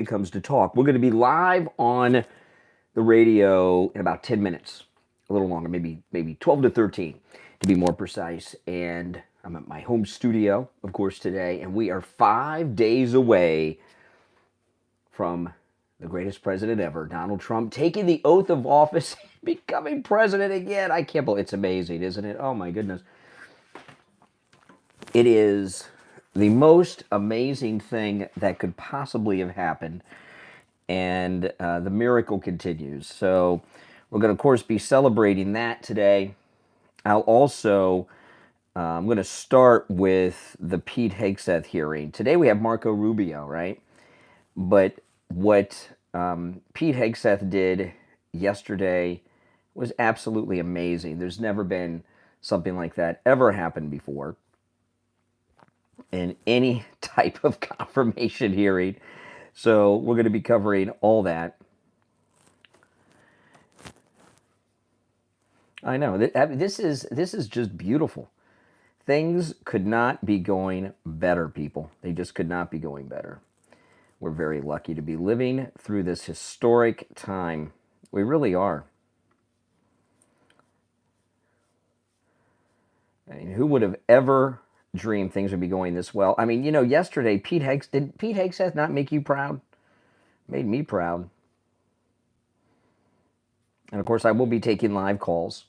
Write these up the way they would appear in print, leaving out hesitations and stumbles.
it comes to talk. We're going to be live on the radio in about 10 minutes, a little longer, maybe 12 to 13 to be more precise. And I'm at my home studio, of course, today, and we are 5 days away from the greatest president ever, Donald Trump, taking the oath of office, becoming president again. I can't believe it's amazing, isn't it? Oh my goodness. It is the most amazing thing that could possibly have happened, and the miracle continues. So we're going to, of course, be celebrating that today. I'll also, I'm going to start with the Pete Hegseth hearing. Today we have Marco Rubio, right? But what Pete Hegseth did yesterday was absolutely amazing. There's never been something like that ever happened before in any type of confirmation hearing. So we're going to be covering all that. I know this is just beautiful. Things could not be going better, people. They just could not be going better. We're very lucky to be living through this historic time. We really are. I mean, who would have ever dreamed things would be going this well? I mean, you know, yesterday, did Pete Hegseth not make you proud? Made me proud. And of course, I will be taking live calls.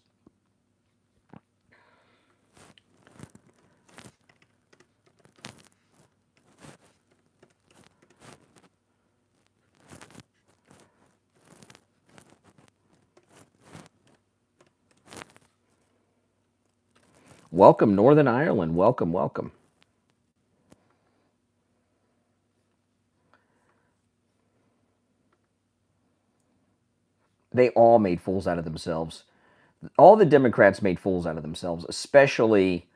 Welcome, Northern Ireland. Welcome, welcome. They all made fools out of themselves. All the Democrats made fools out of themselves, especially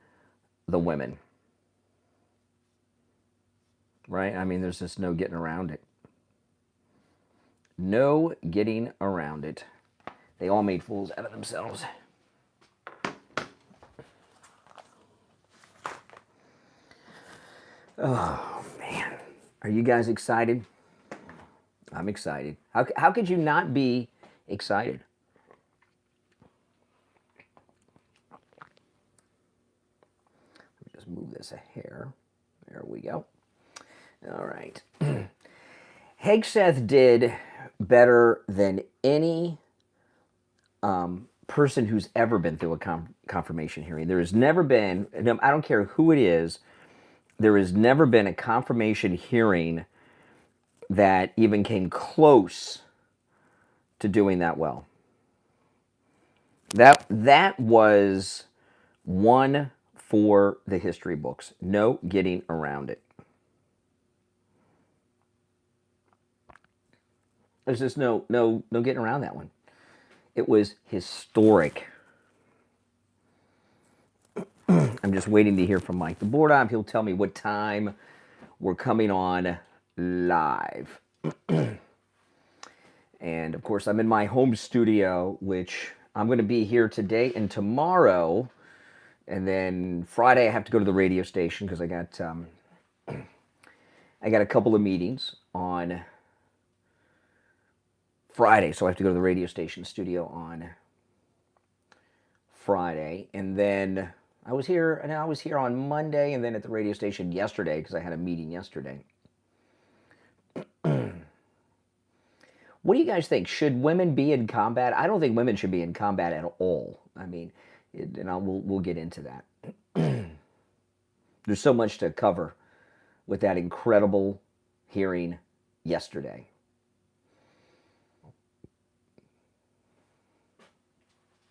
the women. Right? I mean, there's just no getting around it. No getting around it. They all made fools out of themselves. Oh, man. Are you guys excited? I'm excited. How could you not be excited? Let me just move this a hair. There we go. All right. Hegseth did better than any person who's ever been through a confirmation hearing. There has never been, I don't care who it is, there has never been a confirmation hearing that even came close to doing that well. That was one for the history books. No getting around it. There's just no getting around that one. It was historic. I'm just waiting to hear from Mike the board op. He'll tell me what time we're coming on live. And of course, I'm in my home studio, which I'm going to be here today and tomorrow. And then Friday, I have to go to the radio station because I got a couple of meetings on Friday, so I have to go to the radio station studio on Friday, and then I was here on Monday, and then at the radio station yesterday because I had a meeting yesterday. What do you guys think? Should women be in combat? I don't think women should be in combat at all. I mean, we'll get into that. There's so much to cover with that incredible hearing yesterday.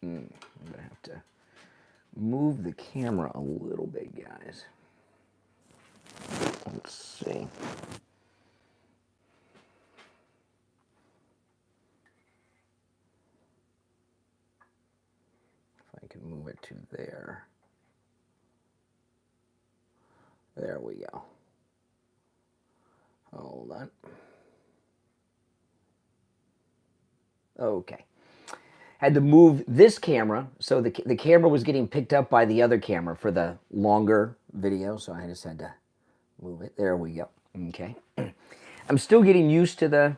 I'm going to have to move the camera a little bit, guys. Let's see. If I can move it to there. There we go. Hold on. Okay. Had to move this camera, so the camera was getting picked up by the other camera for the longer video, so I just had to move it. There we go. Okay. I'm still getting used to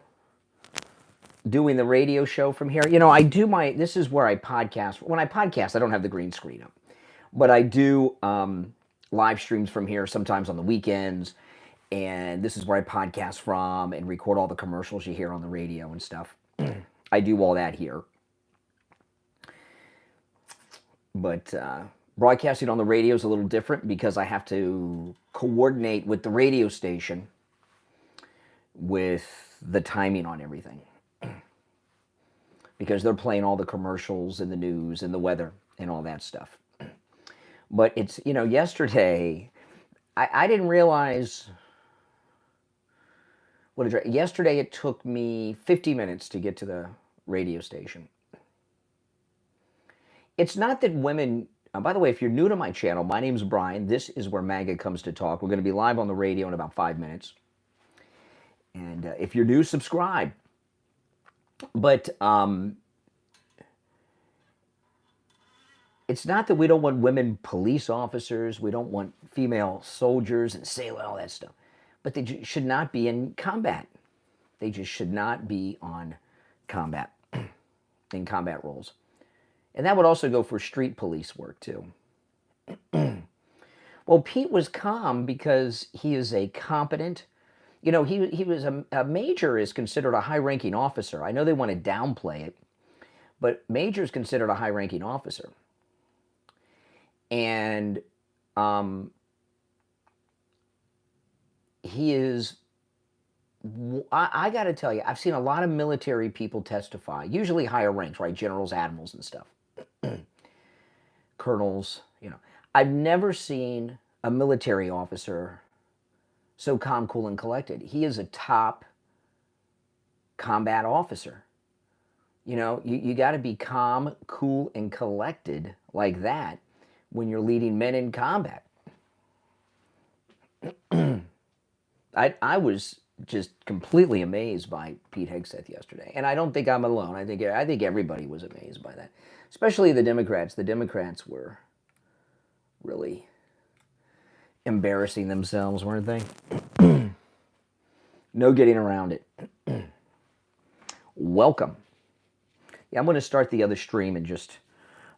doing the radio show from here. This is where I podcast. When I podcast, I don't have the green screen up, but I do live streams from here sometimes on the weekends, and this is where I podcast from and record all the commercials you hear on the radio and stuff. I do all that here. But broadcasting on the radio is a little different because I have to coordinate with the radio station with the timing on everything. Because they're playing all the commercials and the news and the weather and all that stuff. But it's, yesterday, I didn't realize, yesterday it took me 50 minutes to get to the radio station. It's not that women, by the way, if you're new to my channel, my name's Brian. This is where MAGA comes to talk. We're going to be live on the radio in about 5 minutes. And if you're new, subscribe. But it's not that we don't want women police officers, we don't want female soldiers and sailors, all that stuff. But they should not be in combat. They just should not be on combat, in combat roles. And that would also go for street police work, too. Well, Pete was calm because he is a competent, he was a major is considered a high-ranking officer. I know they want to downplay it, but major is considered a high-ranking officer. And he is, I got to tell you, I've seen a lot of military people testify, usually higher ranks, right? Generals, admirals, and stuff. Colonels, I've never seen a military officer so calm, cool, and collected. He is a top combat officer. You got to be calm, cool, and collected like that when you're leading men in combat. I was just completely amazed by Pete Hegseth yesterday, and I don't think I'm alone. I think everybody was amazed by that, especially the Democrats. The Democrats were really embarrassing themselves, weren't they? No getting around it. Welcome. Yeah, I'm going to start the other stream in just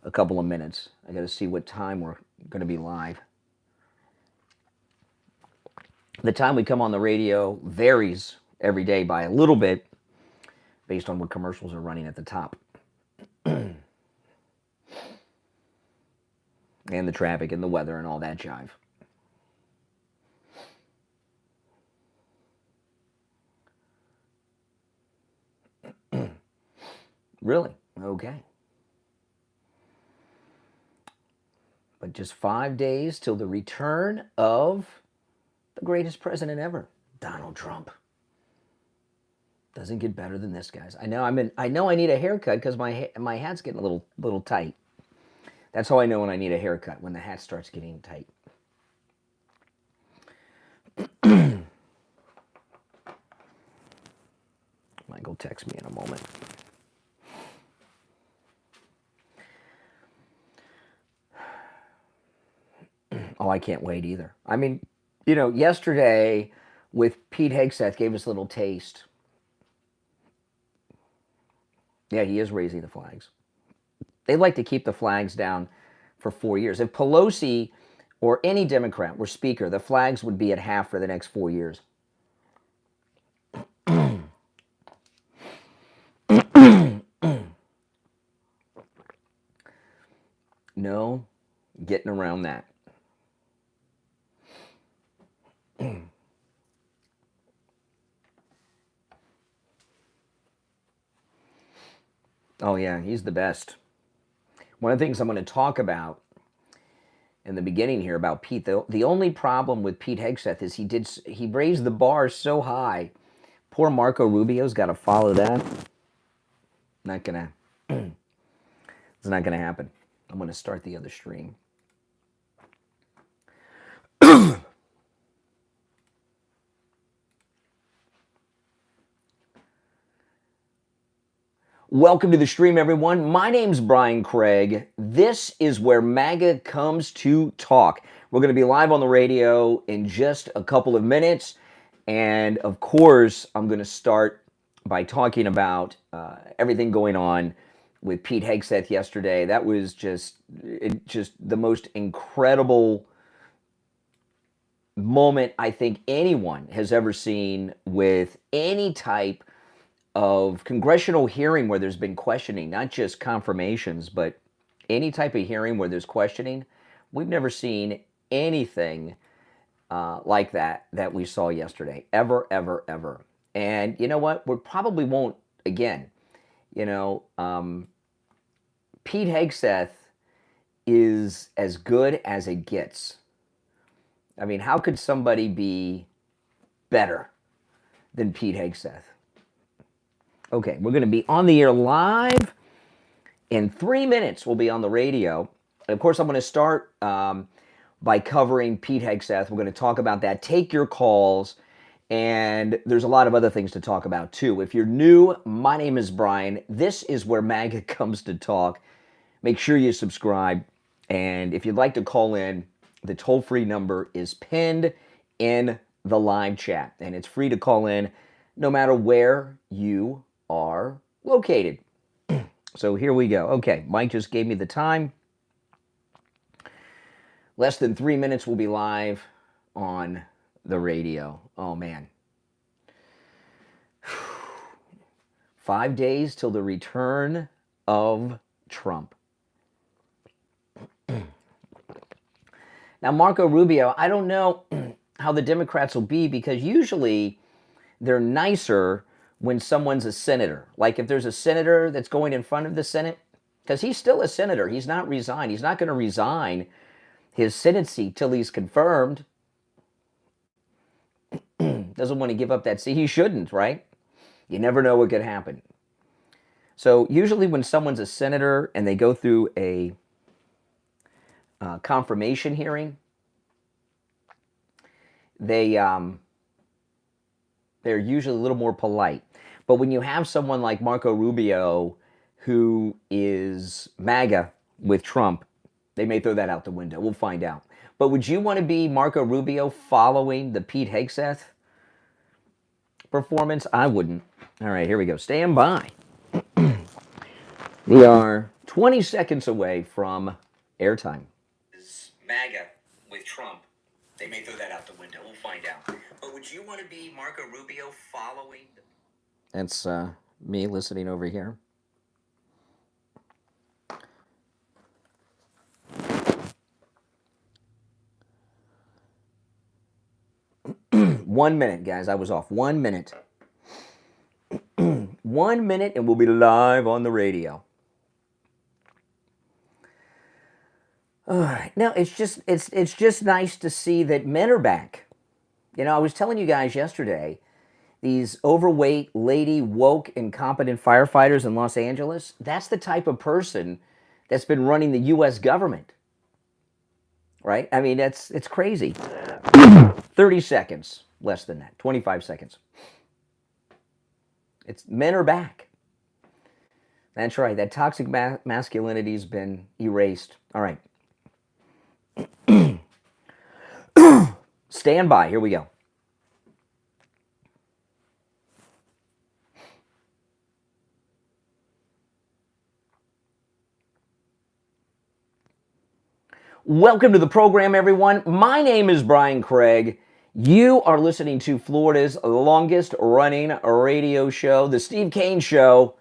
a couple of minutes. I got to see what time we're going to be live. The time we come on the radio varies every day by a little bit based on what commercials are running at the top. And the traffic and the weather and all that jive. Really? Okay. But just 5 days till the return of the greatest president ever, Donald Trump. Doesn't get better than this, guys. I know I need a haircut because my hat's getting a little tight. That's how I know when I need a haircut, when the hat starts getting tight. Michael text me in a moment. Oh, I can't wait either. I mean, yesterday with Pete Hegseth gave us a little taste. Yeah, he is raising the flags. They like to keep the flags down for 4 years. If Pelosi or any Democrat were speaker, the flags would be at half for the next 4 years. No getting around that. Oh yeah, he's the best. One of the things I'm going to talk about in the beginning here about Pete, the only problem with Pete Hegseth is he raised the bar so high. Poor Marco Rubio's got to follow that. It's not gonna happen. I'm going to start the other stream. Welcome to the stream, everyone. My name's Brian Craig. This is where MAGA comes to talk. We're going to be live on the radio in just a couple of minutes, And of course, I'm going to start by talking about everything going on with Pete Hegseth yesterday. That was just the most incredible moment I think anyone has ever seen with any type of congressional hearing where there's been questioning, not just confirmations, but any type of hearing where there's questioning. We've never seen anything like that we saw yesterday, ever, ever, ever. And you know what? We probably won't again. You know, Pete Hegseth is as good as it gets. I mean, how could somebody be better than Pete Hegseth? Okay, we're going to be on the air live. In 3 minutes, we'll be on the radio. And of course, I'm going to start by covering Pete Hegseth. We're going to talk about that. Take your calls. And there's a lot of other things to talk about, too. If you're new, my name is Brian. This is where MAGA comes to talk. Make sure you subscribe. And if you'd like to call in, the toll-free number is pinned in the live chat. And it's free to call in no matter where you are located. So here we go. Okay, Mike just gave me the time. Less than 3 minutes, we'll be live on the radio. Oh, man. 5 days till the return of Trump. Now, Marco Rubio, I don't know how the Democrats will be because usually they're nicer when someone's a senator. Like if there's a senator that's going in front of the Senate, because he's still a senator. He's not resigned. He's not going to resign his Senate seat till he's confirmed. Doesn't want to give up that seat. He shouldn't, right? You never know what could happen. So usually when someone's a senator and they go through a confirmation hearing, they're usually a little more polite. But when you have someone like Marco Rubio who is MAGA with Trump, they may throw that out the window. We'll find out. But would you want to be Marco Rubio following the Pete Hegseth performance? I wouldn't. All right, here we go. Stand by. We are 20 seconds away from airtime. MAGA with Trump. They may throw that out the window. We'll find out. But would you want to be Marco Rubio following? That's me listening over here. One minute, guys. I was off. 1 minute. 1 minute, and we'll be live on the radio. All right. No, it's just nice to see that men are back. You know, I was telling you guys yesterday, these overweight, lady, woke, incompetent firefighters in Los Angeles, that's the type of person that's been running the U.S. government. Right? I mean, it's crazy. 30 seconds. Less than that. 25 seconds. Men are back. That's right. That toxic masculinity's been erased. All right. Stand by. Here we go. Welcome to the program, everyone. My name is Brian Craig. You are listening to Florida's longest running radio show, the Steve Kane Show,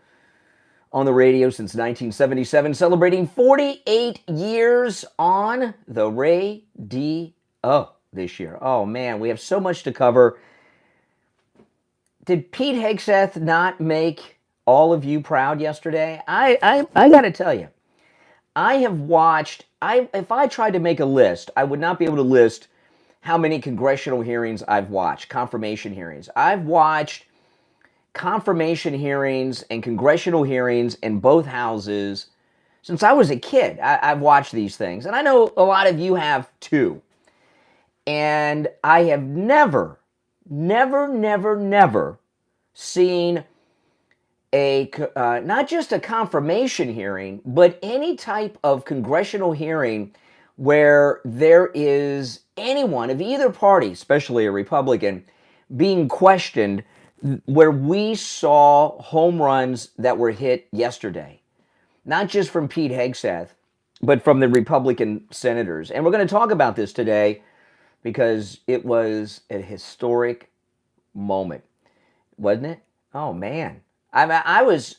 on the radio since 1977, celebrating 48 years on the radio this year. Oh, man, we have so much to cover. Did Pete Hegseth not make all of you proud yesterday? I got to tell you, I have watched, if I tried to make a list, I would not be able to list how many congressional hearings I've watched, confirmation hearings. I've watched confirmation hearings and congressional hearings in both houses since I was a kid. I've watched these things, and I know a lot of you have too. And I have never seen a, not just a confirmation hearing, but any type of congressional hearing where there is anyone of either party, especially a Republican, being questioned where we saw home runs that were hit yesterday, not just from Pete Hegseth, but from the Republican senators. And we're going to talk about this today because it was a historic moment, wasn't it? Oh, man. I was,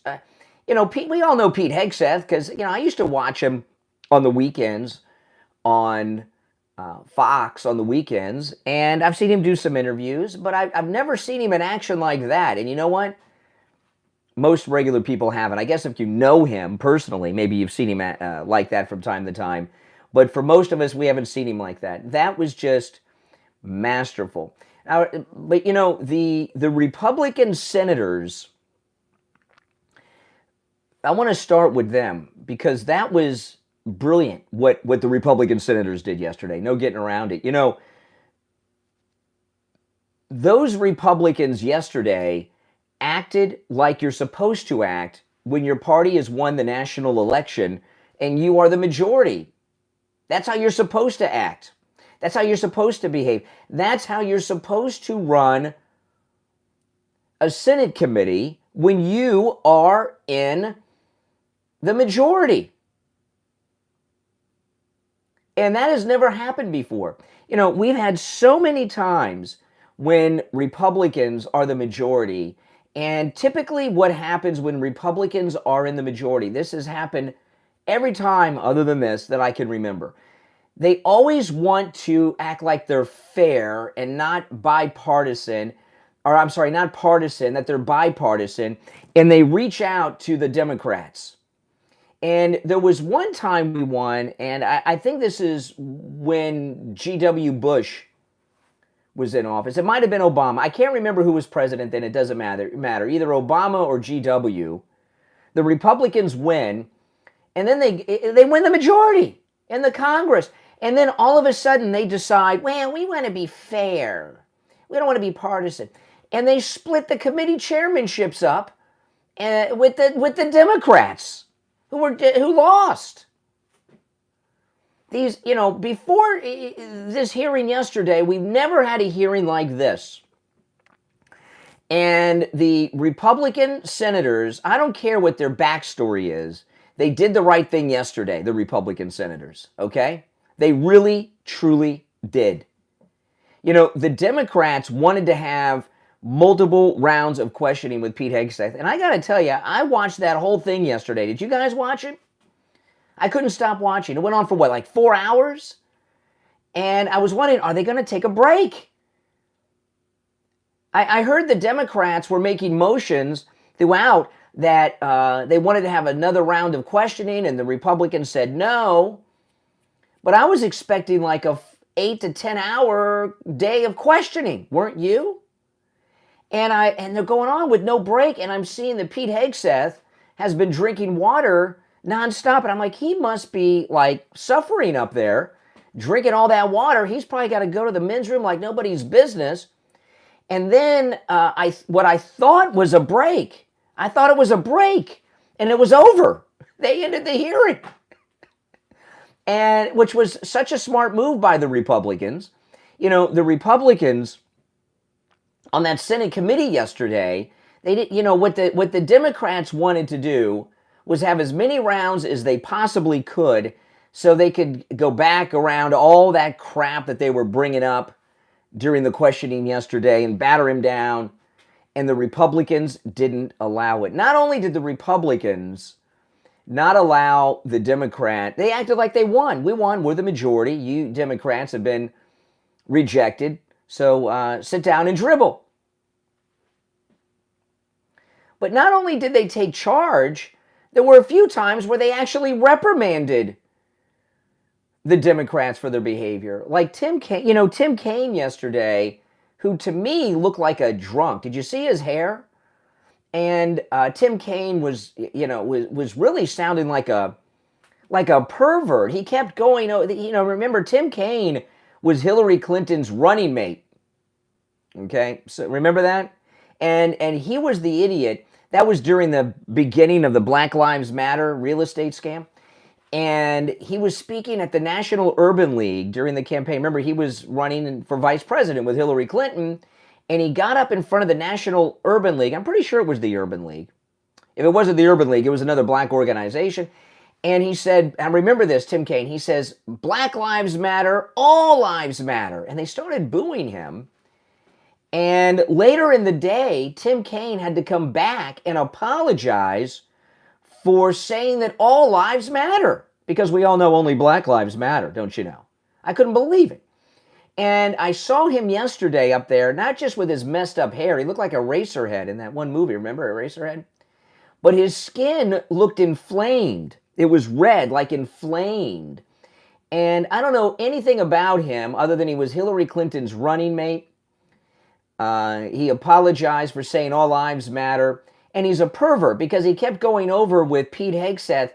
Pete, we all know Pete Hegseth because, I used to watch him on the weekends on Fox on the weekends, and I've seen him do some interviews, but I've never seen him in action like that. And you know what? Most regular people haven't. I guess if you know him personally, maybe you've seen him like that from time to time. But for most of us, we haven't seen him like that. That was just masterful. But the Republican senators, I want to start with them because that was brilliant what the Republican senators did yesterday. No getting around it. Those Republicans yesterday acted like you're supposed to act when your party has won the national election and you are the majority. That's how you're supposed to act. That's how you're supposed to behave. That's how you're supposed to run a Senate committee when you are in the majority. And that has never happened before. We've had so many times when Republicans are the majority, and typically what happens when Republicans are in the majority, this has happened every time other than this that I can remember. They always want to act like they're fair and not bipartisan, not partisan, that they're bipartisan, and they reach out to the Democrats. And there was one time we won, and I think this is when G.W. Bush was in office. It might have been Obama. I can't remember who was president then. It doesn't matter. Either Obama or G.W. The Republicans win, and then they win the majority in the Congress. And then all of a sudden they decide, well, we want to be fair. We don't want to be partisan. And they split the committee chairmanships up with the Democrats. Who lost. These, before this hearing yesterday, we've never had a hearing like this. And the Republican senators, I don't care what their backstory is, they did the right thing yesterday, the Republican senators, okay? They really, truly did. The Democrats wanted to have multiple rounds of questioning with Pete Hegseth. And I got to tell you, I watched that whole thing yesterday. Did you guys watch it? I couldn't stop watching. It went on for what, like 4 hours? And I was wondering, are they going to take a break? I heard the Democrats were making motions throughout that they wanted to have another round of questioning, and the Republicans said no. But I was expecting like a 8 to 10 hour day of questioning, weren't you? And they're going on with no break, and I'm seeing that Pete Hegseth has been drinking water nonstop, and I'm like, he must be like suffering up there, drinking all that water. He's probably got to go to the men's room like nobody's business. And then what I thought was a break. I thought it was a break, and it was over. They ended the hearing, and which was such a smart move by the Republicans. The Republicans on that Senate committee yesterday, they did, what the Democrats wanted to do was have as many rounds as they possibly could so they could go back around all that crap that they were bringing up during the questioning yesterday and batter him down. And the Republicans didn't allow it. Not only did the Republicans not allow the Democrat, they acted like they won. We won. We're the majority. You Democrats have been rejected. So sit down and dribble. But not only did they take charge, there were a few times where they actually reprimanded the Democrats for their behavior. Like Tim Kane yesterday, who to me looked like a drunk. Did you see his hair? And Tim Kane was really sounding like a pervert. He kept going. Remember Tim Kane was Hillary Clinton's running mate. Okay, so remember that? And he was the idiot. That was during the beginning of the Black Lives Matter real estate scam. And he was speaking at the National Urban League during the campaign. Remember, he was running for vice president with Hillary Clinton. and he got up in front of the National Urban League. I'm pretty sure it was the Urban League. If it wasn't the Urban League, it was another black organization. And he said, and remember this, Tim Kaine, he says, Black lives matter, all lives matter. And they started booing him. And later in the day, Tim Kaine had to come back and apologize for saying that all lives matter. Because we all know only black lives matter, don't you know? I couldn't believe it. And I saw him yesterday up there, not just with his messed up hair. He looked like Eraserhead in that one movie, remember Eraserhead? But his skin looked inflamed. It was red, like inflamed. And I don't know anything about him other than he was Hillary Clinton's running mate. He apologized for saying all lives matter. And he's a pervert because he kept going over with Pete Hegseth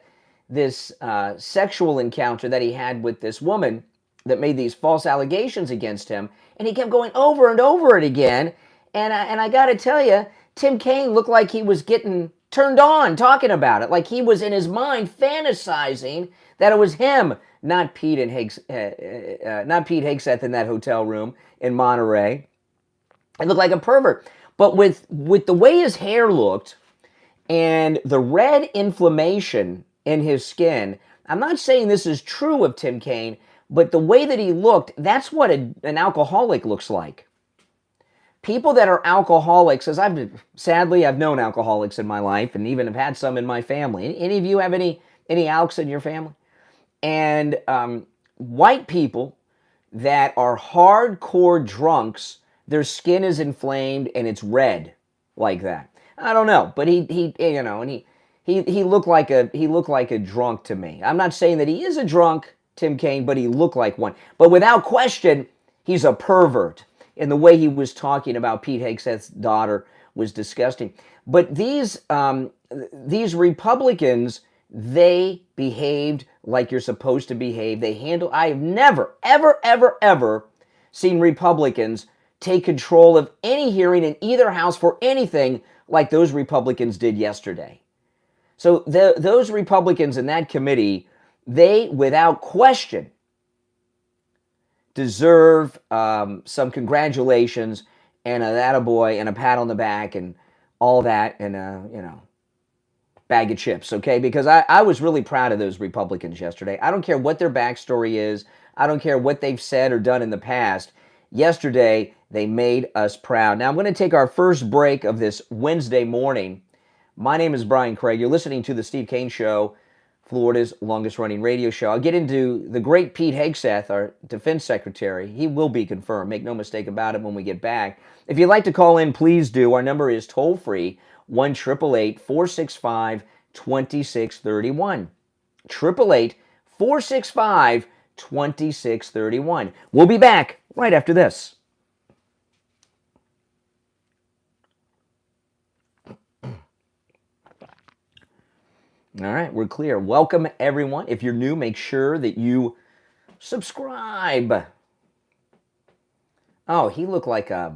this sexual encounter that he had with this woman that made these false allegations against him. And he kept going over and over it again. And I got to tell you, Tim Kaine looked like he was getting turned on talking about it, like he was in his mind fantasizing that it was him, not Pete Hegseth in that hotel room in Monterey. It looked like a pervert. But with the way his hair looked and the red inflammation in his skin, I'm not saying this is true of Tim Kaine, but the way that he looked, that's what an alcoholic looks like. People that are alcoholics, as sadly I've known alcoholics in my life and even have had some in my family. Any of you have any alcs in your family? And white people that are hardcore drunks, their skin is inflamed and it's red like that. I don't know, but he looked like a drunk to me. I'm not saying that he is a drunk, Tim Kaine, but he looked like one. But without question, he's a pervert. And the way he was talking about Pete Hegseth's daughter was disgusting. But these Republicans, they behaved like you're supposed to behave. I have never, ever, ever, ever seen Republicans take control of any hearing in either house for anything like those Republicans did yesterday. So those Republicans in that committee, they, without question, deserve some congratulations and an attaboy and a pat on the back and all that and bag of chips, okay? Because I was really proud of those Republicans yesterday. I don't care what their backstory is. I don't care what they've said or done in the past. Yesterday, they made us proud. Now, I'm going to take our first break of this Wednesday morning. My name is Brian Craig. You're listening to The Steve Kane Show, Florida's longest-running radio show. I'll get into the great Pete Hegseth, our defense secretary. He will be confirmed. Make no mistake about it when we get back. If you'd like to call in, please do. Our number is toll-free, 1-888-465-2631. 888-465-2631. We'll be back right after this. All right, we're clear. Welcome, everyone. If you're new, make sure that you subscribe. Oh, he looked like a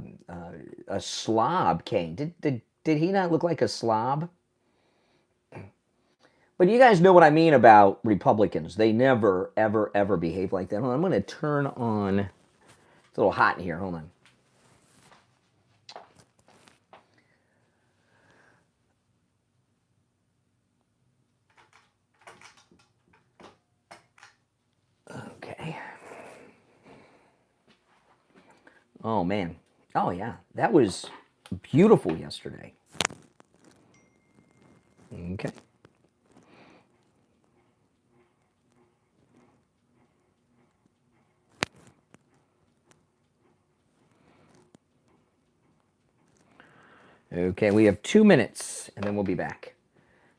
slob, Kane. Did he not look like a slob? But you guys know what I mean about Republicans. They never, ever, ever behave like that. Hold on, I'm going to turn on. It's a little hot in here. Hold on. Okay. Oh, man. Oh, yeah. That was beautiful yesterday. Okay. Okay, we have 2 minutes, and then we'll be back.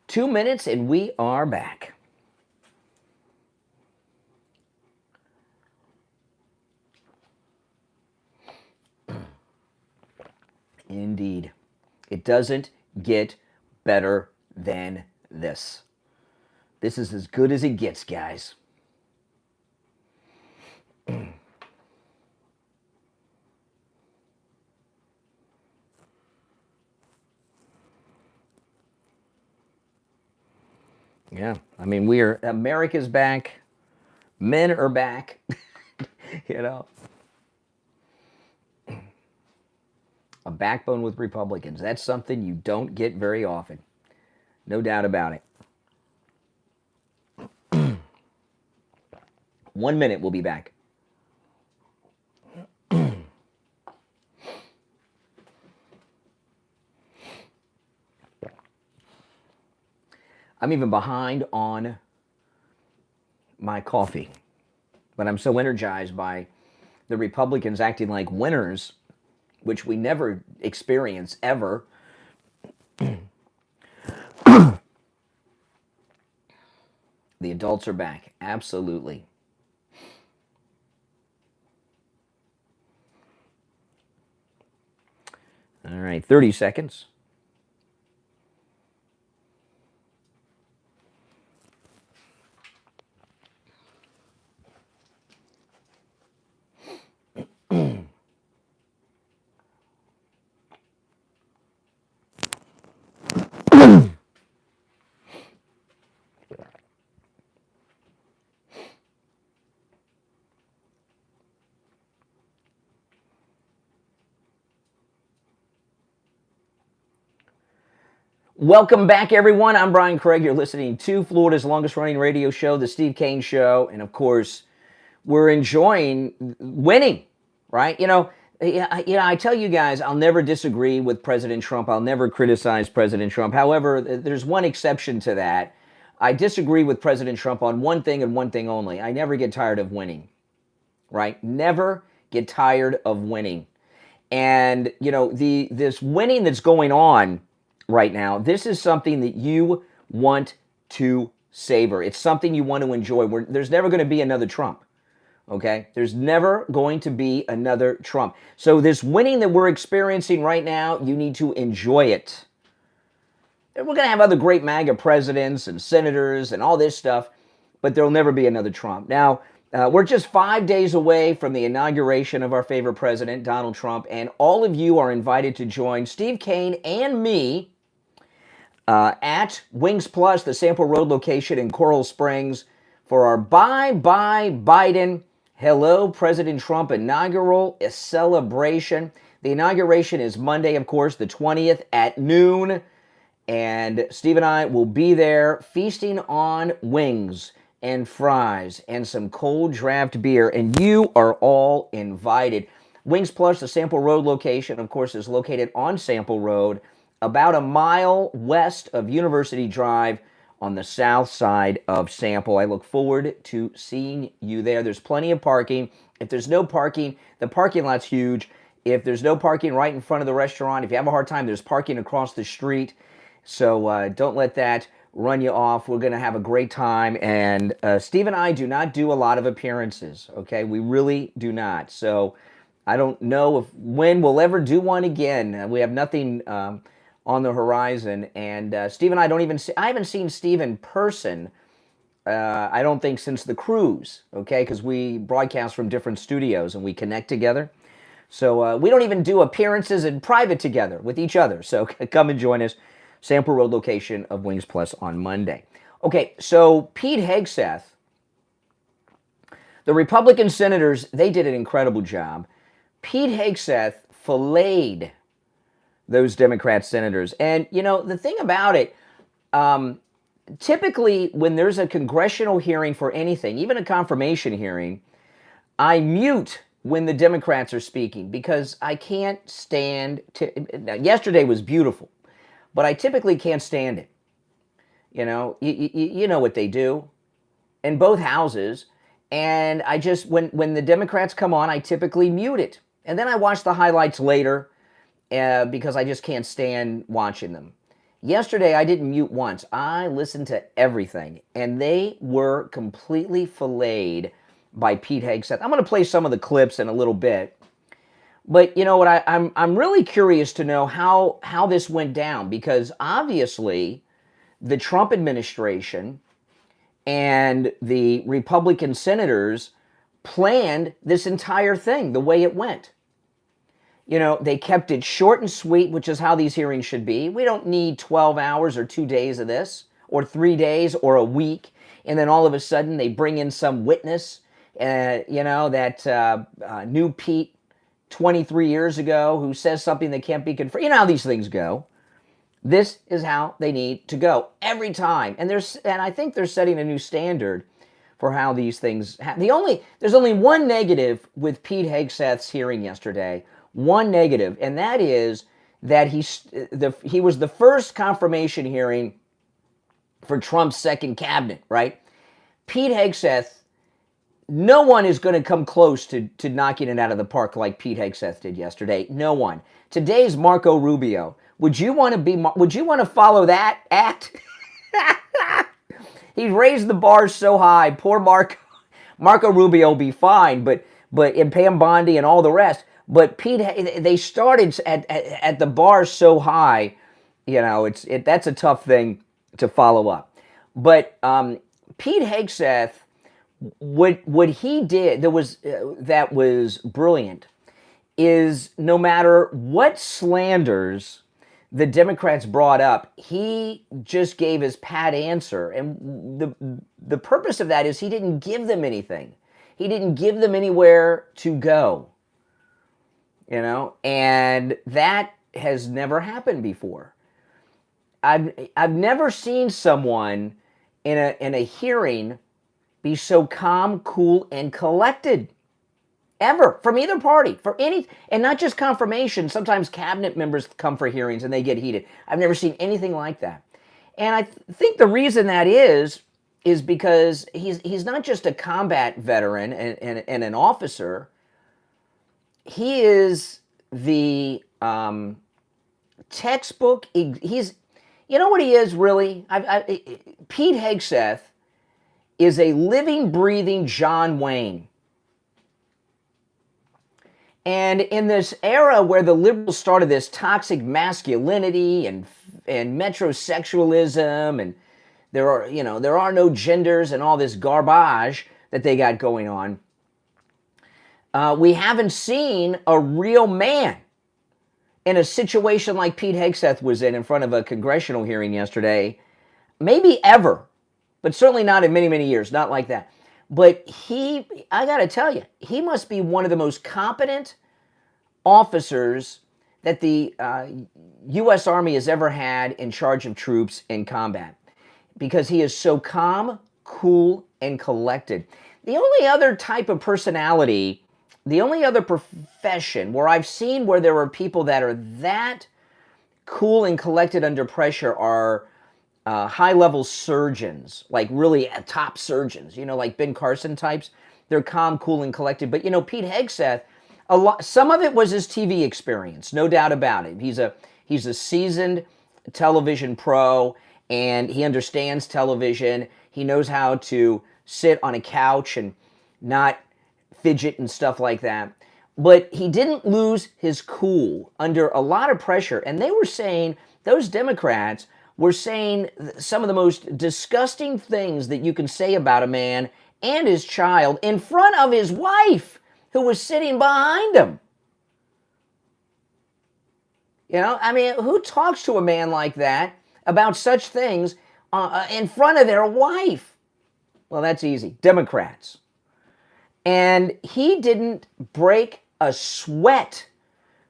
2 minutes, and we are back. Indeed. It doesn't get better than this. This is as good as it gets, guys. Yeah, I mean, America's back. Men are back. You know. A backbone with Republicans. That's something you don't get very often. No doubt about it. 1 minute, we'll be back. I'm even behind on my coffee, but I'm so energized by the Republicans acting like winners, which we never experience ever. The adults are back, absolutely. All right, 30 seconds. Welcome back, everyone. I'm Brian Craig. You're listening to Florida's longest-running radio show, The Steve Kane Show. And, of course, we're enjoying winning, right? I tell you guys, I'll never disagree with President Trump. I'll never criticize President Trump. However, there's one exception to that. I disagree with President Trump on one thing and one thing only. I never get tired of winning, right? Never get tired of winning. And, this winning that's going on right now, this is something that you want to savor. It's something you want to enjoy. There's never going to be another Trump, okay? There's never going to be another Trump. So this winning that we're experiencing right now, you need to enjoy it. And we're going to have other great MAGA presidents and senators and all this stuff, but there'll never be another Trump. Now, we're just 5 days away from the inauguration of our favorite president, Donald Trump, and all of you are invited to join Steve Kane and me at Wings Plus, the Sample Road location in Coral Springs, for our Bye Bye Biden, Hello President Trump inaugural celebration. The inauguration is Monday, of course, the 20th at noon, and Steve and I will be there feasting on wings and fries and some cold draft beer, and you are all invited. Wings Plus, the Sample Road location, of course, is located on Sample Road, about a mile west of University Drive on the south side of Sample. I look forward to seeing you there. There's plenty of parking. If there's no parking, the parking lot's huge. If there's no parking right in front of the restaurant, if you have a hard time, there's parking across the street. So don't let that run you off. We're going to have a great time. And Steve and I do not do a lot of appearances, okay? We really do not. So I don't know when we'll ever do one again. We have nothing on the horizon, and Steve and I I haven't seen Steve in person, I don't think, since the cruise, okay, because we broadcast from different studios and we connect together. So we don't even do appearances in private together with each other. So come and join us, Sample Road location of Wings Plus on Monday. Okay, so Pete Hegseth, the Republican senators, they did an incredible job. Pete Hegseth filleted those Democrat senators. And, the thing about it, typically when there's a congressional hearing for anything, even a confirmation hearing, I mute when the Democrats are speaking because I can't stand yesterday was beautiful, but I typically can't stand it. You know what they do in both houses. And I just, when the Democrats come on, I typically mute it. And then I watch the highlights later, because I just can't stand watching them. Yesterday, I didn't mute once. I listened to everything, and they were completely filleted by Pete Hegseth. I'm going to play some of the clips in a little bit, but you know what? I'm really curious to know how this went down, because obviously the Trump administration and the Republican senators planned this entire thing the way it went. They kept it short and sweet, which is how these hearings should be. We don't need 12 hours or 2 days of this, or 3 days or a week, and then all of a sudden they bring in some witness, that new Pete 23 years ago who says something that can't be confirmed. You know how these things go. This is how they need to go every time. And I think they're setting a new standard for how these things there's only one negative with Pete Hegseth's hearing yesterday. One negative, and that is that he was the first confirmation hearing for Trump's second cabinet, right? Pete Hegseth, no one is going to come close to knocking it out of the park like Pete Hegseth did yesterday. No one. Today's Marco Rubio. Would you want to follow that act? He raised the bar so high. Poor Marco Rubio will be fine, but and Pam Bondi and all the rest. But Pete, they started at the bar so high, you know, that's a tough thing to follow up. But Pete Hegseth, what he did that was brilliant is no matter what slanders the Democrats brought up, he just gave his pat answer. And the purpose of that is he didn't give them anything. He didn't give them anywhere to go. You know, and that has never happened before. I've never seen someone in a hearing be so calm, cool, and collected. Ever, from either party, and not just confirmation. Sometimes cabinet members come for hearings and they get heated. I've never seen anything like that. And I think the reason that is because he's not just a combat veteran and an officer. He is the textbook. You know what he is really? Pete Hegseth is a living, breathing John Wayne. And in this era where the liberals started this toxic masculinity and metrosexualism, and there are no genders and all this garbage that they got going on, we haven't seen a real man in a situation like Pete Hegseth was in front of a congressional hearing yesterday, maybe ever, but certainly not in many, many years, not like that. But I got to tell you, he must be one of the most competent officers that the U.S. Army has ever had in charge of troops in combat, because he is so calm, cool, and collected. The only other type of personality, the only other profession where I've seen where there are people that are that cool and collected under pressure are high-level surgeons, like really top surgeons, like Ben Carson types. They're calm, cool, and collected. But, Pete Hegseth, some of it was his TV experience, no doubt about it. He's a seasoned television pro, and he understands television. He knows how to sit on a couch and not fidget and stuff like that. But he didn't lose his cool under a lot of pressure. And they were saying, those Democrats were saying some of the most disgusting things that you can say about a man and his child in front of his wife, who was sitting behind him. Who talks to a man like that about such things in front of their wife? Well, that's easy. Democrats. And he didn't break a sweat,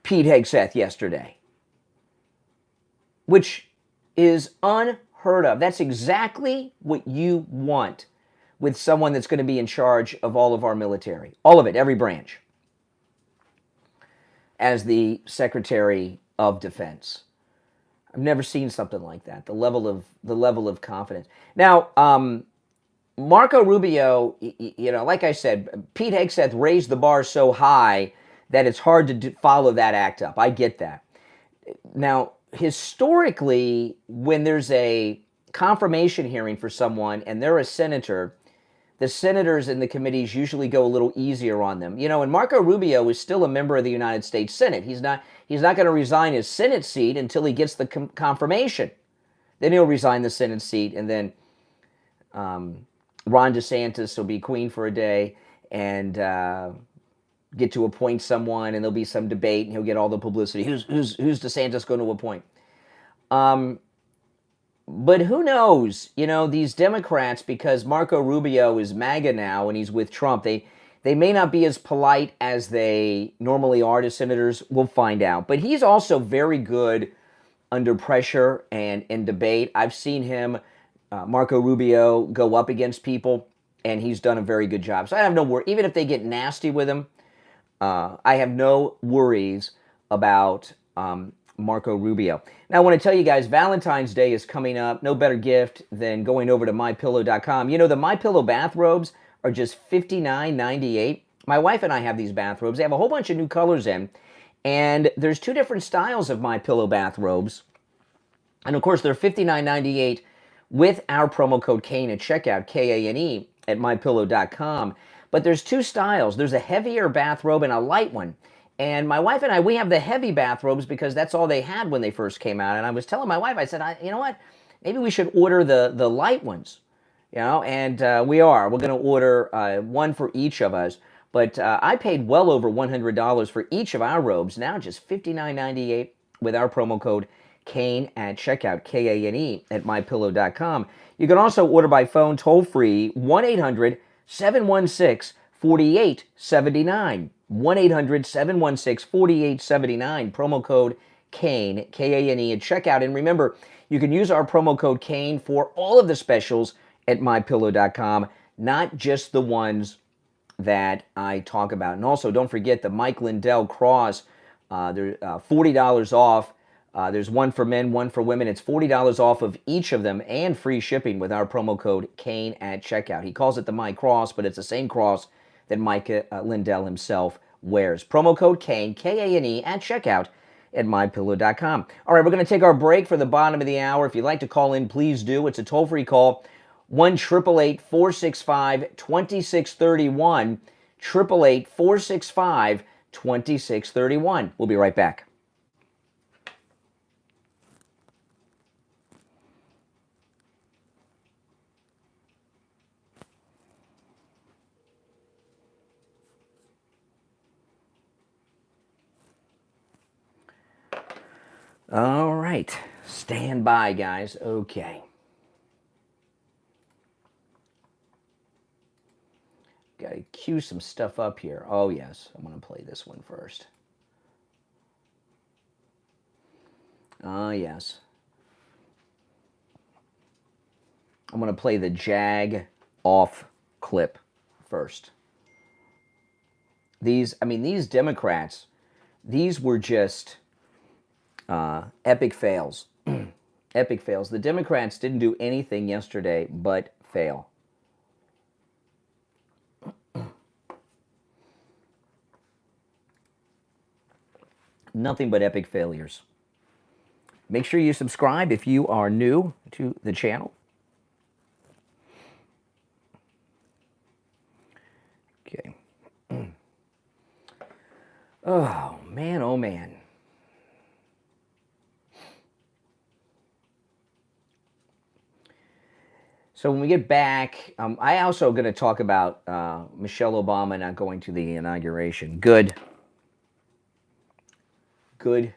Pete Hegseth, yesterday, which is unheard of. That's exactly what you want with someone that's going to be in charge of all of our military. All of it, every branch. As the Secretary of Defense. I've never seen something like that. The level of confidence. Now, Marco Rubio, like I said, Pete Hegseth raised the bar so high that it's hard to follow that act up. I get that. Now, historically, when there's a confirmation hearing for someone and they're a senator, the senators and the committees usually go a little easier on them. And Marco Rubio is still a member of the United States Senate. He's not going to resign his Senate seat until he gets the confirmation. Then he'll resign the Senate seat, and then Ron DeSantis will be queen for a day and get to appoint someone, and there'll be some debate, and he'll get all the publicity. Who's DeSantis going to appoint? But who knows? These Democrats, because Marco Rubio is MAGA now and he's with Trump, They may not be as polite as they normally are to senators. We'll find out. But he's also very good under pressure and in debate. I've seen him, Marco Rubio, go up against people, and he's done a very good job. So I have no worry. Even if they get nasty with him, I have no worries about Marco Rubio. Now, I want to tell you guys, Valentine's Day is coming up. No better gift than going over to MyPillow.com. You know, the MyPillow bathrobes are just $59.98. My wife and I have these bathrobes. They have a whole bunch of new colors in, and there's two different styles of MyPillow bathrobes. And, of course, they're $59.98 with our promo code KANE at checkout, K-A-N-E, at MyPillow.com. But there's two styles. There's a heavier bathrobe and a light one. And my wife and I, we have the heavy bathrobes because that's all they had when they first came out. And I was telling my wife, I said, you know what? Maybe we should order the light ones, you know, and we are. We're going to order one for each of us. But I paid well over $100 for each of our robes. Now just $59.98 with our promo code KANE at checkout, K-A-N-E, at MyPillow.com. You can also order by phone toll-free, 1-800-716-4879. 1-800-716-4879. Promo code KANE, K-A-N-E, at checkout. And remember, you can use our promo code KANE for all of the specials at MyPillow.com, not just the ones that I talk about. And also, don't forget the Mike Lindell Cross. They're $40 off. There's one for men, one for women. It's $40 off of each of them and free shipping with our promo code KANE at checkout. He calls it the Mike Cross, but it's the same cross that Mike Lindell himself wears. Promo code KANE, K-A-N-E, at checkout at MyPillow.com. All right, we're going to take our break for the bottom of the hour. If you'd like to call in, please do. It's a toll-free call, 1-888-465-2631, 888-465-2631. We'll be right back. All right, stand by, guys. Okay. Got to cue some stuff up here. Oh, yes, I'm going to play this one first. Oh, yes. I'm going to play the Jag off clip first. These Democrats, these were just epic fails. Epic fails. The Democrats didn't do anything yesterday but fail. Nothing but epic failures. Make sure you subscribe if you are new to the channel. Okay. Oh, man, oh, man. So when we get back, I also going to talk about Michelle Obama not going to the inauguration. Good. Good.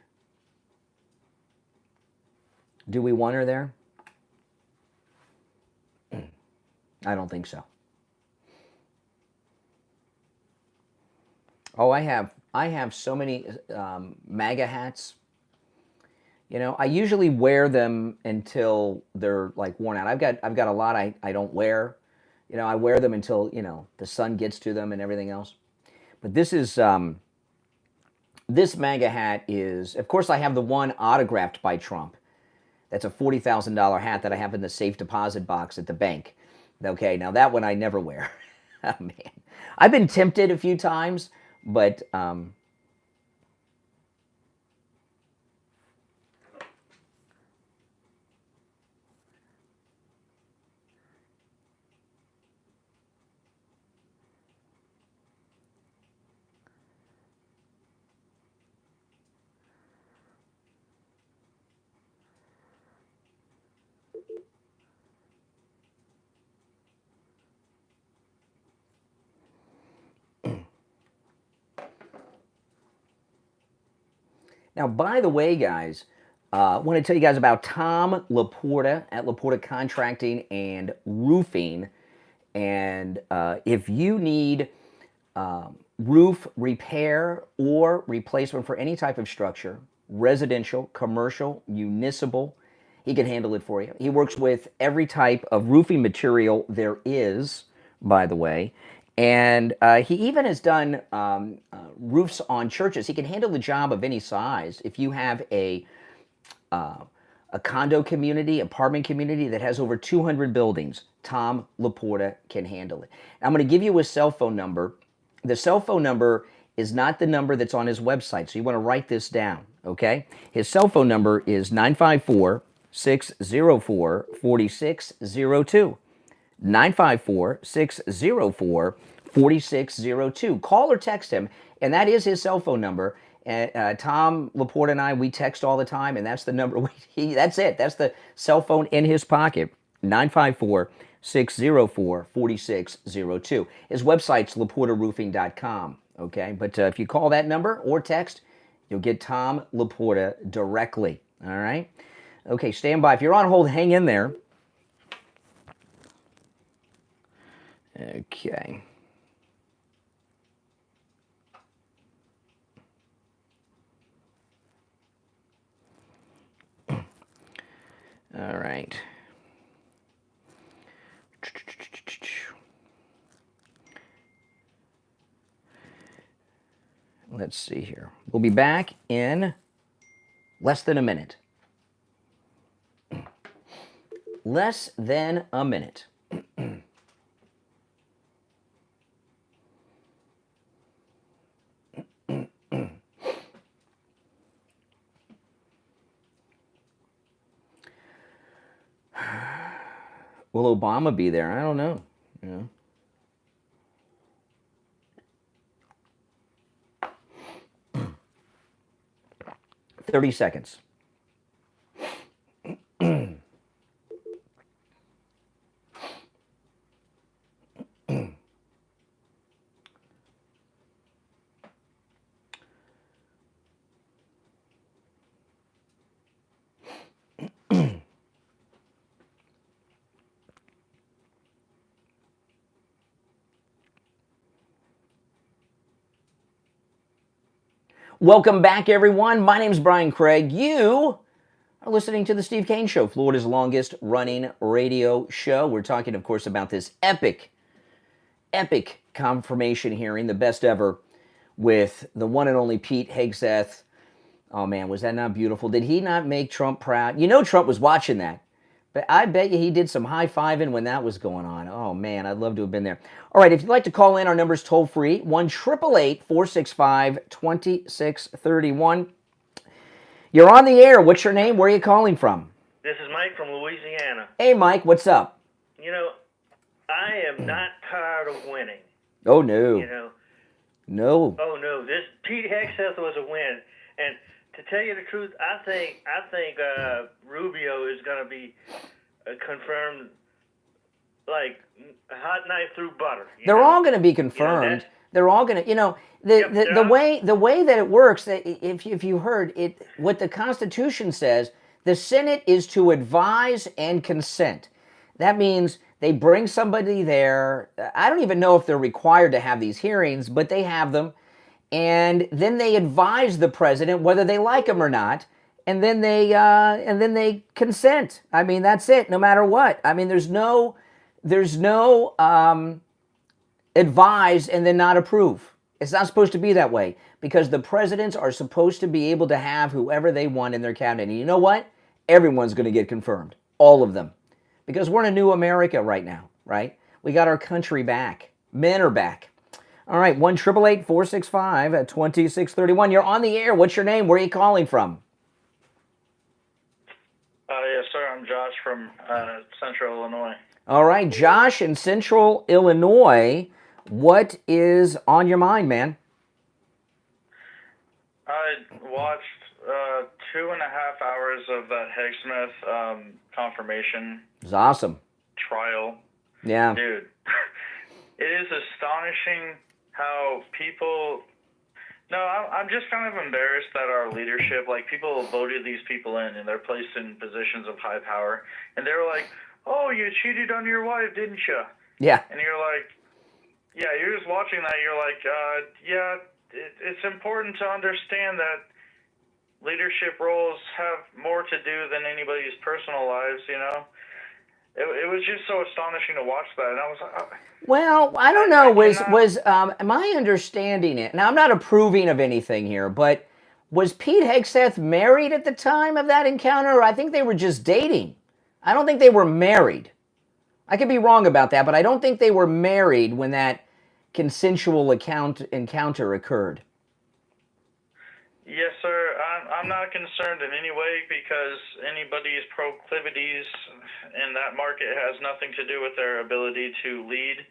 Do we want her there? I don't think so. Oh, I have so many MAGA hats. You know, I usually wear them until they're like worn out. I've got a lot I don't wear. You know, I wear them until, you know, the sun gets to them and everything else. But this is this MAGA hat is, of course, I have the one autographed by Trump. That's a $40,000 hat that I have in the safe deposit box at the bank. Okay, now that one I never wear. Oh, man. I've been tempted a few times, but now, by the way, guys, I want to tell you guys about Tom Laporta at Laporta Contracting and Roofing. And if you need roof repair or replacement for any type of structure, residential, commercial, municipal. He can handle it for you. He works with every type of roofing material there is, by the way. And he even has done roofs on churches. He can handle the job of any size. If you have a condo community, apartment community that has over 200 buildings, Tom Laporta can handle it. I'm going to give you a cell phone number. The cell phone number is not the number that's on his website, so you want to write this down, okay? His cell phone number is 954-604-4602. 954-604-4602. Call or text him, and that is his cell phone number. Tom Laporta and I, we text all the time, and that's the number. That's it. That's the cell phone in his pocket. 954-604-4602. His website's laportaroofing.com. Okay, but if you call that number or text, you'll get Tom Laporta directly. All right. Okay, stand by. If you're on hold, hang in there. Okay. All right. Let's see here. We'll be back in less than a minute. Less than a minute. Will Obama be there? I don't know. You know. 30 seconds. Welcome back, everyone. My name's Brian Craig. You are listening to the Steve Kane Show, Florida's longest running radio show. We're talking, of course, about this epic confirmation hearing, the best ever, with the one and only Pete Hegseth. Oh, man, was that not beautiful? Did he not make Trump proud? You know Trump was watching that. But I bet you he did some high-fiving when that was going on. Oh, man, I'd love to have been there. All right, if you'd like to call in, our number's toll-free, 1-888-465-2631. You're on the air. What's your name? Where are you calling from? This is Mike from Louisiana. Hey, Mike, what's up? You know, I am not tired of winning. Oh, no. You know? No. Oh, no. This Pete Hegseth was a win. And to tell you the truth, I think Rubio is going to be confirmed like a hot knife through butter. They're all going to be confirmed. They're all going to, the way that it works. If you heard it, what the Constitution says, the Senate is to advise and consent. That means they bring somebody there. I don't even know if they're required to have these hearings, but they have them. And then they advise the president whether they like him or not, and then they consent. I mean, that's it. No matter what. I mean, there's no advise and then not approve. It's not supposed to be that way, because the presidents are supposed to be able to have whoever they want in their cabinet. And you know what? Everyone's going to get confirmed, all of them, because we're in a new America right now. Right? We got our country back. Men are back. All right, 1-888-465-2631. You're on the air. What's your name? Where are you calling from? Yes, sir. I'm Josh from Central Illinois. All right, Josh in Central Illinois. What is on your mind, man? I watched 2.5 hours of that Hegseth confirmation. It's awesome. Trial. Yeah. Dude, it is astonishing how people... No, I'm just kind of embarrassed that our leadership, like, people voted these people in, and they're placed in positions of high power, and they're like, oh, you cheated on your wife, didn't you? Yeah. And you're like, yeah, you're just watching that. You're like, yeah, it's important to understand that leadership roles have more to do than anybody's personal lives. You know, it was just so astonishing to watch that, and I was like, Well, I don't know. Am I understanding it? Now, I'm not approving of anything here, but was Pete Hegseth married at the time of that encounter, or I think they were just dating? I don't think they were married. I could be wrong about that, but I don't think they were married when that consensual encounter occurred. Yes, sir. I'm not concerned in any way because anybody's proclivities in that market has nothing to do with their ability to lead.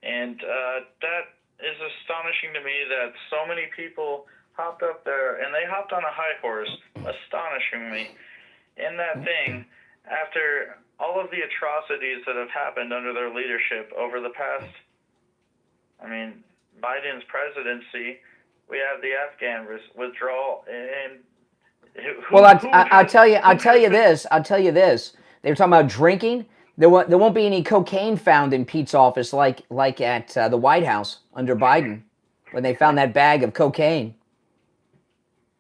And that is astonishing to me that so many people hopped up there and they hopped on a high horse, astonishing me, in that thing after all of the atrocities that have happened under their leadership over the past, Biden's presidency. We have the Afghan withdrawal, and I'll tell you this. They were talking about drinking. There won't be any cocaine found in Pete's office like at the White House under Biden when they found that bag of cocaine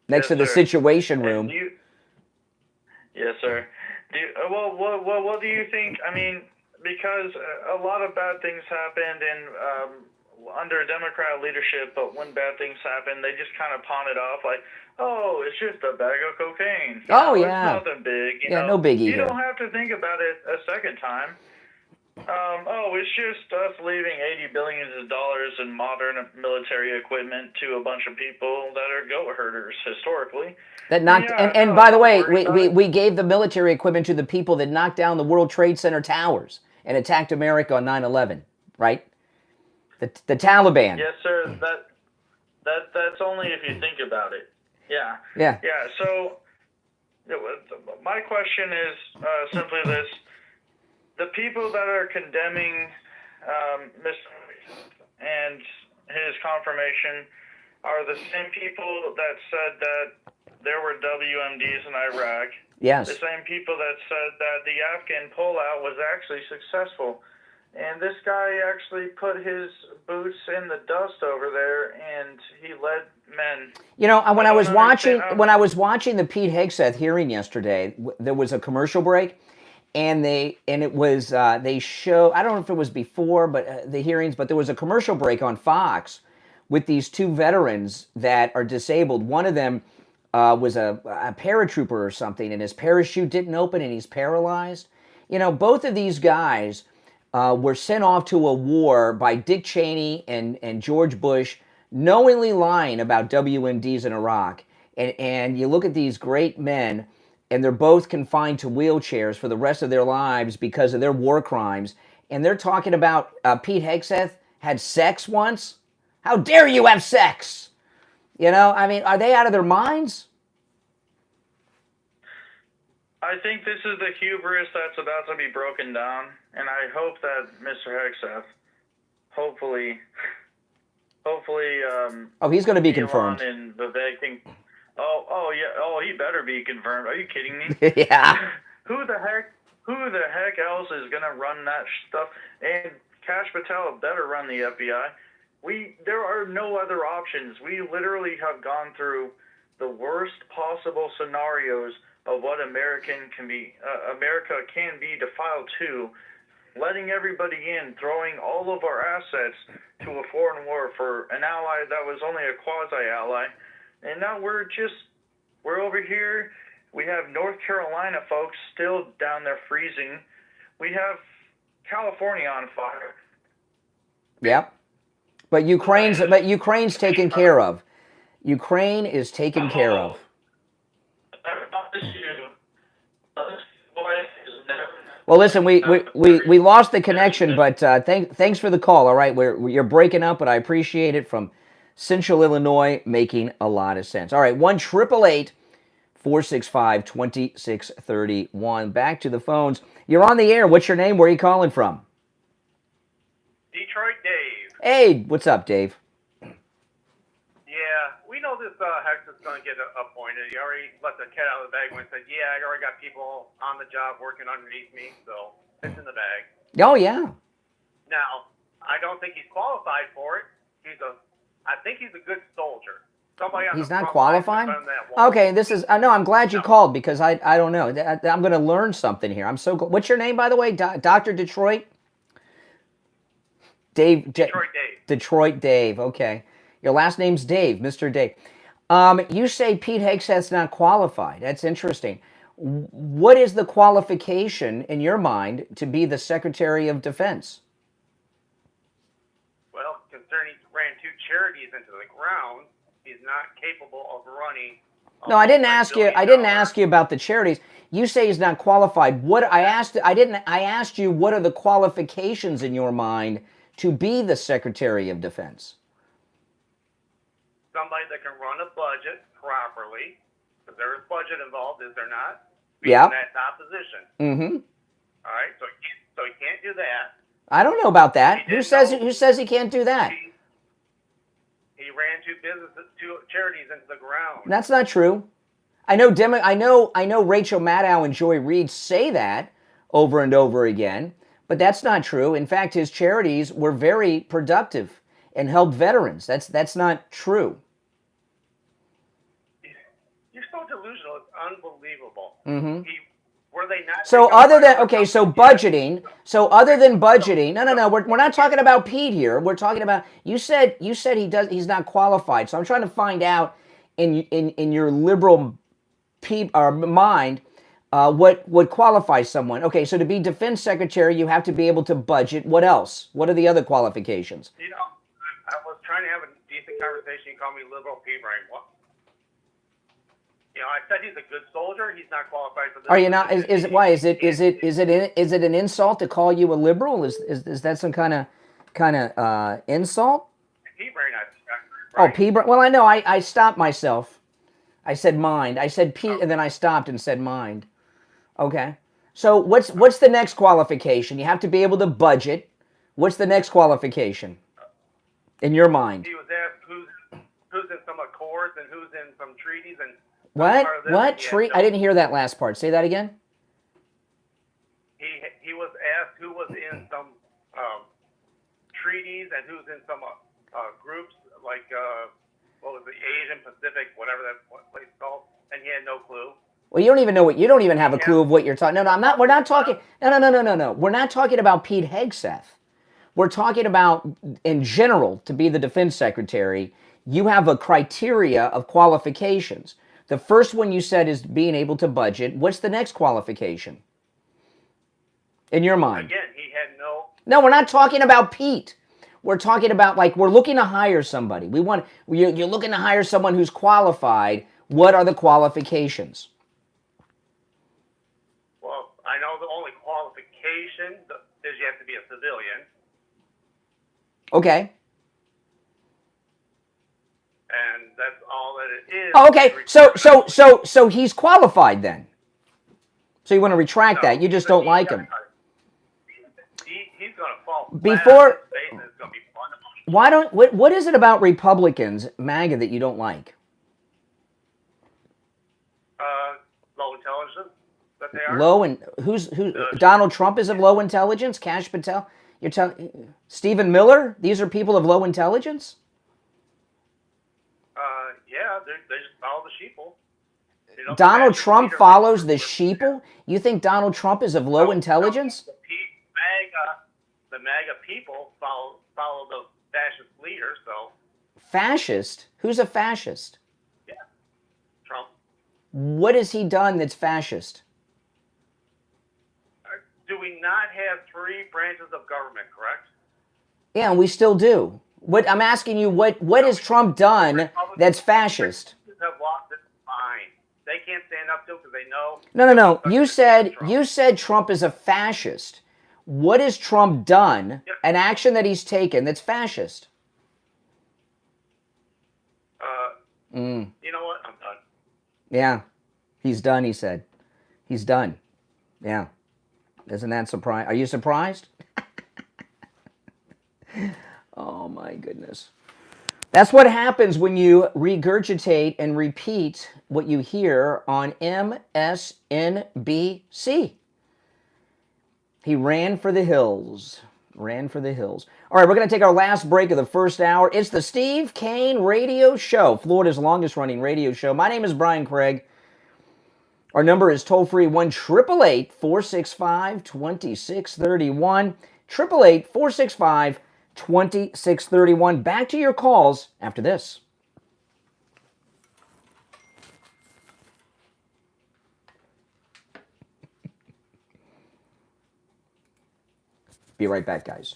next to the Situation Room. Yes, sir. What do you think? Because a lot of bad things happened under Democrat leadership, but when bad things happen, they just kind of pawn it off like, oh, it's just a bag of cocaine. Yeah. It's nothing big. No biggie. You don't have to think about it a second time. It's just us leaving $80 billion in modern military equipment to a bunch of people that are goat herders historically. That knocked, and by the way, we gave the military equipment to the people that knocked down the World Trade Center towers and attacked America on 9/11, right? The Taliban. Yes, sir. That's only if you think about it. Yeah. Yeah. Yeah. So, my question is simply this: the people that are condemning Mr. and his confirmation are the same people that said that there were WMDs in Iraq. Yes. The same people that said that the Afghan pullout was actually successful. And this guy actually put his boots in the dust over there, and he led men. When I was watching the Pete Hegseth hearing yesterday, there was a commercial break, and it was they show, I don't know if it was before, but the hearings, but there was a commercial break on Fox with these two veterans that are disabled. One of them was a paratrooper or something, and his parachute didn't open, and he's paralyzed. Both of these guys were sent off to a war by Dick Cheney and George Bush, knowingly lying about WMDs in Iraq. And you look at these great men, and they're both confined to wheelchairs for the rest of their lives because of their war crimes. And they're talking about Pete Hegseth had sex once. How dare you have sex? Are they out of their minds? I think this is the hubris that's about to be broken down, and I hope that Mr. Hegseth, hopefully, he's going to be confirmed. And Vivek can, he better be confirmed. Are you kidding me? Yeah. Who the heck else is going to run that stuff? And Kash Patel better run the FBI. There are no other options. We literally have gone through the worst possible scenarios of what America can be defiled to, letting everybody in, throwing all of our assets to a foreign war for an ally that was only a quasi-ally. And now we're over here. We have North Carolina folks still down there freezing. We have California on fire. Yep. But Ukraine's taken care of. Ukraine is taken care of. Well, listen, we lost the connection, but thanks for the call. All right, you're breaking up, but I appreciate it, from Central Illinois, making a lot of sense. All right, 1-888-465-2631. Back to the phones. You're on the air. What's your name? Where are you calling from? Detroit Dave. Hey, what's up, Dave? Yeah, we know this Hegseth is going to get appointed. He already let the cat out of the bag when he said, I already got people on the job working underneath me, so it's in the bag. Oh, yeah. Now, I don't think he's qualified for it. I think he's a good soldier. Somebody on He's the not front line qualified? defend that wall. Okay, this is, no, I'm glad you called because I don't know. I'm going to learn something here. I'm so, what's your name, by the way? Dr. Detroit? Dave. Detroit Dave. Detroit Dave, okay. Your last name's Dave, Mr. Dave. You say Pete Hegseth's not qualified. That's interesting. What is the qualification in your mind to be the Secretary of Defense? Well, concerning he ran 2 charities into the ground, he's not capable of running. No, I didn't ask you. I didn't ask you about the charities. You say he's not qualified. What I asked, I didn't. I asked you what are the qualifications in your mind to be the Secretary of Defense? Somebody that can run a budget properly, because there is budget involved, is there not? Yeah. In that top position. Mm-hmm. All right, so he can't do that. I don't know about that. He Who says he can't do that? He ran 2 charities into the ground. That's not true. I know Rachel Maddow and Joy Reid say that over and over again, but that's not true. In fact, his charities were very productive and helped veterans. That's not true. You're so delusional. It's unbelievable. Mm-hmm. Were they not? So other than budgeting. So other than budgeting, no. We're not talking about Pete here. We're talking about you said he's not qualified. So I'm trying to find out in your liberal mind what qualifies someone. Okay, so to be defense secretary, you have to be able to budget. What else? What are the other qualifications? You know, I was trying to have a decent conversation. You call me liberal P-brain. You know, I said he's a good soldier. He's not qualified for this. Are you not? Is it why? Is it an insult to call you a liberal? Is that some kind of insult? P-brain, right? Oh, P-brain. Well, I know. I stopped myself. I said mind. I said P, and then I stopped and said mind. Okay. So what's the next qualification? You have to be able to budget. What's the next qualification in your mind? He was asked who's in some accords and who's in some treaties and. What? I didn't hear that last part. Say that again. He was asked who was in some treaties and who's in some groups like what was the Asian Pacific, whatever that place is called, and he had no clue. Well, you don't even know what you don't even have a clue of what you're talking. No, I'm not. We're not talking. No. We're not talking about Pete Hegseth. We're talking about in general to be the defense secretary. You have a criteria of qualifications. The first one you said is being able to budget. What's the next qualification? In your mind? Again, he had no... No, we're not talking about Pete. We're talking about, we're looking to hire somebody. You're looking to hire someone who's qualified. What are the qualifications? Well, I know the only qualification is you have to be a civilian. Okay. And that's all that it is. Oh, okay, so he's qualified then. So you want to retract that? You just don't like him. He's going to fall flat Before. on his face and it's going to be fun. What is it about Republicans, MAGA, that you don't like? Low intelligence that they are. Low and who's Donald Trump is of low intelligence. Kash Patel, you're telling Stephen Miller. These are people of low intelligence. Yeah, they just follow the sheeple. You know, Donald Trump follows the sheeple? You think Donald Trump is of low intelligence? The MAGA people follow the fascist leader, so. Fascist? Who's a fascist? Yeah, Trump. What has he done that's fascist? Do we not have 3 branches of government, correct? Yeah, and we still do. What I'm asking you, what has Trump done that's fascist? Have lost its mind. They can't stand up to it because they know. No. You said Trump is a fascist. What has Trump done? Yep. An action that he's taken that's fascist? You know what? I'm done. Yeah, he's done. He said, he's done. Yeah, isn't that surprising? Are you surprised? Oh my goodness. That's what happens when you regurgitate and repeat what you hear on MSNBC. He ran for the hills. Ran for the hills. All right, we're going to take our last break of the first hour. It's the Steve Kane Radio Show, Florida's longest-running radio show. My name is Brian Craig. Our number is toll-free 1-888-465-2631. 888-465-2631. Back to your calls after this. Be right back, guys.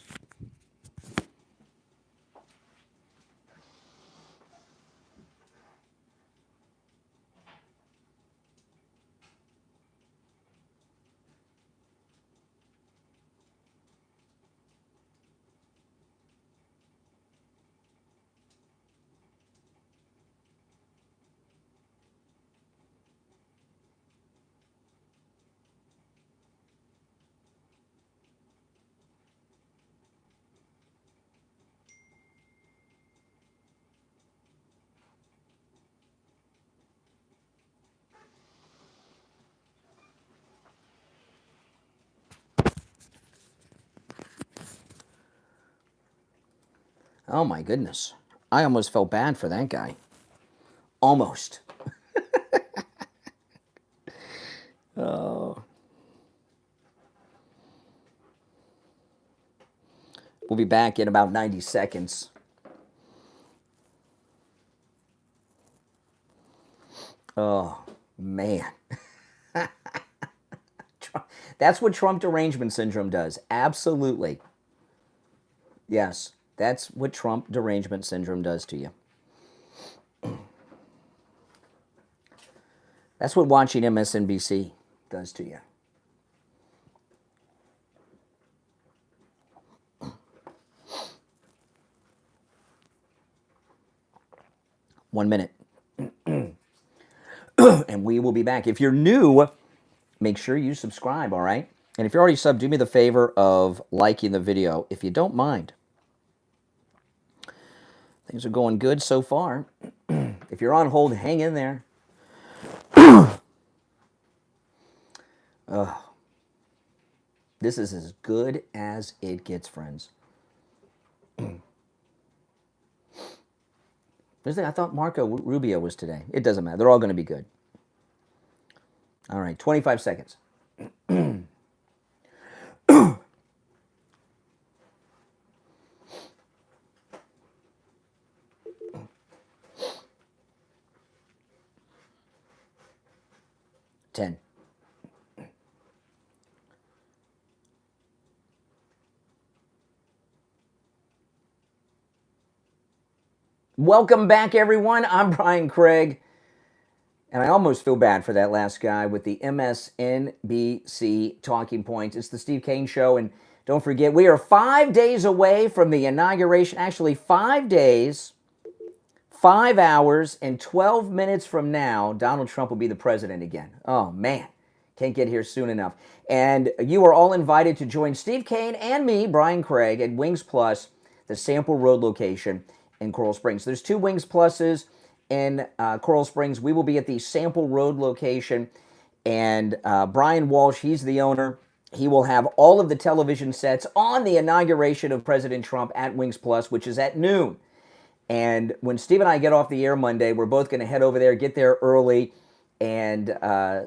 Oh, my goodness. I almost felt bad for that guy. Almost. Oh. We'll be back in about 90 seconds. Oh, man. That's what Trump derangement syndrome does. Absolutely. Yes. That's what Trump derangement syndrome does to you. That's what watching MSNBC does to you. One minute. And we will be back. If you're new, make sure you subscribe, all right? And if you're already subbed, do me the favor of liking the video, if you don't mind. Things are going good so far. If you're on hold, hang in there. This is as good as it gets, friends. I thought Marco Rubio was today. It doesn't matter. They're all going to be good. All right, 25 seconds. 10. Welcome back, everyone. I'm Brian Craig, and I almost feel bad for that last guy with the MSNBC talking points. It's the Steve Kane Show, and don't forget, we are 5 days away from the inauguration. Actually, 5 days, 5 hours, and 12 minutes from now, Donald Trump will be the president again. Oh, man. Can't get here soon enough. And you are all invited to join Steve Kane and me, Brian Craig, at Wings Plus, the Sample Road location in Coral Springs. There's 2 Wings Pluses in Coral Springs. We will be at the Sample Road location. And Brian Walsh, he's the owner. He will have all of the television sets on the inauguration of President Trump at Wings Plus, which is at noon. And when Steve and I get off the air Monday, we're both going to head over there, get there early, and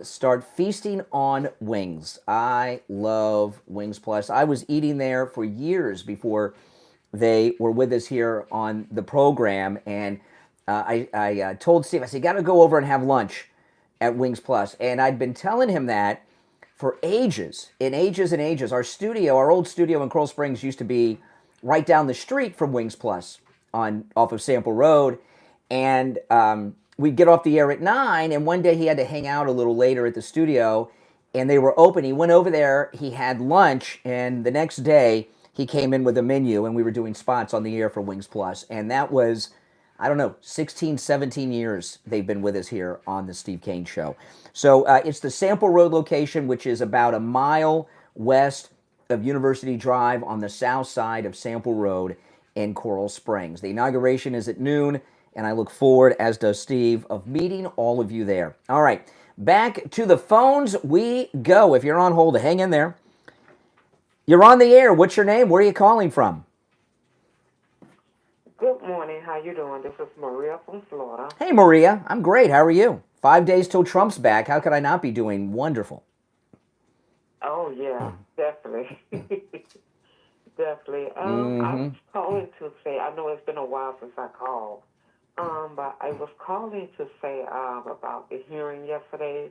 start feasting on wings. I love Wings Plus. I was eating there for years before they were with us here on the program, and I told Steve, I said, you got to go over and have lunch at Wings Plus. And I'd been telling him that for ages, and ages and ages. Our studio, our old studio in Coral Springs used to be right down the street from Wings Plus off of Sample Road, and we'd get off the air at 9, and one day he had to hang out a little later at the studio, and they were open. He went over there, he had lunch, and the next day he came in with a menu, and we were doing spots on the air for Wings Plus, and that was, I don't know, 16, 17 years they've been with us here on the Steve Kane Show. So it's the Sample Road location, which is about a mile west of University Drive on the south side of Sample Road in Coral Springs. The inauguration is at noon, and I look forward, as does Steve, of meeting all of you there. All right, back to the phones we go. If you're on hold, hang in there. You're on the air. What's your name? Where are you calling from? Good morning. How you doing? This is Maria from Florida. Hey, Maria. I'm great. How are you? 5 days till Trump's back. How could I not be doing wonderful? Oh yeah, definitely, definitely. I was calling to say I know it's been a while since I called, but I was calling to say about the hearing yesterday,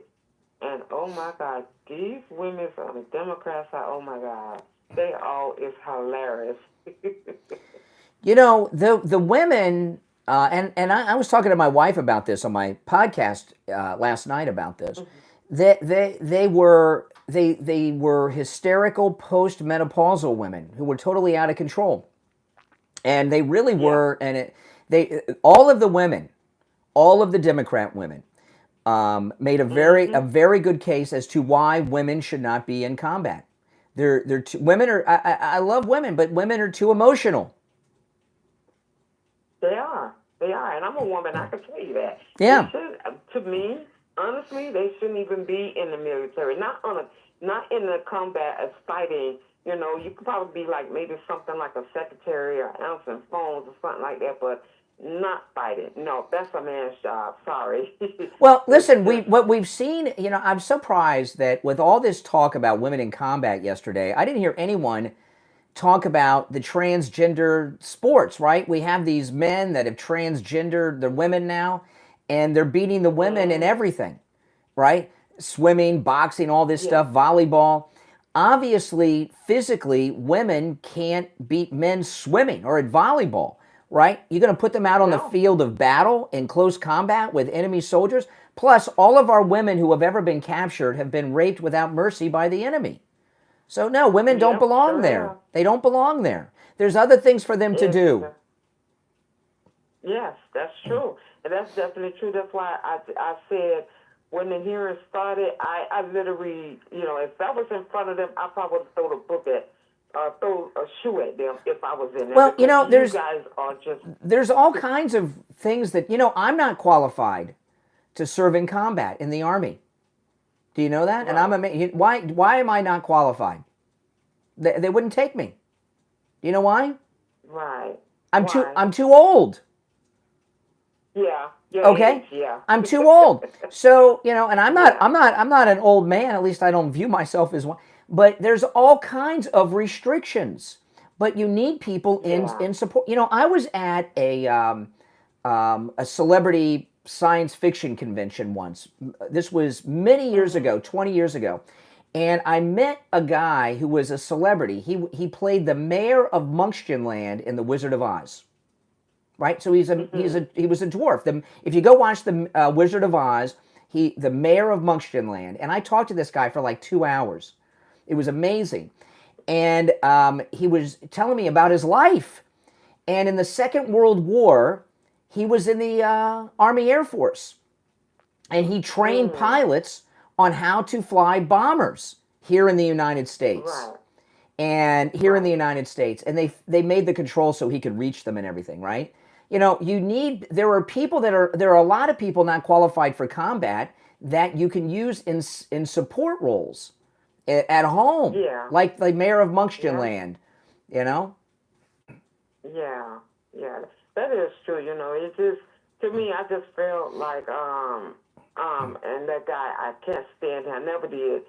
and oh my God, these women on the Democrat side, oh my God, they all is hilarious. You know, the women, and I was talking to my wife about this on my podcast last night about this. They were hysterical postmenopausal women who were totally out of control, and they really were. And all of the women, all of the Democrat women, made a very good case as to why women should not be in combat. Women are. I love women, but women are too emotional. They are, and I'm a woman. I can tell you that. Yeah. To me, honestly, they shouldn't even be in the military. Not in the combat as fighting. You know, you could probably be like maybe something like a secretary or answering phones or something like that, but not fighting. No, that's a man's job. Sorry. Well, listen, what we've seen, you know, I'm surprised that with all this talk about women in combat yesterday, I didn't hear anyone talk about the transgender sports, right? We have these men that have transgendered the women now, and they're beating the women in everything, right? Swimming, boxing, all this stuff, volleyball. Obviously, physically, women can't beat men swimming or at volleyball, right? You're going to put them out on the field of battle in close combat with enemy soldiers. Plus, all of our women who have ever been captured have been raped without mercy by the enemy. So no, women don't belong there. They don't belong there. There's other things for them to do. Yes, that's true. And that's definitely true. That's why I said when the hearing started, I literally, you know, if I was in front of them, I probably would throw the book throw a shoe at them if I was in there. Well, you know, you guys are there's all kinds of things that, you know, I'm not qualified to serve in combat in the Army. Do you know that? Right. And why am I not qualified? They wouldn't take me. Do you know why? Right. I'm too old. Yeah. Okay. Age, yeah. I'm too old. So, you know, and I'm not an old man. At least I don't view myself as one. But there's all kinds of restrictions. But you need people in support. You know, I was at a celebrity science fiction convention once. This was many years ago, 20 years ago. And I met a guy who was a celebrity. He played the mayor of Munchkinland in The Wizard of Oz. Right? So he was a dwarf. If you go watch the Wizard of Oz, the mayor of Munchkinland, and I talked to this guy for like 2 hours. It was amazing. And he was telling me about his life. And in the Second World War, he was in the Army Air Force, and he trained pilots on how to fly bombers here in the United States. Right. And here in the United States. And they made the controls so he could reach them and everything, right? You know, there are a lot of people not qualified for combat that you can use in support roles at home. Yeah. Like the mayor of Munchkinland, you know? Yeah. That is true, you know. It just, to me, I just felt like, and that guy, I can't stand him. I never did.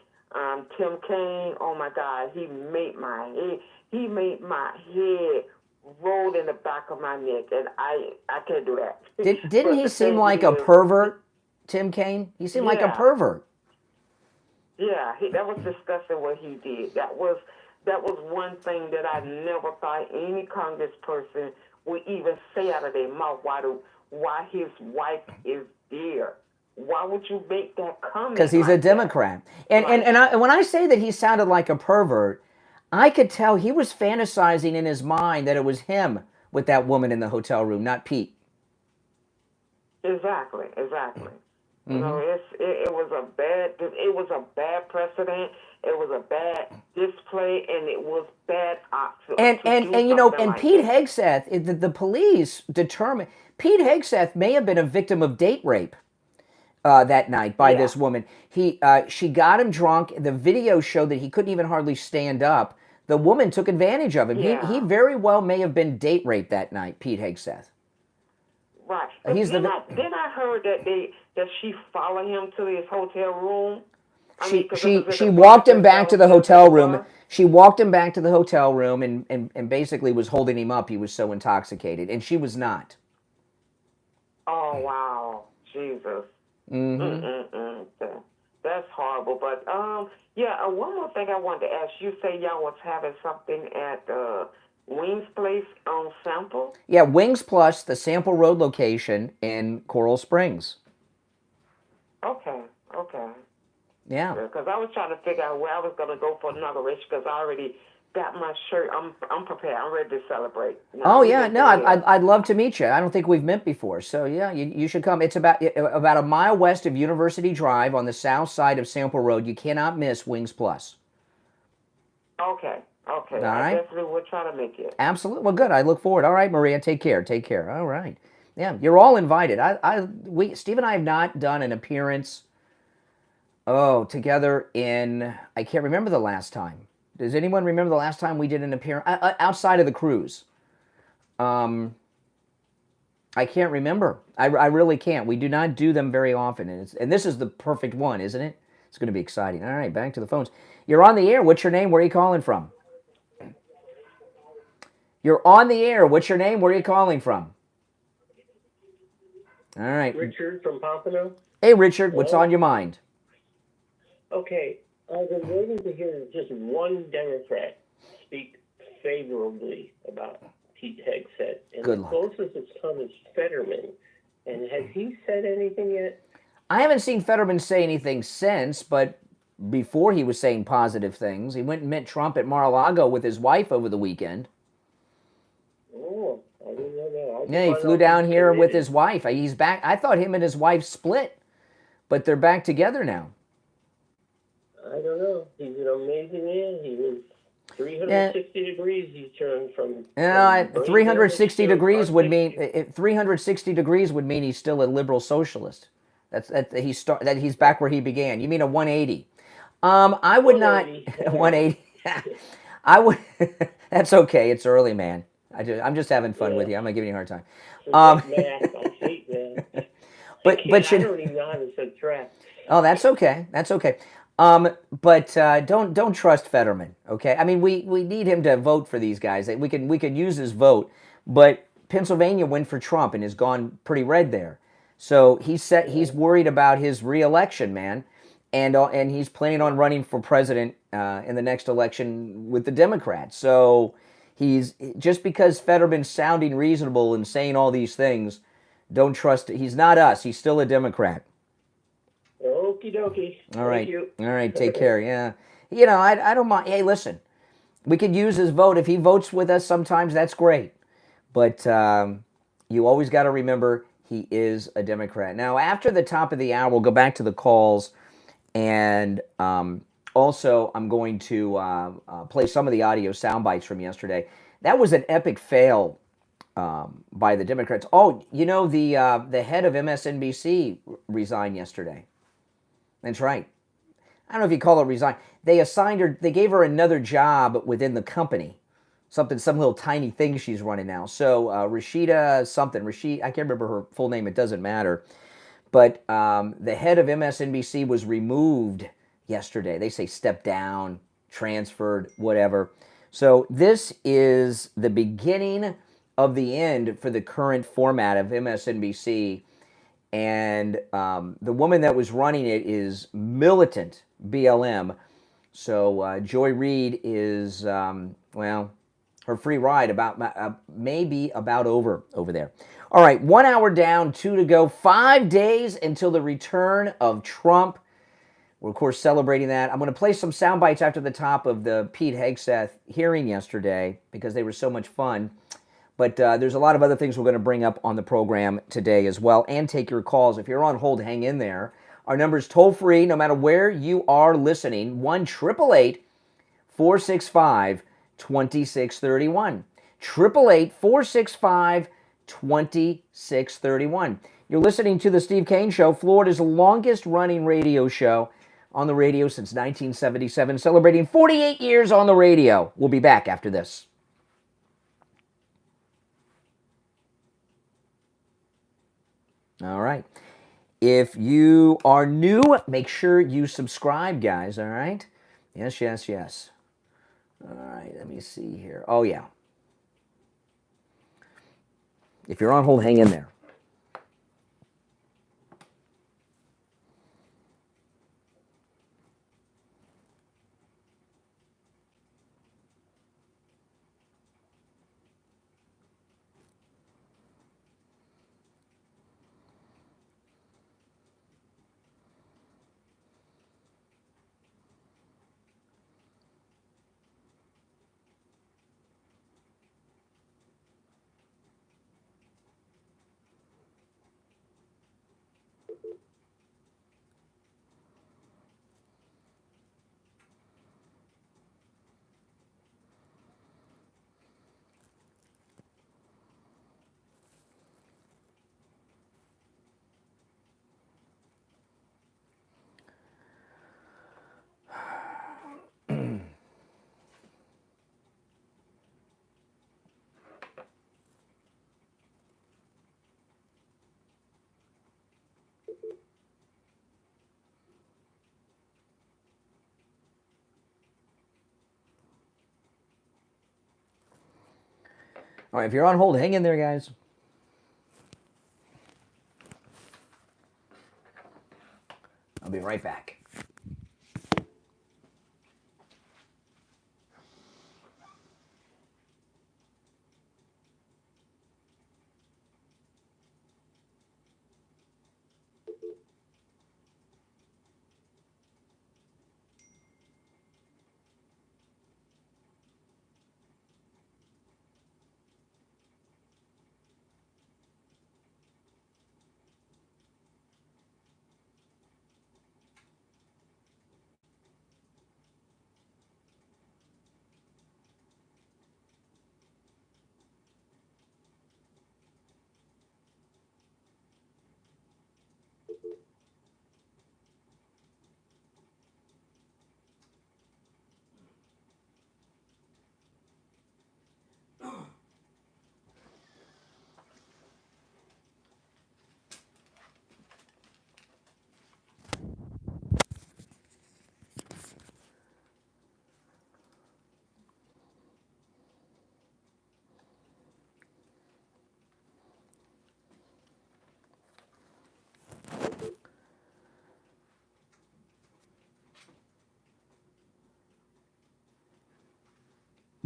Tim Kane, oh my God, he made my head roll in the back of my neck, and I can't do that. Didn't he seem like a pervert, Tim Kane? He seemed like a pervert. Yeah, that was disgusting what he did. That was one thing that I never thought any congressperson would even say out of their mouth. Why his wife is there? Why would you make that comment? Because he's a Democrat. And when I say that he sounded like a pervert, I could tell he was fantasizing in his mind that it was him with that woman in the hotel room, not Pete. Exactly. Mm-hmm. You know, it was a bad precedent. It was a bad display, and it was bad option. And you know, and Pete Hegseth, the police determined Pete Hegseth may have been a victim of date rape that night by this woman. She got him drunk. The video showed that he couldn't even hardly stand up. the woman took advantage of him. Yeah. He very well may have been date raped that night, Pete Hegseth. Right. He's then I heard that she followed him to his hotel room. She walked him back to the hotel room. She walked him back to the hotel room and basically was holding him up. He was so intoxicated, and she was not. Oh, wow. Jesus. That's horrible. But, one more thing I wanted to ask. You say y'all was having something at Wings Place on Sample? Yeah, Wings Plus, the Sample Road location in Coral Springs. Okay. Yeah. Because I was trying to figure out where I was going to go for Inauguration because I already got my shirt. I'm prepared. I'm ready to celebrate. I'd love to meet you. I don't think we've met before. So, yeah, you should come. It's about a mile west of University Drive on the south side of Sample Road. You cannot miss Wings Plus. Okay. All I right. definitely will try to make it. Absolutely. Well, good. I look forward. All right, Maria. Take care. All right. Yeah, you're all invited. Steve and I have not done an appearance together in, I can't remember the last time. Does anyone remember the last time we did an appearance outside of the cruise? I can't remember. I really can't. We do not do them very often, and this is the perfect one, isn't it? It's going to be exciting. All right, back to the phones. You're on the air. What's your name? Where are you calling from? You're on the air. What's your name? Where are you calling from? All right. Richard from Pompano. Hey, Richard. What's on your mind? Okay. I've been waiting to hear just one Democrat speak favorably about Pete Hegseth. And Good the luck. closest it's come is Fetterman. And has he said anything yet? I haven't seen Fetterman say anything since, but before he was saying positive things. He went and met Trump at Mar-a-Lago with his wife over the weekend. Oh, I didn't know that. Yeah, he flew down here with his wife. He's back. I thought him and his wife split, but they're back together now. I don't know. He's an amazing man. He was 360 degrees. He turned from 360 degrees would mean 360 degrees would mean he's still a liberal socialist. That he's back where he began. You mean a 180? I would 180. Not 180. I would. That's okay. It's early, man. I'm just having fun with you. I'm not giving you a hard time. I hate that. But I don't even know how to subtract. Oh, that's okay. But don't trust Fetterman. Okay. I mean, we need him to vote for these guys. We can use his vote, but Pennsylvania went for Trump and has gone pretty red there. So he's worried about his re-election, man, and he's planning on running for president in the next election with the Democrats. So he's just because Fetterman's sounding reasonable and saying all these things, don't trust it. He's not us. He's still a Democrat. Okie dokie. All right. Thank you. All right. Take care. Yeah. I don't mind. Hey, listen, we could use his vote. If he votes with us sometimes, that's great. But you always got to remember he is a Democrat. Now, after the top of the hour, we'll go back to the calls. And also, I'm going to play some of the audio sound bites from yesterday. That was an epic fail by the Democrats. Oh, the head of MSNBC resigned yesterday. That's right. I don't know if you call it resign. They assigned her, they gave her another job within the company. Some little tiny thing she's running now. So Rashida, I can't remember her full name, it doesn't matter. But the head of MSNBC was removed yesterday. They say stepped down, transferred, whatever. So this is the beginning of the end for the current format of MSNBC. And the woman that was running it is militant BLM. So Joy Reid is, her free ride maybe about over there. All right, 1 hour down, 2 to go. 5 days until the return of Trump. We're, of course, celebrating that. I'm going to play some sound bites after the top of the Pete Hegseth hearing yesterday because they were so much fun. But there's a lot of other things we're going to bring up on the program today as well, and take your calls. If you're on hold, hang in there. Our number's toll-free, no matter where you are listening, 1-888-465-2631. 888-465-2631. You're listening to The Steve Kane Show, Florida's longest-running radio show. on the radio since 1977, celebrating 48 years on the radio. We'll be back after this. All right. If you are new, make sure you subscribe, guys, all right? Yes, yes, yes. All right, let me see here. Oh, yeah. If you're on hold, hang in there. All right, if you're on hold, hang in there, guys. I'll be right back.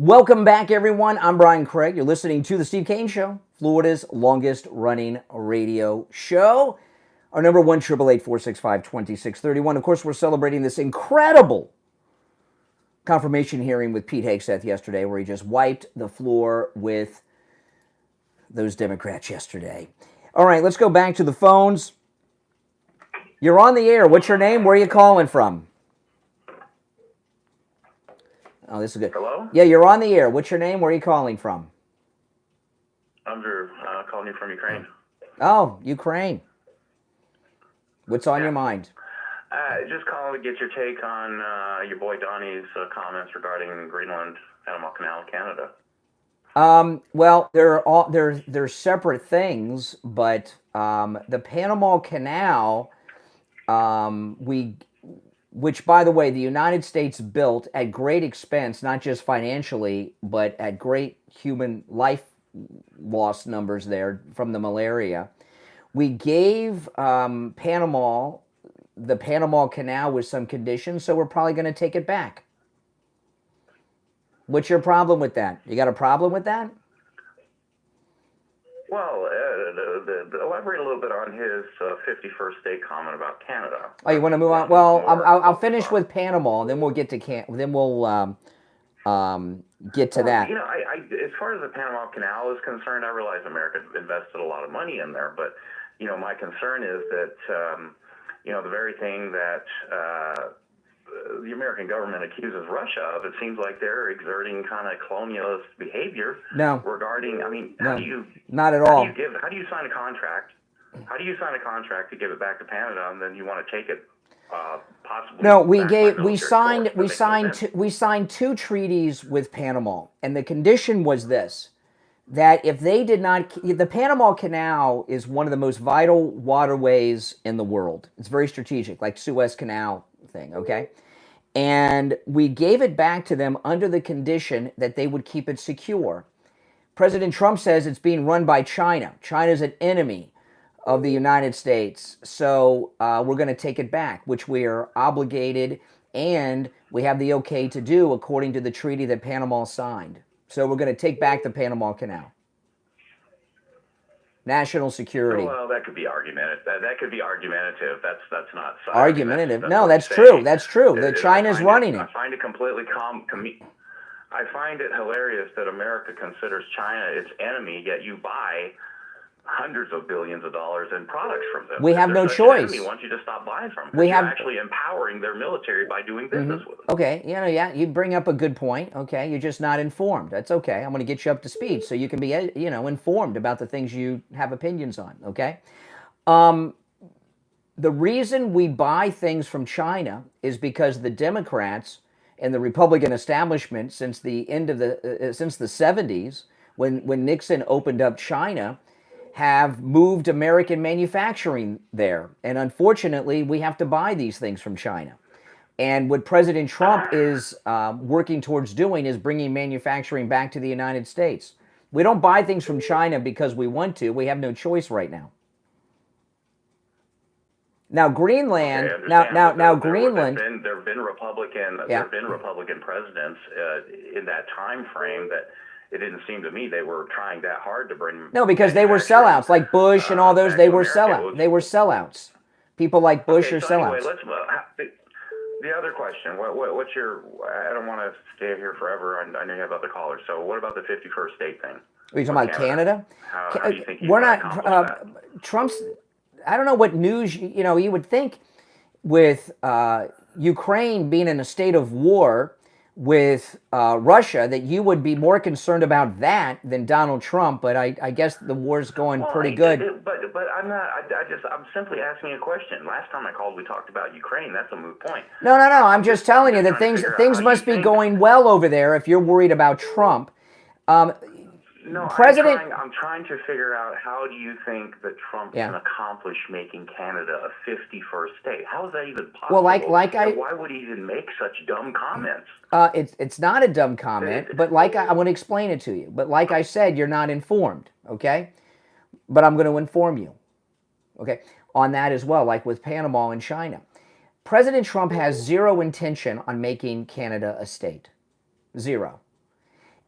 Welcome back, everyone. I'm Brian Craig. You're listening to The Steve Kane Show, Florida's longest-running radio show. Our number 1-888-465-2631. Of course, we're celebrating this incredible confirmation hearing with Pete Hegseth yesterday, where he just wiped the floor with those Democrats yesterday. All right, let's go back to the phones. You're on the air. What's your name? Where are you calling from? Oh, this is good. Hello? Yeah, you're on the air. What's your name? Where are you calling from? I'm Drew, calling you from Ukraine. Oh, Ukraine. What's on your mind? Just calling to get your take on your boy Donnie's comments regarding Greenland, Panama Canal, Canada. Well, they're separate things, but the Panama Canal, which, by the way, the United States built at great expense, not just financially, but at great human life loss numbers there from the malaria. We gave Panama the Panama Canal with some conditions, so we're probably going to take it back. What's your problem with that? You got a problem with that? Well, elaborate a little bit on his 51st state comment about Canada. Oh, you want to move on? Well, I'll finish with Panama, and then we'll get to then we'll get to that. You know, I as far as the Panama Canal is concerned, I realize America invested a lot of money in there, but you know, my concern is that you know, the very thing that the American government accuses Russia of, it seems like they're exerting kind of colonialist behavior. No. Regarding, I mean, No. how do you? Not at all. How do you sign a contract? How do you sign a contract to give it back to Canada, and then you want to take it possibly. No, we signed 2 treaties with Panama, and the condition was this: that if they did not, the Panama Canal is one of the most vital waterways in the world. It's very strategic, like Suez Canal thing, okay? And we gave it back to them under the condition that they would keep it secure. President Trump says it's being run by China. China's an enemy of the United States. So we're going to take it back, which we are obligated, and we have the okay to do according to the treaty that Panama signed. So we're going to take back the Panama Canal. National security. Well, that could be argumentative. That could be argumentative. That's not argumentative. That's no, that's true. That's true. The China's running it. I find it completely I find it hilarious that America considers China its enemy, yet you buy hundreds of billions of dollars in products from them. We have no choice. We want you to stop buying from them. You're actually empowering their military by doing business with them. Okay, you bring up a good point. Okay, you're just not informed. That's okay. I'm going to get you up to speed so you can be, informed about the things you have opinions on. Okay. The reason we buy things from China is because the Democrats and the Republican establishment since the 70s, when Nixon opened up China, have moved American manufacturing there. And unfortunately, we have to buy these things from China. And what President Trump is working towards doing is bringing manufacturing back to the United States. We don't buy things from China because we want to. We have no choice right now. Now Greenland. Greenland. There have been Republican presidents in that time frame that it didn't seem to me they were trying that hard to bring. No, because they were sellouts, like Bush and all those. They were sellouts. They were sellouts. People like Bush are sellouts. Anyway, the other question. What's your? I don't want to stay here forever. I know you have other callers. So what about the 51st state thing? Are you talking about Canada? How do you think we're not. Trump's. I don't know what news. You would think with Ukraine being in a state of war with Russia that you would be more concerned about that than Donald Trump, but I guess the war's going pretty good. But I'm not. I'm simply asking a question. Last time I called, we talked about Ukraine. That's a moot point. No. I'm just telling you that things must be going well over there if you're worried about Trump. No, I'm trying to figure out how do you think that Trump can accomplish making Canada a 51st state? How is that even possible? Well, why would he even make such dumb comments? It's not a dumb comment, but I want to explain it to you. But like I said, you're not informed, okay? But I'm going to inform you, okay, on that as well, like with Panama and China. President Trump has zero intention on making Canada a state. Zero.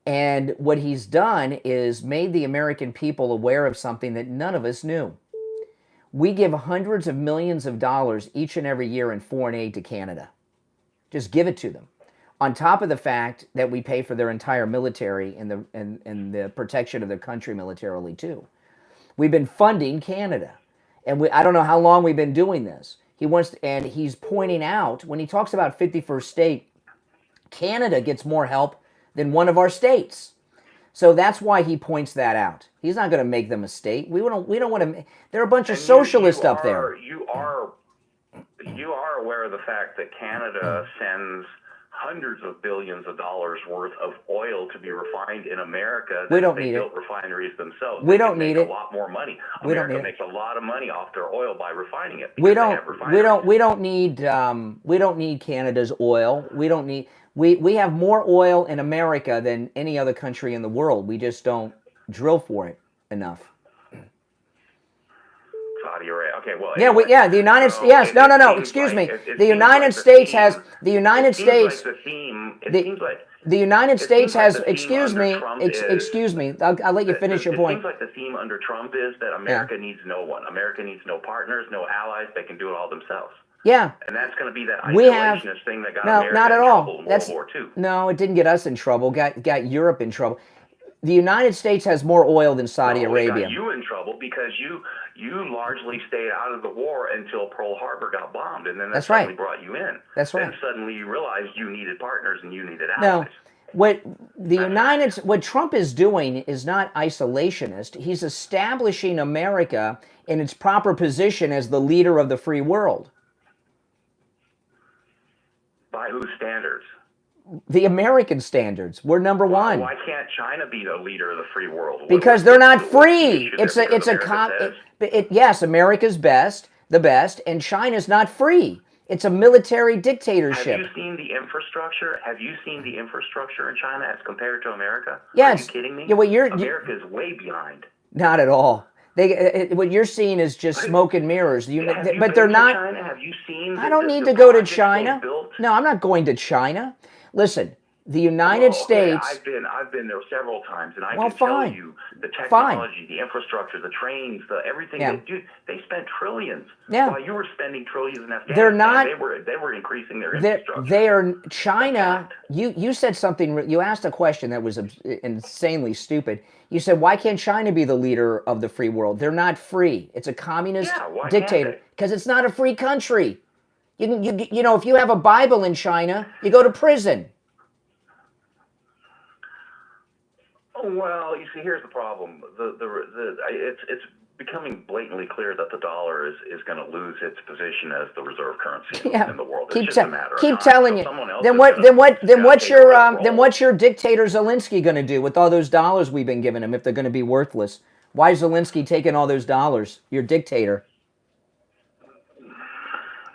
And what he's done is made the American people aware of something that none of us knew. We give hundreds of millions of dollars each and every year in foreign aid to Canada. Just give it to them. On top of the fact that we pay for their entire military and the protection of their country militarily too. We've been funding Canada. And I don't know how long we've been doing this. And he's pointing out, when he talks about 51st state, Canada gets more help than one of our states. So that's why he points that out. He's not going to make them a state. We don't want to. There are a bunch of socialists up there. You are aware of the fact that Canada sends hundreds of billions of dollars worth of oil to be refined in America. We don't need it. They built refineries themselves. We don't need it. A lot more money. America makes a lot of money off their oil by refining it. We don't need Canada's oil. We have more oil in America than any other country in the world. We just don't drill for it enough. Saudi Arabia. Okay, well. Anyway, the United States. Yes, no. Excuse me. The United States has. The United States. The United States has. Excuse me. Excuse me. I'll let you finish your point. It seems like the theme under Trump is that America needs no one. America needs no partners, no allies. They can do it all themselves. Yeah. And that's going to be that isolationist thing that got America not at in all. trouble in World War II. No, it didn't get us in trouble. Got Europe in trouble. The United States has more oil than Saudi Arabia. It got you in trouble because you largely stayed out of the war until Pearl Harbor got bombed, and then that suddenly brought you in. That's right. Then suddenly you realized you needed partners and you needed allies. No. What Trump is doing is not isolationist. He's establishing America in its proper position as the leader of the free world. By whose standards? The American standards. We're number one. Why can't China be the leader of the free world? Because they're not free. Yes, America's the best, and China's not free. It's a military dictatorship. Have you seen the infrastructure? Have you seen the infrastructure in China as compared to America? Yes. Are you kidding me? Yeah, America is way behind. Not at all. What you're seeing is just smoke and mirrors. But they're not. China? Have you seen? I don't need to go to China. No, I'm not going to China. Listen, the United States. I've been there several times, and I can tell you the technology, the infrastructure, the trains, everything. Yeah. They spent trillions. Yeah. While you were spending trillions in Afghanistan, they're not. They were increasing their infrastructure. They are China. You said something. You asked a question that was insanely stupid. You said, why can't China be the leader of the free world? They're not free. It's a communist dictator. Because it's not a free country. You know, if you have a Bible in China, you go to prison. Well, you see, here's the problem. It's becoming blatantly clear that the dollar is going to lose its position as the reserve currency in the world. It's just a matter of time. Keep telling you. Then what's your dictator Zelensky going to do with all those dollars we've been giving him if they're going to be worthless? Why is Zelensky taking all those dollars? Your dictator.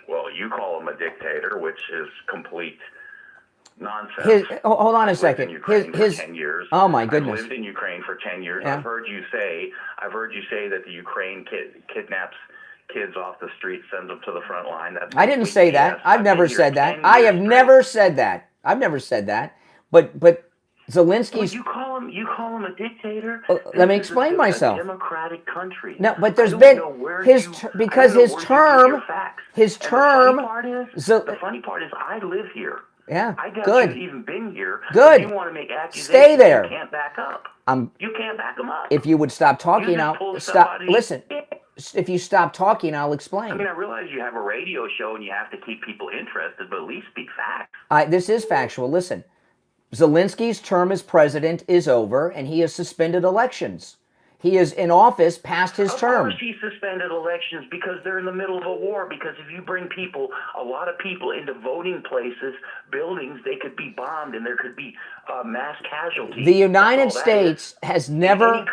Well, you call him a dictator, which is complete nonsense. Hold on a second. I've lived in Ukraine for 10 years. Oh my goodness. I've lived in Ukraine for 10 years. Yeah. I've heard you say that the Ukraine kidnaps kids off the street, sends them to the front line. I didn't say that. I've never said that. I have never said that. I've never said that. But Zelensky's. You call him a dictator? Let me explain myself. A democratic country. No, but there's been his term. The funny part is, I live here. Yeah, I good. You've even been here. Good. You want to make accusations. Stay there. You can't back up. You can't back them up. If you would stop talking, I'll stop. Listen. If you stop talking, I'll explain. I mean, I realize you have a radio show and you have to keep people interested, but at least speak facts. This is factual. Listen, Zelensky's term as president is over, and he has suspended elections. He is in office past his term. Of course he suspended elections because they're in the middle of a war. Because if you bring a lot of people into voting places, buildings, they could be bombed and there could be mass casualties. The United States has never.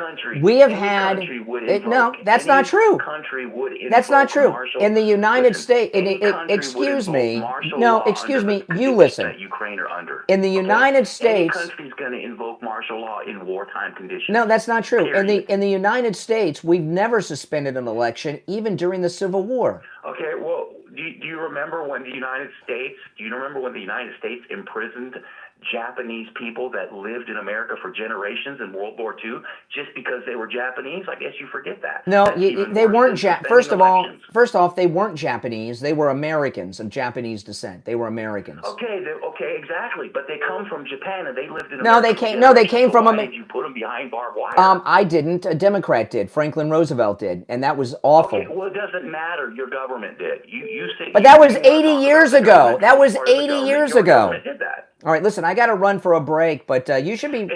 We have had. No, that's not true. That's not true. In the United States, excuse me. No, excuse me. You listen. In the United States, any country's going to invoke martial law in wartime conditions. No, that's not true. In the United States, we've never suspended an election, even during the Civil War. Okay, well, do you remember when the United States imprisoned Japanese people that lived in America for generations in World War II just because they were Japanese? I guess you forget that. No, they weren't. First off, they weren't Japanese. They were Americans of Japanese descent. They were Americans. Okay, exactly. But they come from Japan and they lived in America. They came from. Why did you put them behind barbed wire? I didn't. A Democrat did. Franklin Roosevelt did, and that was awful. Okay, well, it doesn't matter. Your government did. You say. But that was 80 years ago. That was 80 years ago. Did that. All right, listen, I got to run for a break, but you should be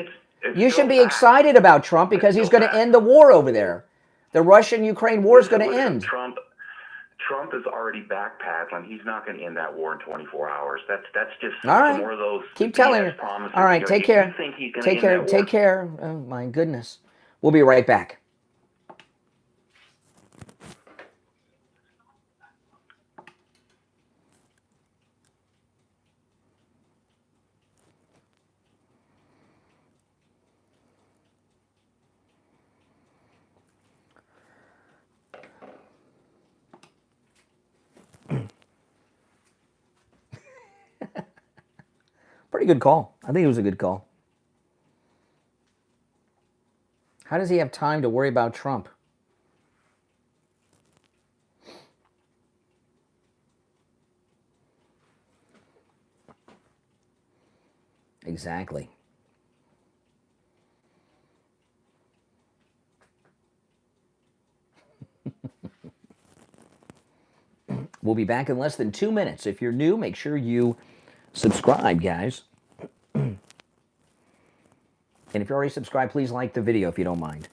excited about Trump because he's going to end the war over there. The Russian-Ukraine war is going to end. Trump is already backpacked, and he's not going to end that war in 24 hours. That's just more of those. Keep telling you. All right, take care. Take care. Oh my goodness. We'll be right back. Pretty good call. I think it was a good call. How does he have time to worry about Trump? Exactly. We'll be back in less than 2 minutes. If you're new, make sure you subscribe, guys. And if you're already subscribed, please like the video if you don't mind.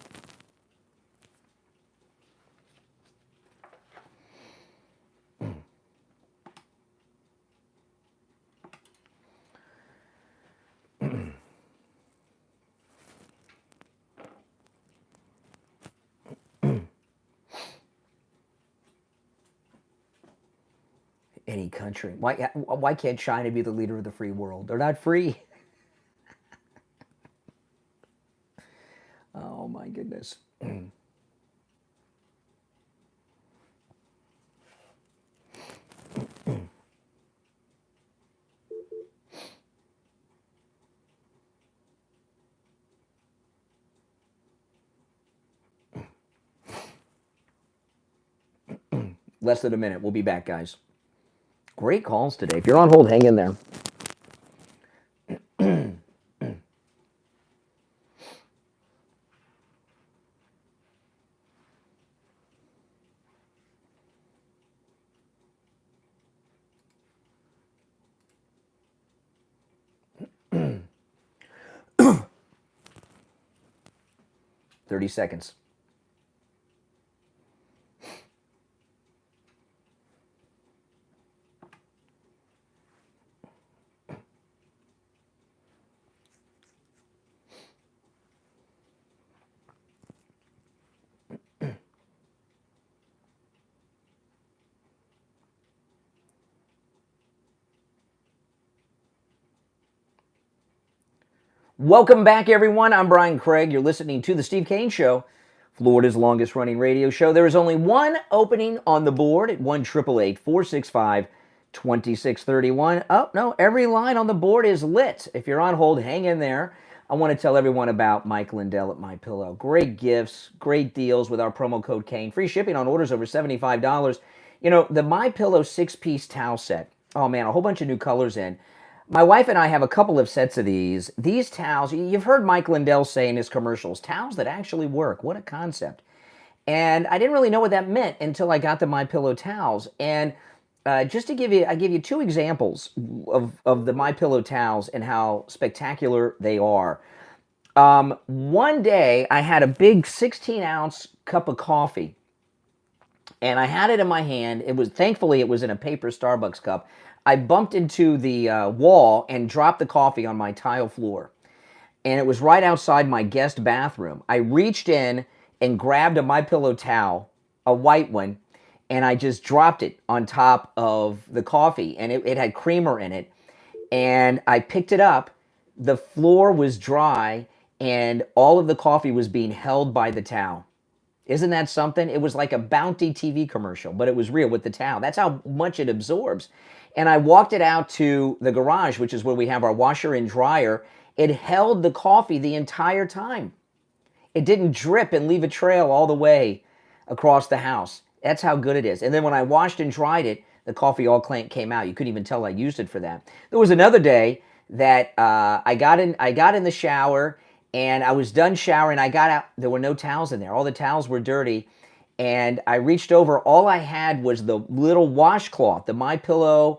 Any country. Why can't China be the leader of the free world? They're not free. Oh my goodness. Less than a minute. We'll be back, guys. Great calls today. If you're on hold, hang in there. Thirty seconds. Welcome back, everyone. I'm Brian Craig. You're listening to The Steve Kane Show, Florida's longest-running radio show. There is only one opening on the board at 1-888-465-2631. Oh, no, every line on the board is lit. If you're on hold, hang in there. I want to tell everyone about Mike Lindell at MyPillow. Great gifts, great deals with our promo code Kane. Free shipping on orders over $75. You know, the MyPillow 6-piece towel set. Oh, man, a whole bunch of new colors in. My wife and I have a couple of sets of these. These towels, you've heard Mike Lindell say in his commercials, towels that actually work. What a concept. And I didn't really know what that meant until I got the MyPillow towels. And just to give you, I give you two examples of the MyPillow towels and how spectacular they are. One day, I had a big 16-ounce cup of coffee. And I had it in my hand. Thankfully, it was in a paper Starbucks cup. I bumped into the wall and dropped the coffee on my tile floor. And it was right outside my guest bathroom. I reached in and grabbed a MyPillow towel, a white one, and I just dropped it on top of the coffee. And it had creamer in it. And I picked it up. The floor was dry, and all of the coffee was being held by the towel. Isn't that something? It was like a Bounty TV commercial, but it was real with the towel. That's how much it absorbs. And I walked it out to the garage, which is where we have our washer and dryer. It held the coffee the entire time. It didn't drip and leave a trail all the way across the house. That's how good it is. And then when I washed and dried it, the coffee all came out. You couldn't even tell I used it for that. There was another day that I got in the shower, and I was done showering. I got out. There were no towels in there. All the towels were dirty. And I reached over. All I had was the little washcloth. The MyPillow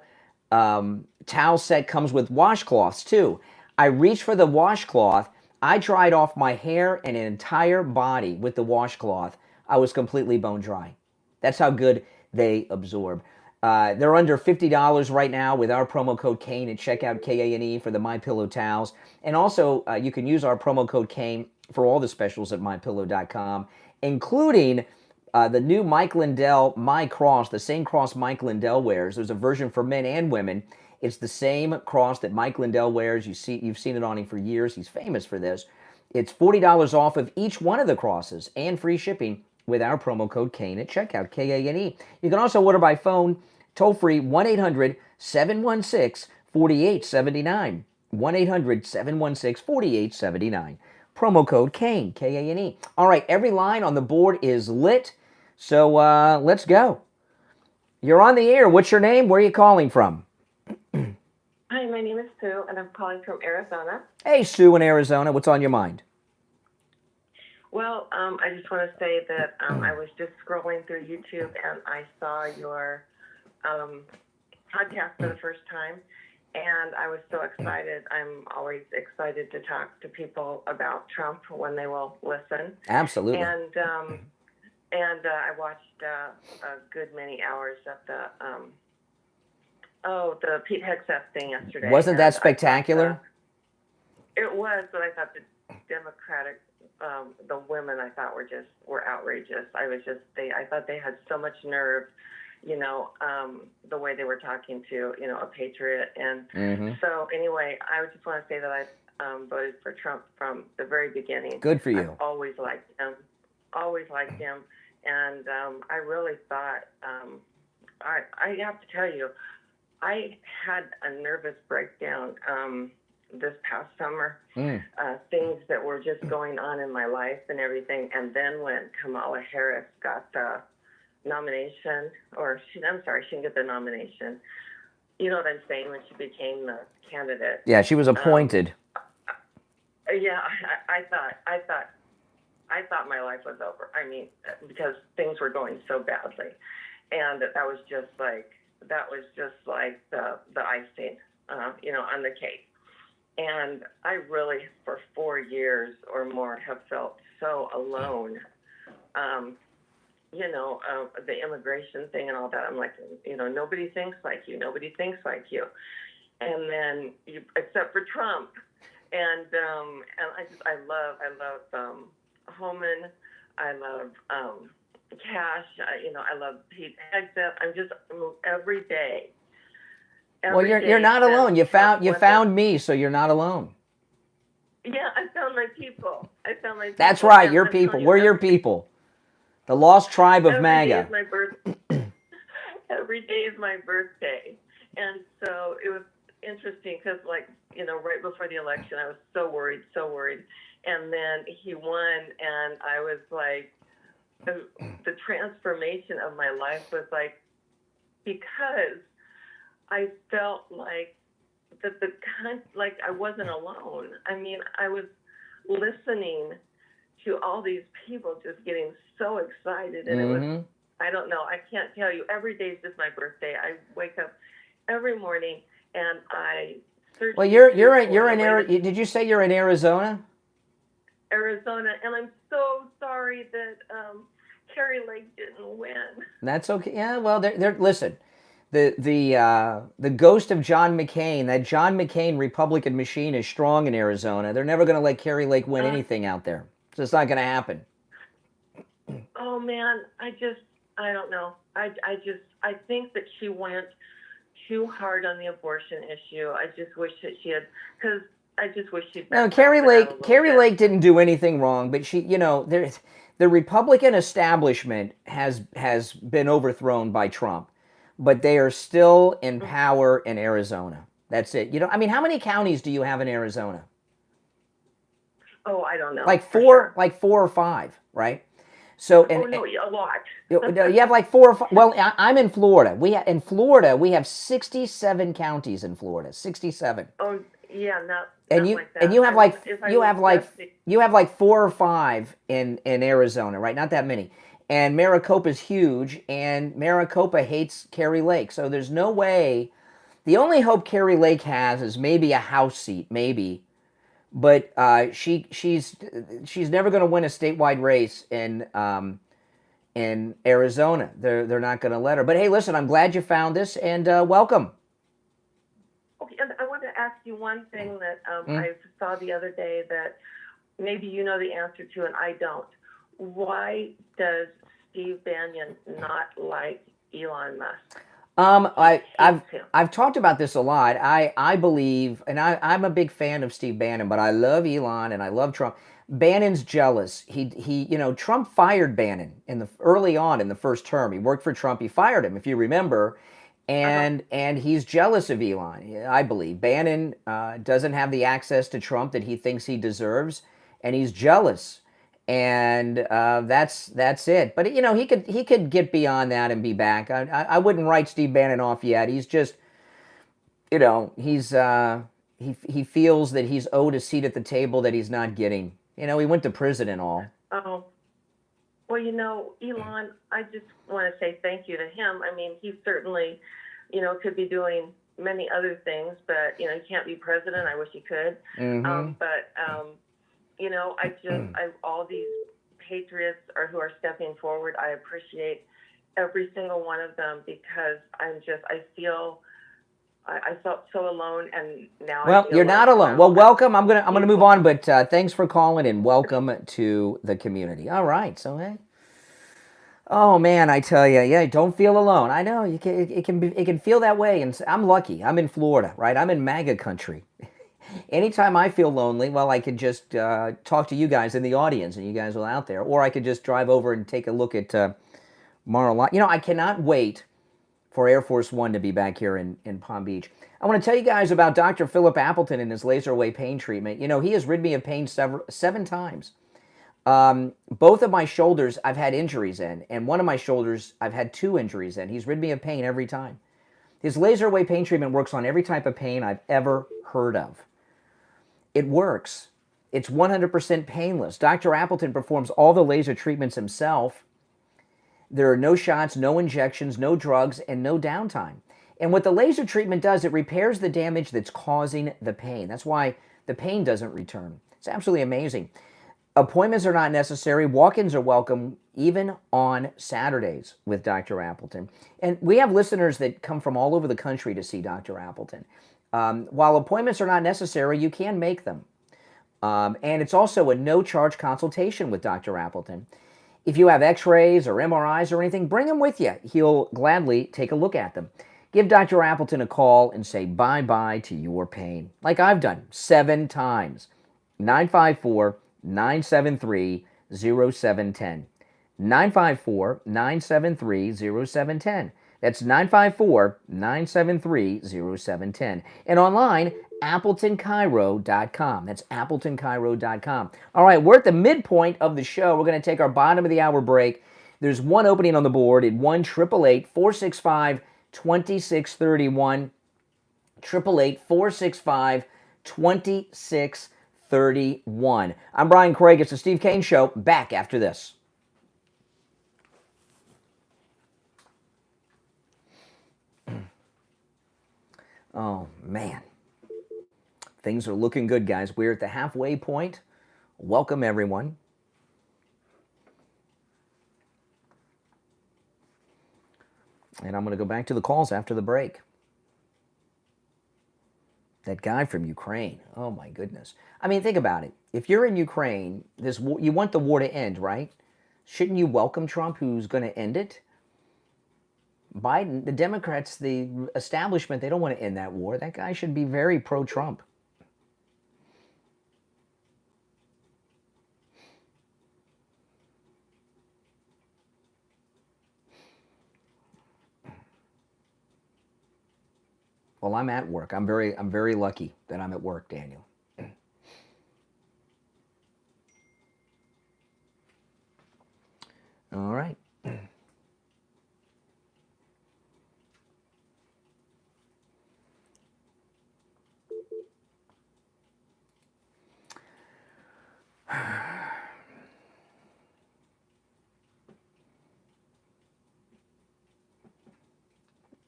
towel set comes with washcloths too. I reached for the washcloth. I dried off my hair and an entire body with the washcloth. I was completely bone dry. That's how good they absorb. They're under $50 right now with our promo code Kane at checkout, K-A-N-E, for the MyPillow towels. And also, you can use our promo code Kane for all the specials at MyPillow.com, including the new Mike Lindell My Cross, the same cross Mike Lindell wears. There's a version for men and women. It's the same cross that Mike Lindell wears. You've seen it on him for years. He's famous for this. It's $40 off of each one of the crosses and free shipping with our promo code Kane at checkout, K-A-N-E. You can also order by phone, toll-free, 1-800-716-4879. 1-800-716-4879. Promo code Kane, K-A-N-E. All right, every line on the board is lit, so let's go. You're on the air. What's your name? Where are you calling from? Hi, my name is Sue, and I'm calling from Arizona. Hey, Sue in Arizona. What's on your mind? Well, I just want to say that I was just scrolling through YouTube, and I saw your podcast for the first time, and I was so excited. I'm always excited to talk to people about Trump when they will listen. Absolutely. And I watched a good many hours of the Pete Hegseth thing yesterday. Wasn't that spectacular? It was, but I thought the Democratic, the women, I thought were outrageous. I thought they had so much nerve. the way they were talking to, a patriot. And Mm-hmm. so anyway, I just want to say that I voted for Trump from the very beginning. Good for you. I've always liked him. And I really thought, I have to tell you, I had a nervous breakdown this past summer. Things that were just going on in my life and everything. And then when Kamala Harris got the nomination, she didn't get the nomination. You know what I'm saying? When she became the candidate. Yeah, she was appointed. Yeah, I thought my life was over. I mean, because things were going so badly, and that was just like the icing, on the cake. And I really, for 4 years or more, have felt so alone. The immigration thing and all that. I'm like, nobody thinks like you. Nobody thinks like you. And then, except for Trump. And I love Homan. I love Cash. I love Pete Hegseth. Every day. Well, you're not alone. You found me, so you're not alone. Yeah, I found my people. That's right, your people. We're your people. The lost tribe of MAGA. Every day is my birthday. And so it was interesting because, right before the election, I was so worried. And then he won, and I was like, the transformation of my life was because I felt like I wasn't alone. I mean, I was listening to all these people just getting so excited, and it was, I don't know, I can't tell you. Every day is just my birthday. I wake up every morning and I search. Well, you're in Arizona. Did you say you're in Arizona? Arizona, and I'm so sorry that Carrie Lake didn't win. That's okay. Yeah. Well, listen. The ghost of John McCain, that John McCain Republican machine is strong in Arizona. They're never going to let Carrie Lake win anything out there. So it's not going to happen. Oh man, I don't know. I think that she went too hard on the abortion issue. I just wish that she had, because I just wish she'd. No, Carrie Lake didn't do anything wrong, but she, the Republican establishment has been overthrown by Trump, but they are still in power in Arizona. That's it. How many counties do you have in Arizona? Oh, I don't know. Like four or five, right? So, a lot. You have like 4 or 5. Well, I'm in Florida. In Florida we have 67 counties in Florida. 67. Oh, yeah, not you like that. and you have like 4 or 5 in Arizona, right? Not that many. And Maricopa's huge, and Maricopa hates Carrie Lake. So there's no way. The only hope Carrie Lake has is maybe a House seat, maybe. But she's never going to win a statewide race in Arizona. They're not going to let her. But hey, listen, I'm glad you found this, and welcome. Okay, and I want to ask you one thing that I saw the other day that maybe you know the answer to, and I don't. Why does Steve Bannon not like Elon Musk? I've talked about this a lot. I believe, and I'm a big fan of Steve Bannon, but I love Elon and I love Trump. Bannon's jealous. He Trump fired Bannon early on in the first term. He worked for Trump. He fired him, if you remember, and he's jealous of Elon. I believe Bannon doesn't have the access to Trump that he thinks he deserves, and he's jealous. And that's it. But he could get beyond that and be back. I wouldn't write Steve Bannon off yet. He's just, he feels that he's owed a seat at the table that he's not getting. He went to prison and all. Oh, well, Elon, I just want to say thank you to him. I mean, he certainly, could be doing many other things, but he can't be president. I wish he could. All these patriots who are stepping forward, I appreciate every single one of them, because I felt so alone, and now. Well, you're not alone. Well, welcome. I'm gonna move on, but thanks for calling and welcome to the community. All right, so hey. Oh man, I tell you, yeah, don't feel alone. I know you can. It can feel that way, and I'm lucky. I'm in Florida, right? I'm in MAGA country. Anytime I feel lonely, well, I could just talk to you guys in the audience, and you guys are out there, or I could just drive over and take a look at Mar-a-Lago. You know, I cannot wait for Air Force One to be back here in Palm Beach. I want to tell you guys about Dr. Philip Appleton and his laser wave pain treatment. You know, he has rid me of pain seven times. Both of my shoulders I've had injuries in, and one of my shoulders I've had two injuries in. He's rid me of pain every time. His laser wave pain treatment works on every type of pain I've ever heard of. It works. It's 100% painless. Dr. Appleton performs all the laser treatments himself. There are no shots, no injections, no drugs, and no downtime. And what the laser treatment does, it repairs the damage that's causing the pain. That's why the pain doesn't return. It's absolutely amazing. Appointments are not necessary. Walk-ins are welcome, even on Saturdays with Dr. Appleton. And we have listeners that come from all over the country to see Dr. Appleton. While appointments are not necessary, you can make them. And it's also a no-charge consultation with Dr. Appleton. If you have x-rays or MRIs or anything, bring them with you. He'll gladly take a look at them. Give Dr. Appleton a call and say bye-bye to your pain, like I've done 7 times. 954-973-0710. 954-973-0710. That's 954-973-0710. And online, AppletonCairo.com. That's AppletonCairo.com. All right, we're at the midpoint of the show. We're going to take our bottom of the hour break. There's one opening on the board at 1-888-465-2631. 888-465-2631. I'm Brian Craig. It's the Steve Kane Show. Back after this. Oh, man. Things are looking good, guys. We're at the halfway point. Welcome, everyone. And I'm going to go back to the calls after the break. That guy from Ukraine. Oh, my goodness. I mean, think about it. If you're in Ukraine, you want the war to end, right? Shouldn't you welcome Trump, who's going to end it? Biden, the Democrats, the establishment, they don't want to end that war. That guy should be very pro-Trump. Well, I'm at work. I'm very lucky that I'm at work, Daniel. All right.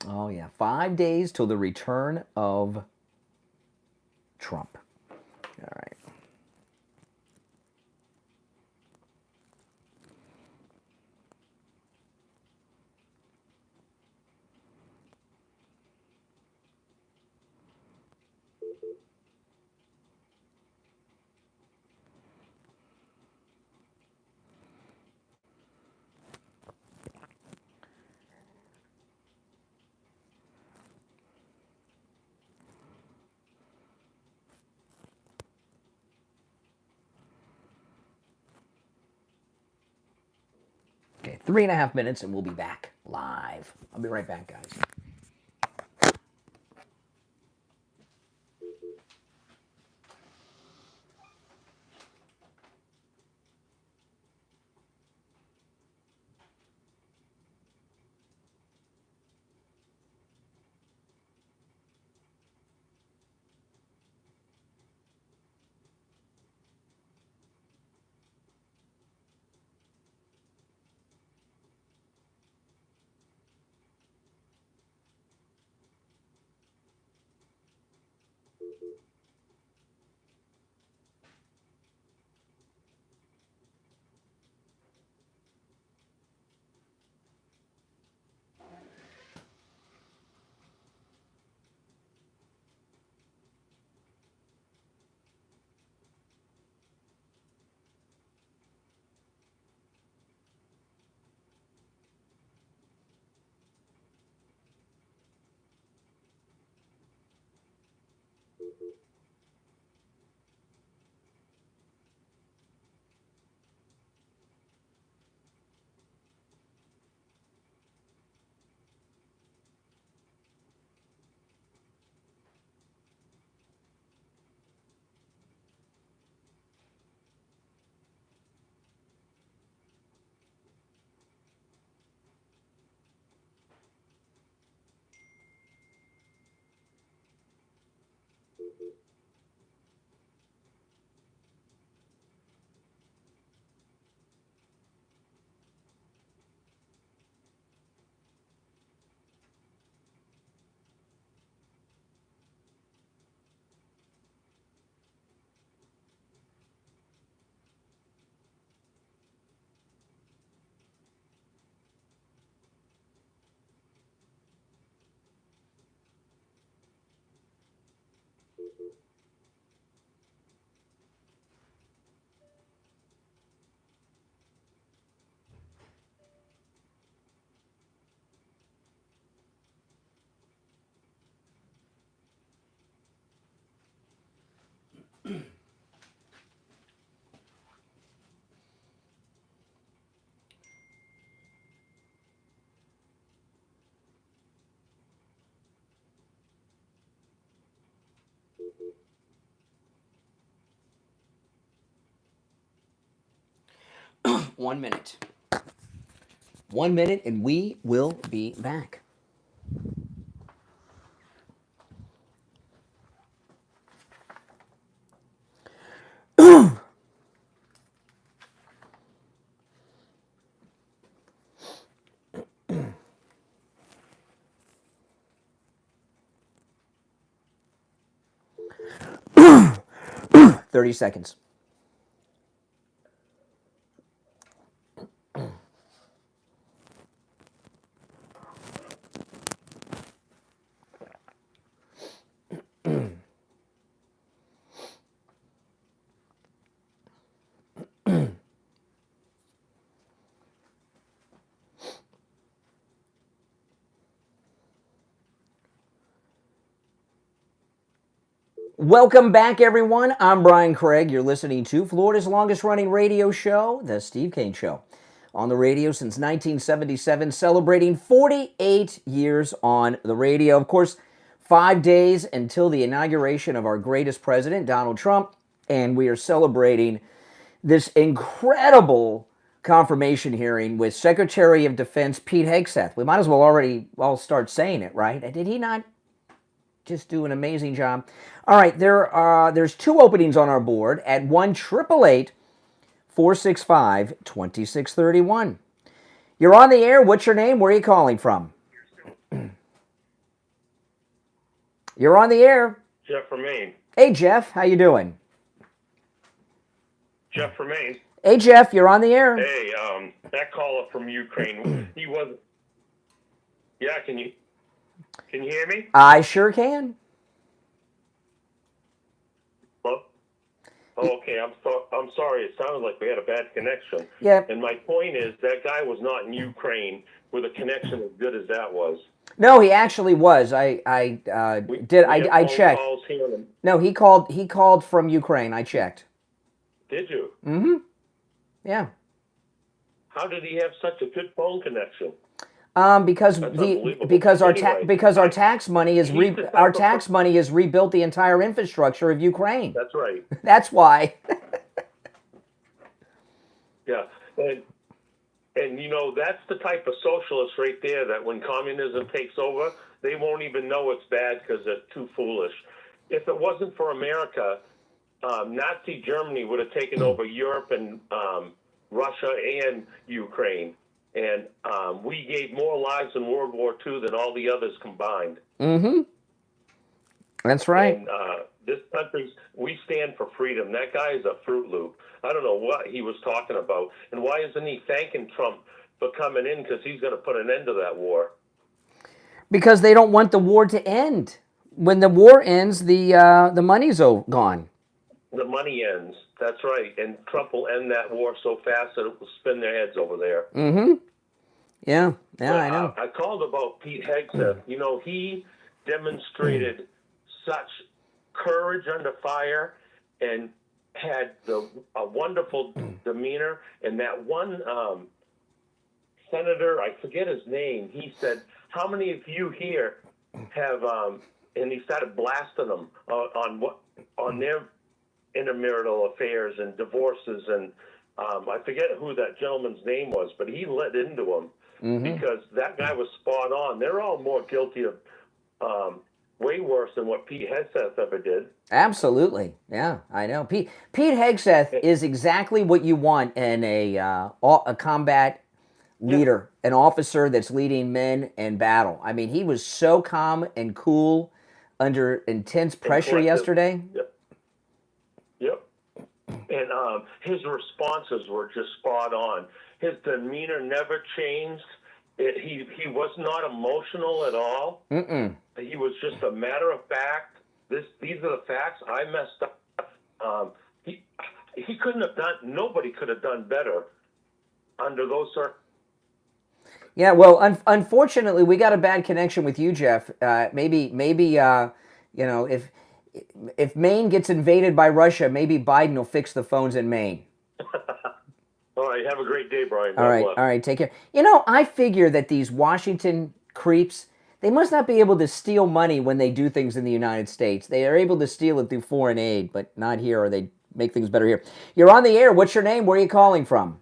Oh, yeah. 5 days till the return of Trump. All right. Okay, 3.5 minutes and we'll be back live. I'll be right back, guys. 1 minute. 1 minute, and we will be back. Thirty seconds. Welcome back, everyone. I'm Brian Craig. You're listening to Florida's longest-running radio show, The Steve Kane Show. On the radio since 1977, celebrating 48 years on the radio. Of course, 5 days until the inauguration of our greatest president, Donald Trump, and we are celebrating this incredible confirmation hearing with Secretary of Defense Pete Hegseth. We might as well already all start saying it, right? Did he not just do an amazing job? All right, there's 2 openings on our board at 1-888-465-2631. You're on the air. What's your name? Where are you calling from? You're on the air. Jeff from Maine. Hey, Jeff. How you doing? Jeff from Maine. Hey, Jeff. You're on the air. Hey, that caller from Ukraine, he wasn't. Yeah, can you hear me? I sure can. Hello? Oh, okay, I'm sorry. It sounded like we had a bad connection. Yeah. And my point is that guy was not in Ukraine with a connection as good as that was. No, he actually was. I checked. No, he called from Ukraine. I checked. Did you? Mm-hmm. Yeah. How did he have such a good phone connection? Because our tax money is rebuilt the entire infrastructure of Ukraine. That's right. That's why. Yeah, and you know that's the type of socialist right there that when communism takes over, they won't even know it's bad because they're too foolish. If it wasn't for America, Nazi Germany would have taken over Europe and Russia and Ukraine. And we gave more lives in World War II than all the others combined. Mm-hmm. That's right. And this country, we stand for freedom. That guy is a Fruit Loop. I don't know what he was talking about. And why isn't he thanking Trump for coming in? Because he's going to put an end to that war. Because they don't want the war to end. When the war ends, the money's gone. The money ends. That's right. And Trump will end that war so fast that it will spin their heads over there. Mm-hmm. Yeah, I know. I called about Pete Hegseth. You know, he demonstrated such courage under fire and had a wonderful demeanor. And that one senator, I forget his name, he said, how many of you here have, and he started blasting them on their intermarital affairs and divorces, and I forget who that gentleman's name was, but he let into him because that guy was spot on. They're all more guilty of way worse than what Pete Hegseth ever did. Absolutely, yeah, I know. Pete Hegseth is exactly what you want in a combat leader, an officer that's leading men in battle. I mean, he was so calm and cool under intense pressure yesterday. Yep. And his responses were just spot on. His demeanor never changed. He was not emotional at all. Mm-mm. He was just a matter of fact. These are the facts. I messed up. He couldn't have done. Nobody could have done better under those circumstances. Yeah. Well, unfortunately, we got a bad connection with you, Jeff. Maybe. If Maine gets invaded by Russia, maybe Biden will fix the phones in Maine. All right, have a great day, Brian. All right, take care. You know, I figure that these Washington creeps, they must not be able to steal money when they do things in the United States. They are able to steal it through foreign aid, but not here, or they make things better here. You're on the air. What's your name? Where are you calling from?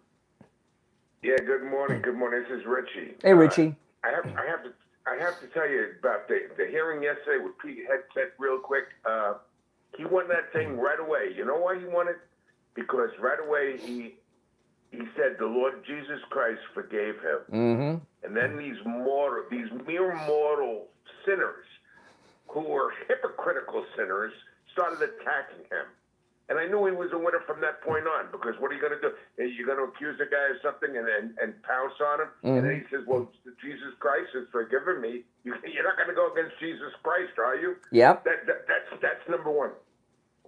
Yeah, good morning. Good morning. This is Richie. Hey, Richie. I have to tell you about the hearing yesterday with Pete Hegseth real quick. He won that thing right away. You know why he won it? Because right away he said the Lord Jesus Christ forgave him. Mm-hmm. And then these mere mortal sinners who were hypocritical sinners started attacking him. And I knew he was a winner from that point on, because what are you going to do? Are you going to accuse a guy of something and pounce on him? Mm-hmm. And then he says, well, Jesus Christ has forgiven me. You're not going to go against Jesus Christ, are you? Yep. That's number one.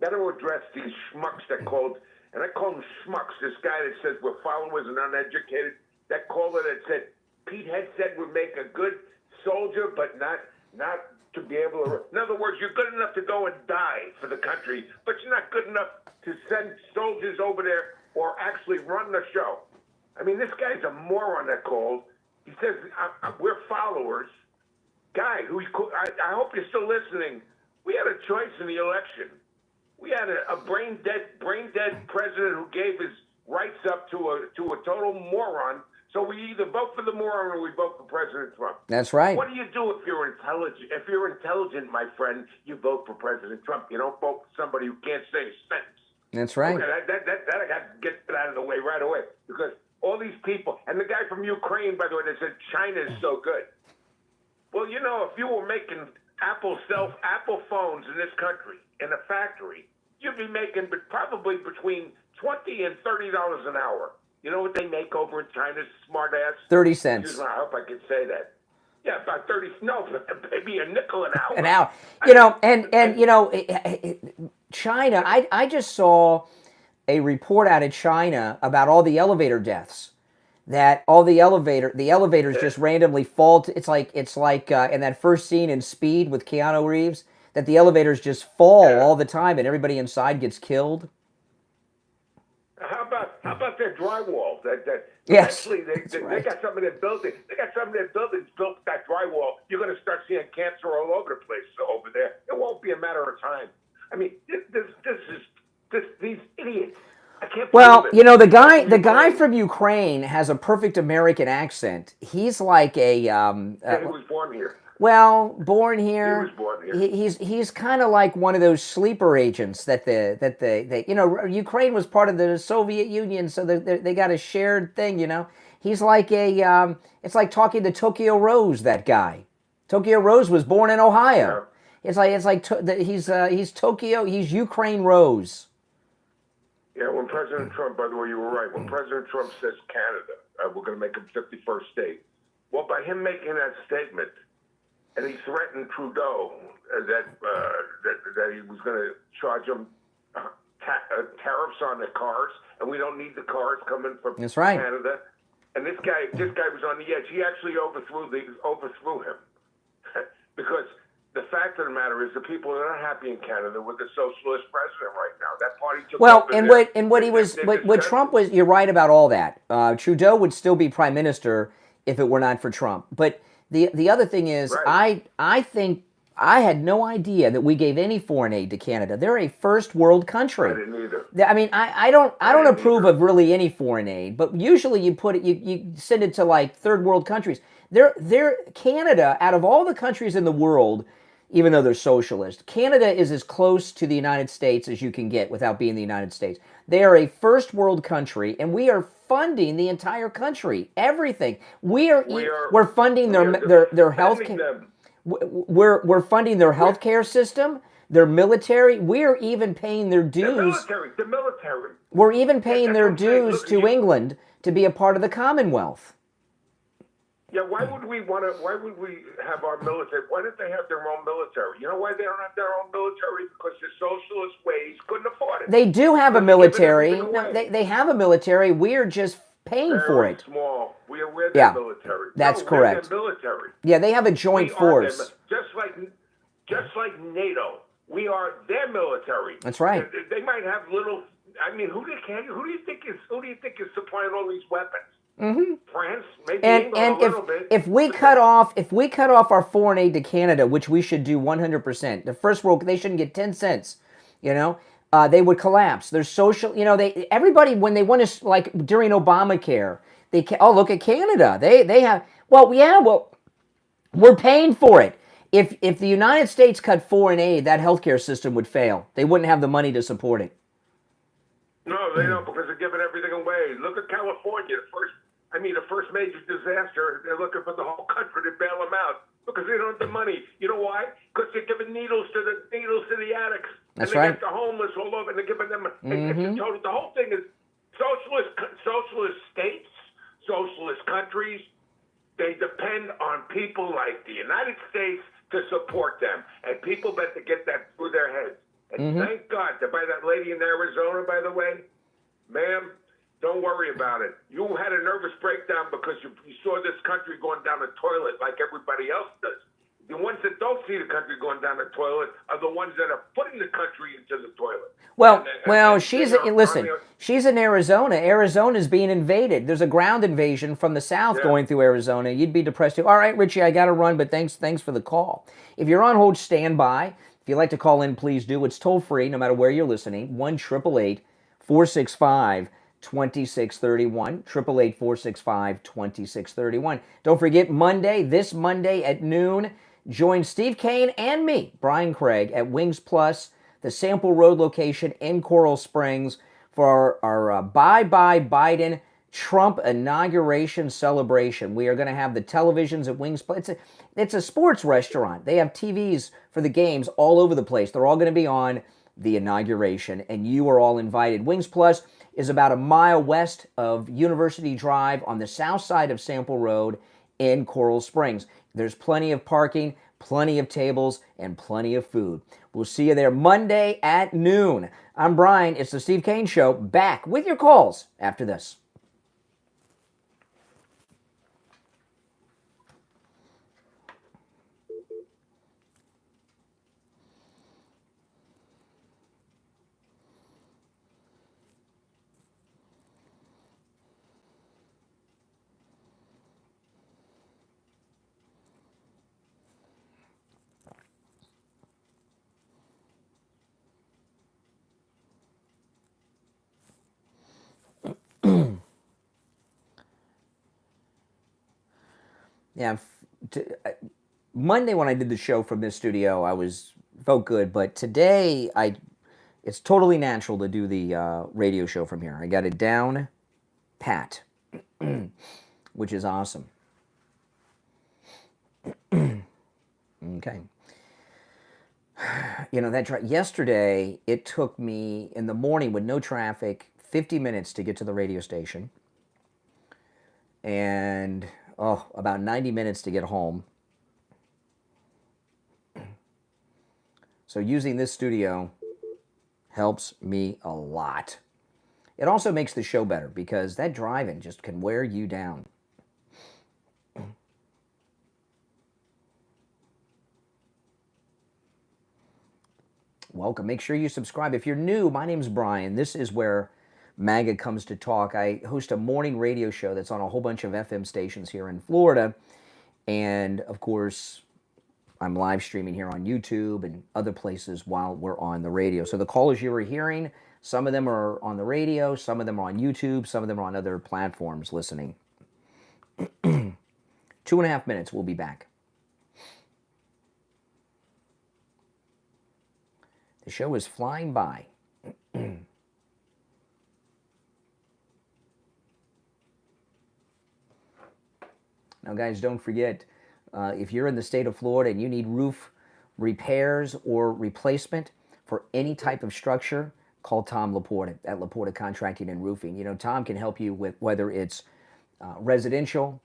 Got to address these schmucks that called, and I call them schmucks, this guy that says we're followers and uneducated, that caller that said Pete Hegseth would make a good soldier, but not to be able to. In other words, you're good enough to go and die for the country, but you're not good enough to send soldiers over there or actually run the show. I mean, this guy's a moron that called. He says, we're followers. Guy, I hope you're still listening. We had a choice in the election. We had a brain dead president who gave his rights up to a total moron. So we either vote for the moron or we vote for President Trump. That's right. What do you do if you're intelligent? If you're intelligent, my friend, you vote for President Trump. You don't vote for somebody who can't say a sentence. That's right. Okay, that I got to get it out of the way right away, because all these people, and the guy from Ukraine, by the way, that said China is so good. Well, you know, if you were making Apple phones in this country in a factory, you'd be making probably between $20 and $30 an hour. You know what they make over in China, smart ass? 30 cents. Excuse me, I hope I can say that. Yeah, about 30. No, maybe a nickel an hour. An hour. You know, and you know, China. I just saw a report out of China about all the elevator deaths. That all the elevators just randomly fall. It's like in that first scene in Speed with Keanu Reeves, that the elevators just fall all the time and everybody inside gets killed. How about their drywall? Yes, actually, they got some of their buildings. They got some of their buildings built with that drywall. You're going to start seeing cancer all over the place over there. It won't be a matter of time. I mean, these idiots. I can't. Well, you know, the guy from Ukraine has a perfect American accent. He's like a. He was born here. Well, born here. He was born here. He's kind of like one of those sleeper agents that they you know, Ukraine was part of the Soviet Union, so they got a shared thing, you know. He's like it's like talking to Tokyo Rose, that guy. Tokyo Rose was born in Ohio. Yeah. He's Tokyo, he's Ukraine Rose. Yeah, when President Trump, by the way, you were right. When President Trump says Canada, we're going to make him 51st state. Well, by him making that statement, and he threatened Trudeau that he was going to charge him tariffs on the cars, and we don't need the cars coming from That's right. Canada. And this guy was on the edge. He actually overthrew him because the fact of the matter is the people are not happy in Canada with the socialist president right now. That party took over. What Trump was, you're right about all that. Trudeau would still be prime minister if it were not for Trump. But the other thing is, right. I think I had no idea that we gave any foreign aid to Canada. They're a first world country. I didn't either. I mean, I don't approve of really any foreign aid, but usually you send it to like third world countries. They're Canada, out of all the countries in the world, even though they're socialist, Canada is as close to the United States as you can get without being the United States. They are a first world country, and we are funding the entire country. Everything. We're funding their health care. We're funding their health care system, their military. We're even paying their dues. The military. We're even paying their dues to England to be a part of the Commonwealth. Yeah, why would we have our military? Why don't they have their own military? You know why they don't have their own military? Because the socialist ways couldn't afford it. They do have a military. No, they have a military. We're just paying for it. Small. We're their military. That's correct. We're their military. Yeah, they have a joint force. Just like NATO, we are their military. That's right. They might have little. I mean, who do you think is supplying all these weapons? Mm-hmm. France, maybe and England a little bit. If we cut off our foreign aid to Canada, which we should do 100%, the first world, they shouldn't get 10 cents. You know, they would collapse. There's social. You know, everybody when they want to, like during Obamacare, Look at Canada. They have, well, yeah, well, we're paying for it. If the United States cut foreign aid, that healthcare system would fail. They wouldn't have the money to support it. No, they don't, because they're giving everything away. Look at California. The first major disaster, they're looking for the whole country to bail them out because they don't have the money. You know why? Because they're giving needles to the addicts. That's and they right. got the homeless all over, and they're giving them. Mm-hmm. The whole thing is socialist states, socialist countries. They depend on people like the United States to support them, and people better get that through their heads. And thank God, by that lady in Arizona, by the way, ma'am, don't worry about it. You had a nervous breakdown because you saw this country going down the toilet like everybody else does. The ones that don't see the country going down the toilet are the ones that are putting the country into the toilet. She's in Arizona. Arizona's being invaded. There's a ground invasion from the south going through Arizona. You'd be depressed too. All right, Richie, I got to run, but thanks for the call. If you're on hold, stand by. If you'd like to call in, please do. It's toll free, no matter where you're listening. 1-888-465-2631. 888-465-2631. Don't forget, this Monday at noon, join Steve Kane and me, Brian Craig, at Wings Plus, the Sample Road location in Coral Springs, for our Bye Bye Biden Trump inauguration celebration. We are going to have the televisions at Wings Plus. It's a sports restaurant. They have TVs for the games all over the place. They're all going to be on the inauguration, and you are all invited. Wings Plus is about a mile west of University Drive on the south side of Sample Road in Coral Springs. There's plenty of parking, plenty of tables, and plenty of food. We'll see you there Monday at noon. I'm Brian. It's the Steve Kane Show. Back with your calls after this. Yeah, Monday when I did the show from this studio, felt good, but today it's totally natural to do the radio show from here. I got it down pat, which is awesome. Okay. Yesterday, it took me, in the morning with no traffic, 50 minutes to get to the radio station. And, about 90 minutes to get home. So using this studio helps me a lot. It also makes the show better because that driving just can wear you down. Welcome. Make sure you subscribe. If you're new, my name's Brian. This is where MAGA comes to talk. I host a morning radio show that's on a whole bunch of FM stations here in Florida. And, of course, I'm live streaming here on YouTube and other places while we're on the radio. So the callers you were hearing, some of them are on the radio, some of them are on YouTube, some of them are on other platforms listening. 2.5 minutes, we'll be back. The show is flying by. Now, guys, don't forget, if you're in the state of Florida and you need roof repairs or replacement for any type of structure, call Tom Laporta at Laporta Contracting and Roofing. You know, Tom can help you with whether it's residential,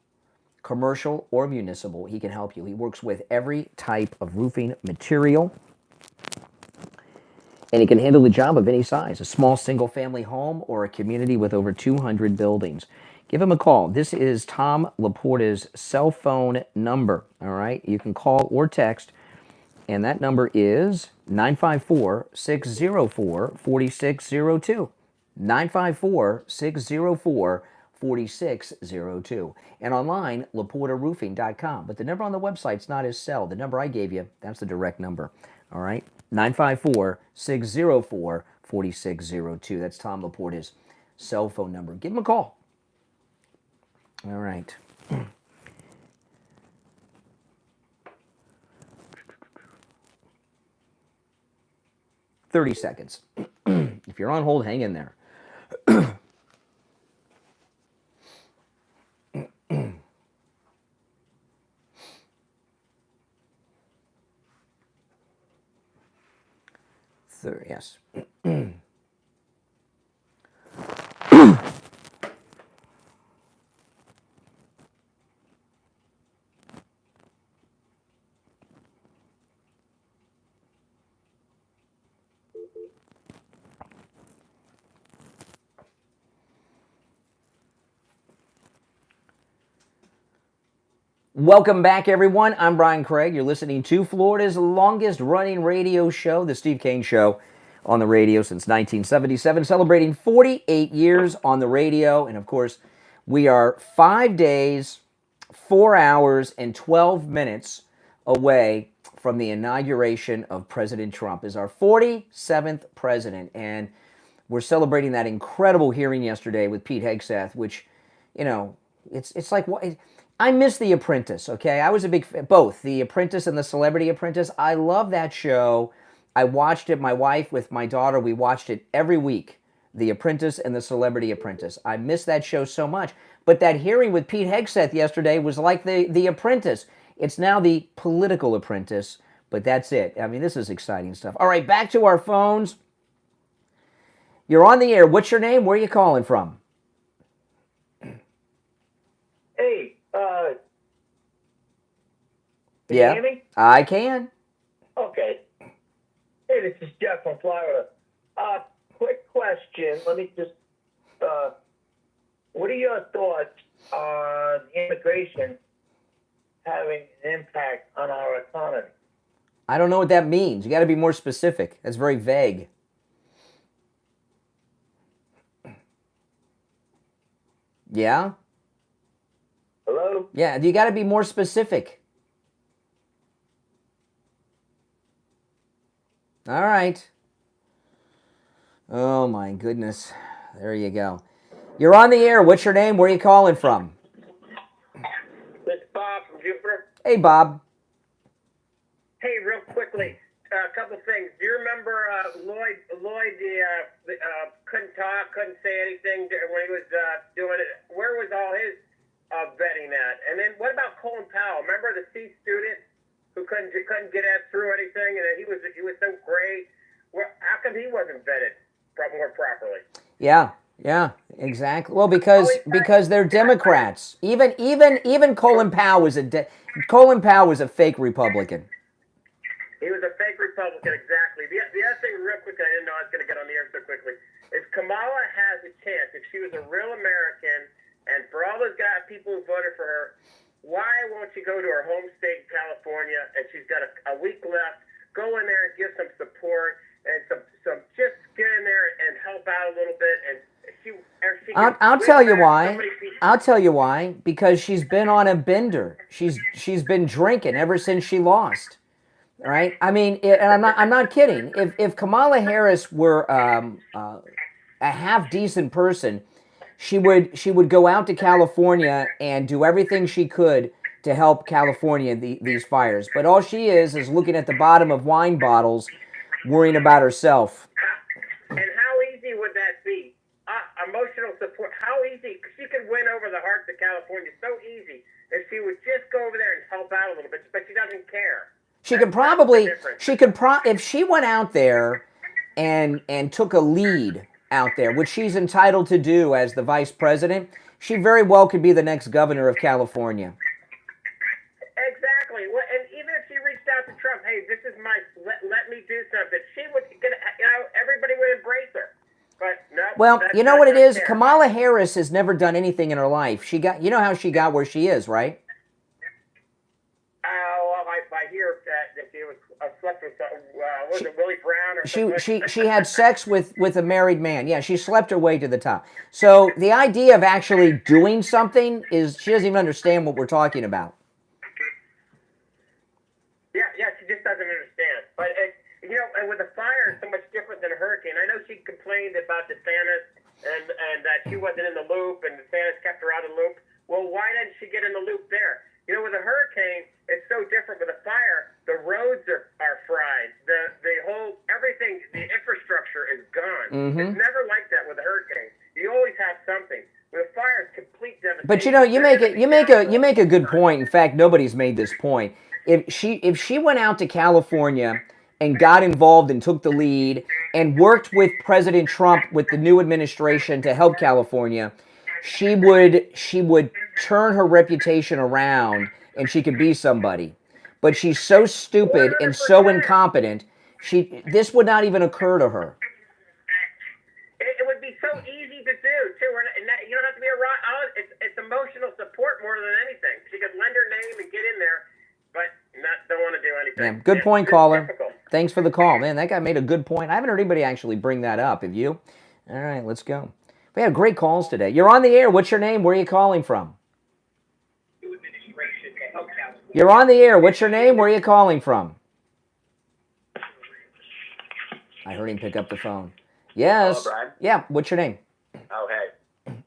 commercial, or municipal. He can help you. He works with every type of roofing material. And he can handle the job of any size, a small single-family home or a community with over 200 buildings. Give him a call. This is Tom Laporta's cell phone number, all right? You can call or text, and that number is 954-604-4602. 954-604-4602. And online, LaportaRoofing.com. But the number on the website's not his cell. The number I gave you, that's the direct number, all right? 954-604-4602. That's Tom Laporta's cell phone number. Give him a call. All right. 30 seconds. If you're on hold, hang in there. Yes. Welcome back, everyone. I'm Brian Craig. You're listening to Florida's longest-running radio show, The Steve Kane Show, on the radio since 1977, celebrating 48 years on the radio. And, of course, we are 5 days, 4 hours, and 12 minutes away from the inauguration of President Trump as our 47th president. And we're celebrating that incredible hearing yesterday with Pete Hegseth, which, you know, it's like what... I miss The Apprentice, okay? I was a big fan, both The Apprentice and The Celebrity Apprentice. I love that show. I watched it, my wife with my daughter, we watched it every week, The Apprentice and The Celebrity Apprentice. I miss that show so much. But that hearing with Pete Hegseth yesterday was like the Apprentice. It's now The Political Apprentice, but that's it. I mean, this is exciting stuff. All right, back to our phones. You're on the air. What's your name? Where are you calling from? Hey, can Yeah, you hear me? I can. Okay. Hey, this is Jeff from Florida. Quick question. Let me just, what are your thoughts on immigration having an impact on our economy? I don't know what that means. You got to be more specific. That's very vague. Yeah? Hello? Yeah, you got to be more specific. All right. Oh, my goodness. There you go. You're on the air. What's your name? Where are you calling from? It's Bob from Jupiter. Hey, Bob. Hey, real quickly, a couple things. Do you remember Lloyd, couldn't talk, couldn't say anything when he was doing it? Where was all his vetting at? And then what about Colin Powell? Remember the C student who couldn't get through anything, and he was so great? How come he wasn't vetted more properly? Yeah, exactly. Well, because they're Democrats. Even Colin Powell was a fake Republican. He was a fake Republican, exactly. The other thing, real quick, I didn't know I was going to get on the air so quickly, is Kamala has a chance. If she was a real American, and for all those people who voted for her, why won't she go to her home state, California, and she's got a week left, go in there and give some support, and some just get in there and help out a little bit, and I'll tell you why. I'll tell you why. Because she's been on a bender. She's been drinking ever since she lost. All right. I mean, and I'm not kidding. If Kamala Harris were a half decent person, she would go out to California and do everything she could to help California these fires. But all she is looking at the bottom of wine bottles, worrying about herself. And how easy would that be? Emotional support. How easy? She could win over the hearts of California so easy if she would just go over there and help out a little bit. But she doesn't care. If she went out there and took a lead out there, which she's entitled to do as the vice president, she very well could be the next governor of California. Exactly. Well, and even if she reached out to Trump, hey, this is let me do something, she would get, everybody would embrace her. But no. Well, you know what it is? Kamala Harris has never done anything in her life. You know how she got where she is, right? I hear that she was slept with, was it Willie Brown or something? She had sex with a married man. Yeah, she slept her way to the top. So the idea of actually doing something is she doesn't even understand what we're talking about. Yeah, she just doesn't understand. But and with a fire, it's so much different than a hurricane. I know she complained about DeSantis and that she wasn't in the loop, and DeSantis kept her out of the loop. Well, why didn't she get in the loop there? You know, with a hurricane, it's so different. With a fire, the roads are fried. The whole everything, the infrastructure is gone. It's never like that with a hurricane. You always have something. With a fire, it's complete devastation. But you know, you make a good point. In fact, nobody's made this point. If she went out to California and got involved and took the lead and worked with President Trump with the new administration to help California, she would turn her reputation around and she could be somebody. But she's so stupid and so incompetent, this would not even occur to her. It would be so easy to do, too. You don't have to be a rock. It's emotional support more than anything. She could lend her name and get in there, but don't want to do anything. Yeah, good point, caller. Thanks for the call. Man, that guy made a good point. I haven't heard anybody actually bring that up. Have you? All right, let's go. We had great calls today. You're on the air. What's your name? Where are you calling from? You're on the air. What's your name? Where are you calling from? I heard him pick up the phone. Yes. Hello, Brian? Yeah, what's your name? Oh, hey.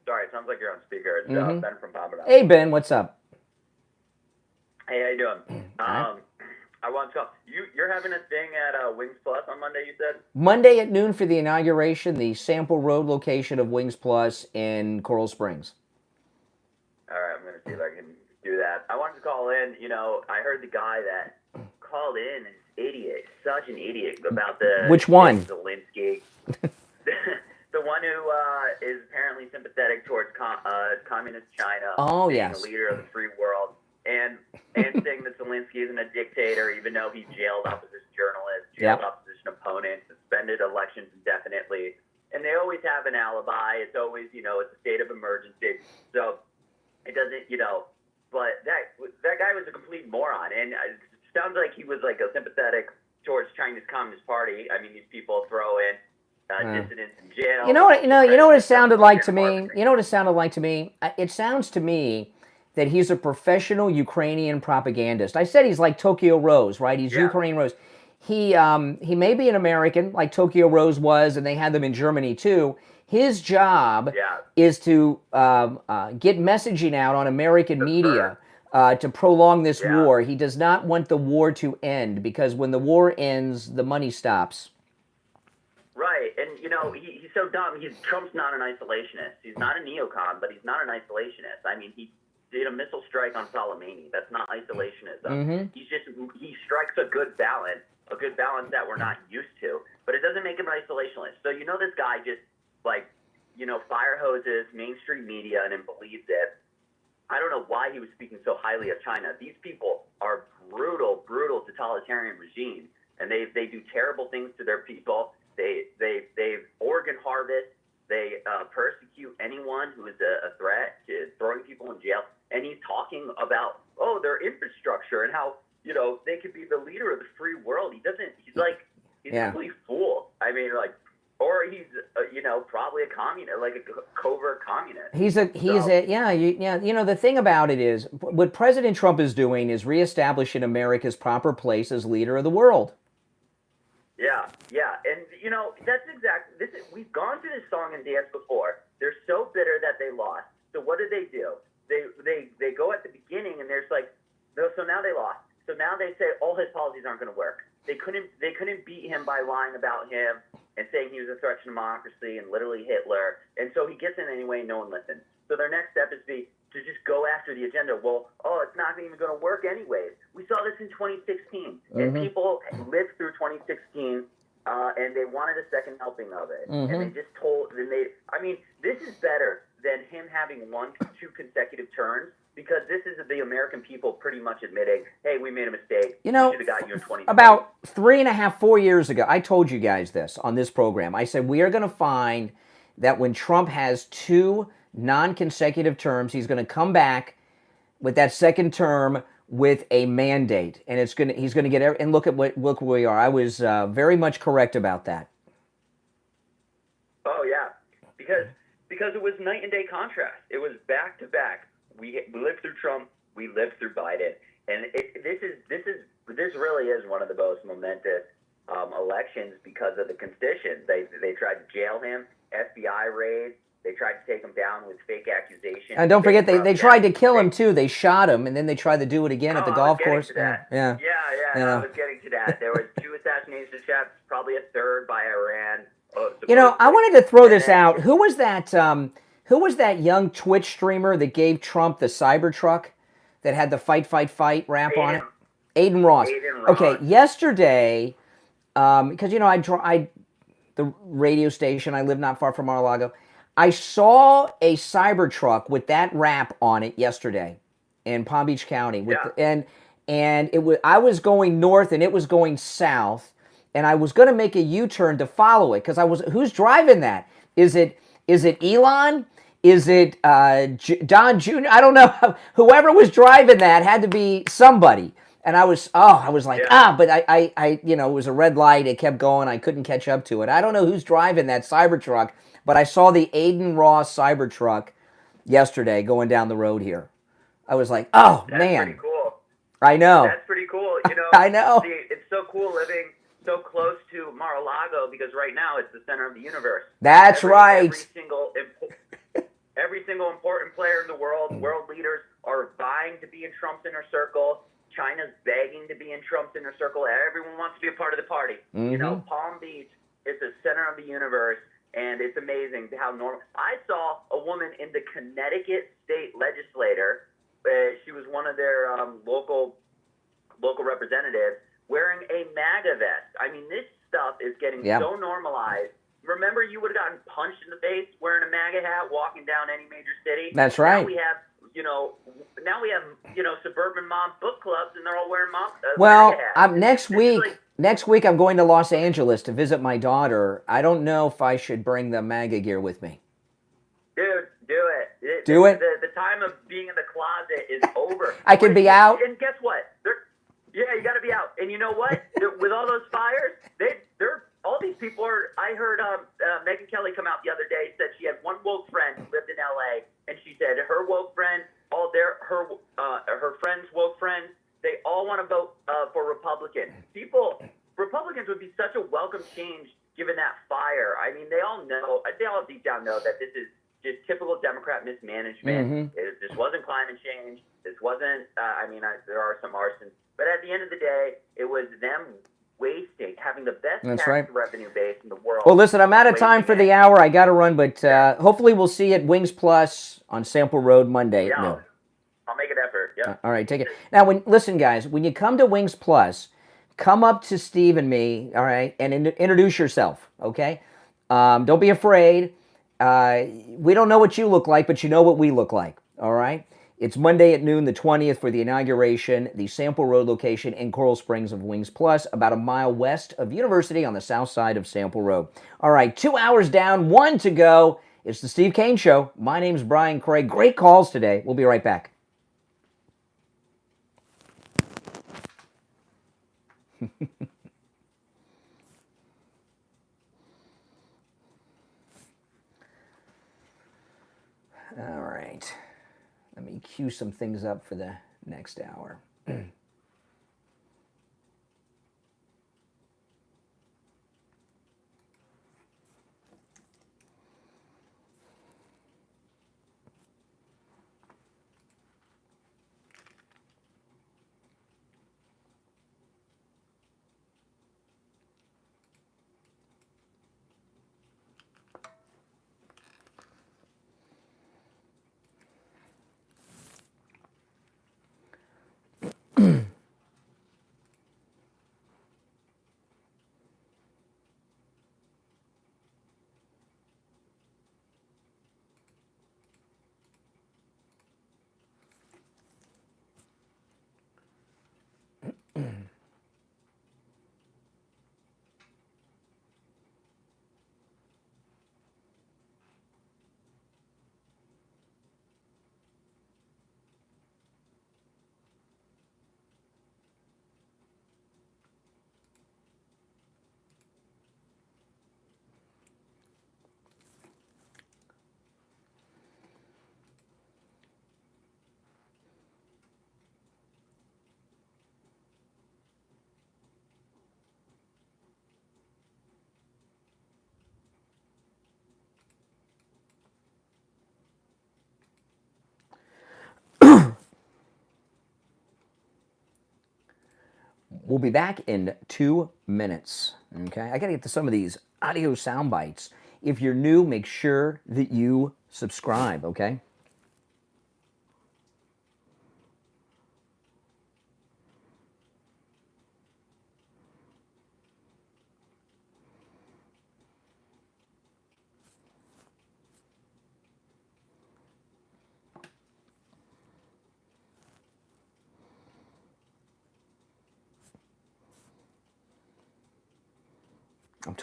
Sorry, it sounds like you're on speaker. It's Ben from Pamela. Hey, Ben, what's up? Hey, how you doing? I want to talk. You're having a thing at Wings Plus on Monday, you said? Monday at noon for the inauguration, the Sample Road location of Wings Plus in Coral Springs. All right, I'm going to see if I can do that. I wanted to call in. You know, I heard the guy that called in is idiot, such an idiot about the... Which one? Zelensky. The one who is apparently sympathetic towards communist China. Oh, being yes. The leader of the free world. And saying that Zelensky isn't a dictator, even though he jailed opposition journalists, jailed opposition opponents, suspended elections indefinitely. And they always have an alibi. It's always, it's a state of emergency. So it doesn't, but that guy was a complete moron. And it sounds like he was like a sympathetic towards China's Communist Party. I mean, these people throw in dissidents in jail. You know what it sounded like to me? You know what it sounded like to me? It sounds to me that he's a professional Ukrainian propagandist. I said he's like Tokyo Rose, right? He's Ukraine Rose. He may be an American, like Tokyo Rose was, and they had them in Germany too. His job is to get messaging out on American media to prolong this war. He does not want the war to end, because when the war ends, the money stops. Right, and he's so dumb. Trump's not an isolationist. He's not a neocon, but he's not an isolationist. I mean, he did a missile strike on Soleimani. That's not isolationism. He strikes a good balance that we're not used to, but it doesn't make him an isolationist. So this guy just fire hoses mainstream media and then believes it. I don't know why he was speaking so highly of China. These people are brutal totalitarian regime, and they do terrible things to their people. They organ harvest. They persecute anyone who is a threat to throwing people in jail. And he's talking about, their infrastructure and how, they could be the leader of the free world. He's a complete fool. I mean, or he's, probably a communist, like a covert communist. The thing about it is, what President Trump is doing is reestablishing America's proper place as leader of the world. Yeah, and that's exactly we've gone through this song and dance before. They're so bitter that they lost. So what do? They go at the beginning and there's so now they lost. So now they say all his policies aren't going to work. They couldn't beat him by lying about him and saying he was a threat to democracy and literally Hitler. And so he gets in anyway. No one listens. So their next step is to just go after the agenda. Well, it's not even going to work anyways. We saw this in 2016, and people lived through 2016, and they wanted a second helping of it. And they just this is better than him having 2 consecutive turns, because this is the American people pretty much admitting, hey, we made a mistake. We should have got you in 2020. About 3.5, 4 years ago, I told you guys this on this program. I said, we are going to find that when Trump has 2 non-consecutive terms, he's going to come back with that second term with a mandate, and he's going to get and look where we are. I was very much correct about that. Oh yeah, because it was night and day contrast. It was back to back. We lived through Trump, we lived through Biden, and this really is one of the most momentous elections because of the conditions. They tried to jail him, FBI raids. They tried to take him down with fake accusations. And don't forget, they tried to kill him too. They shot him, and then they tried to do it again at the golf course. Yeah. Yeah. I was getting to that. There was 2 assassination attempts, probably a third by Iran. I wanted to throw this out. Who was that? Who was that young Twitch streamer that gave Trump the Cybertruck that had the fight rap on it? Aiden Ross. Okay, yesterday, because the radio station, I live not far from Mar-a-Lago. I saw a Cybertruck with that wrap on it yesterday in Palm Beach County. And it was, I was going north and it was going south, and I was going to make a U-turn to follow it because who's driving that? Is it Elon? Is it Don Jr.? I don't know. Whoever was driving that had to be somebody. And I was like, but I it was a red light. It kept going. I couldn't catch up to it. I don't know who's driving that Cybertruck, but I saw the Aiden Ross Cybertruck yesterday going down the road here. I was like, That's man. pretty cool. I know. That's pretty cool. I know. It's so cool living so close to Mar-a-Lago because right now it's the center of the universe. That's right. Every single important player in the world leaders are vying to be in Trump's inner circle. China's begging to be in Trump's inner circle. Everyone wants to be a part of the party. Mm-hmm. Palm Beach is the center of the universe, and it's amazing how normal. I saw a woman in the Connecticut state legislature. She was one of their local representatives wearing a MAGA vest. I mean, this stuff is getting so normalized. Remember, you would have gotten punched in the face wearing a MAGA hat walking down any major city. That's right. Now we have, suburban mom book clubs, and they're all wearing Well, MAGA hats. Next week I'm going to Los Angeles to visit my daughter. I don't know if I should bring the MAGA gear with me. Dude, do it. Do it? The time of being in the closet is over. I can be out? And guess what? You got to be out. And you know what? With all those fires, all these people are. I heard Megyn Kelly come out the other day, said she had one woke friend who lived in L.A., and she said her woke friend, her friends' woke friends, they all want to vote for Republicans. Republicans would be such a welcome change given that fire. I mean, they all deep down know that this is just typical Democrat mismanagement. Mm-hmm. This wasn't climate change. This wasn't. There are some arsons, but at the end of the day, it was them wasting, having the best tax revenue base in the world. Well, listen, I'm out of time for the hour. I got to run, but hopefully we'll see you at Wings Plus on Sample Road Monday at noon. I'll make an effort. Yeah. All right, take it. Now, listen, guys, when you come to Wings Plus, come up to Steve and me, all right, and introduce yourself, okay? Don't be afraid. We don't know what you look like, but you know what we look like, all right? It's Monday at noon, the 20th, for the inauguration, the Sample Road location in Coral Springs of Wings Plus, about a mile west of University on the south side of Sample Road. All right, 2 hours down, 1 to go. It's the Steve Kane Show. My name's Brian Craig. Great calls today. We'll be right back. All right. Let me cue some things up for the next hour. We'll be back in 2 minutes. Okay, I got to get to some of these audio sound bites. If you're new, make sure that you subscribe, okay?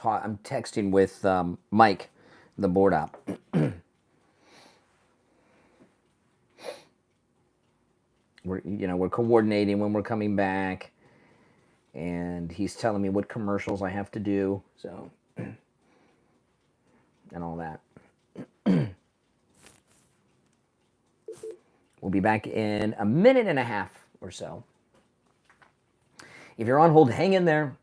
I'm texting with Mike, the board op. We're coordinating when we're coming back, and he's telling me what commercials I have to do, so and all that. We'll be back in a minute and a half or so. If you're on hold, hang in there.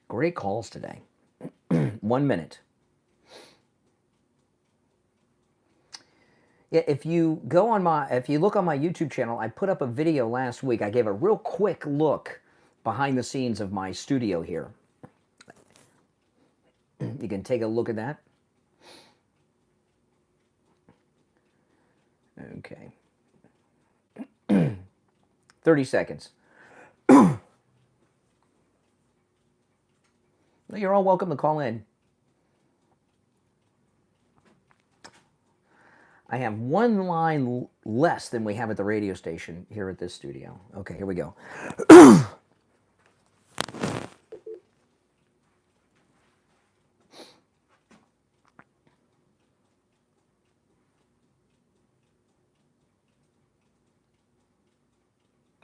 Great calls today. 1 minute. Yeah, if you look on my YouTube channel, I put up a video last week. I gave a real quick look behind the scenes of my studio here. You can take a look at that. Okay. 30 seconds. You're all welcome to call in. I have one line less than we have at the radio station here at this studio. Okay, here we go.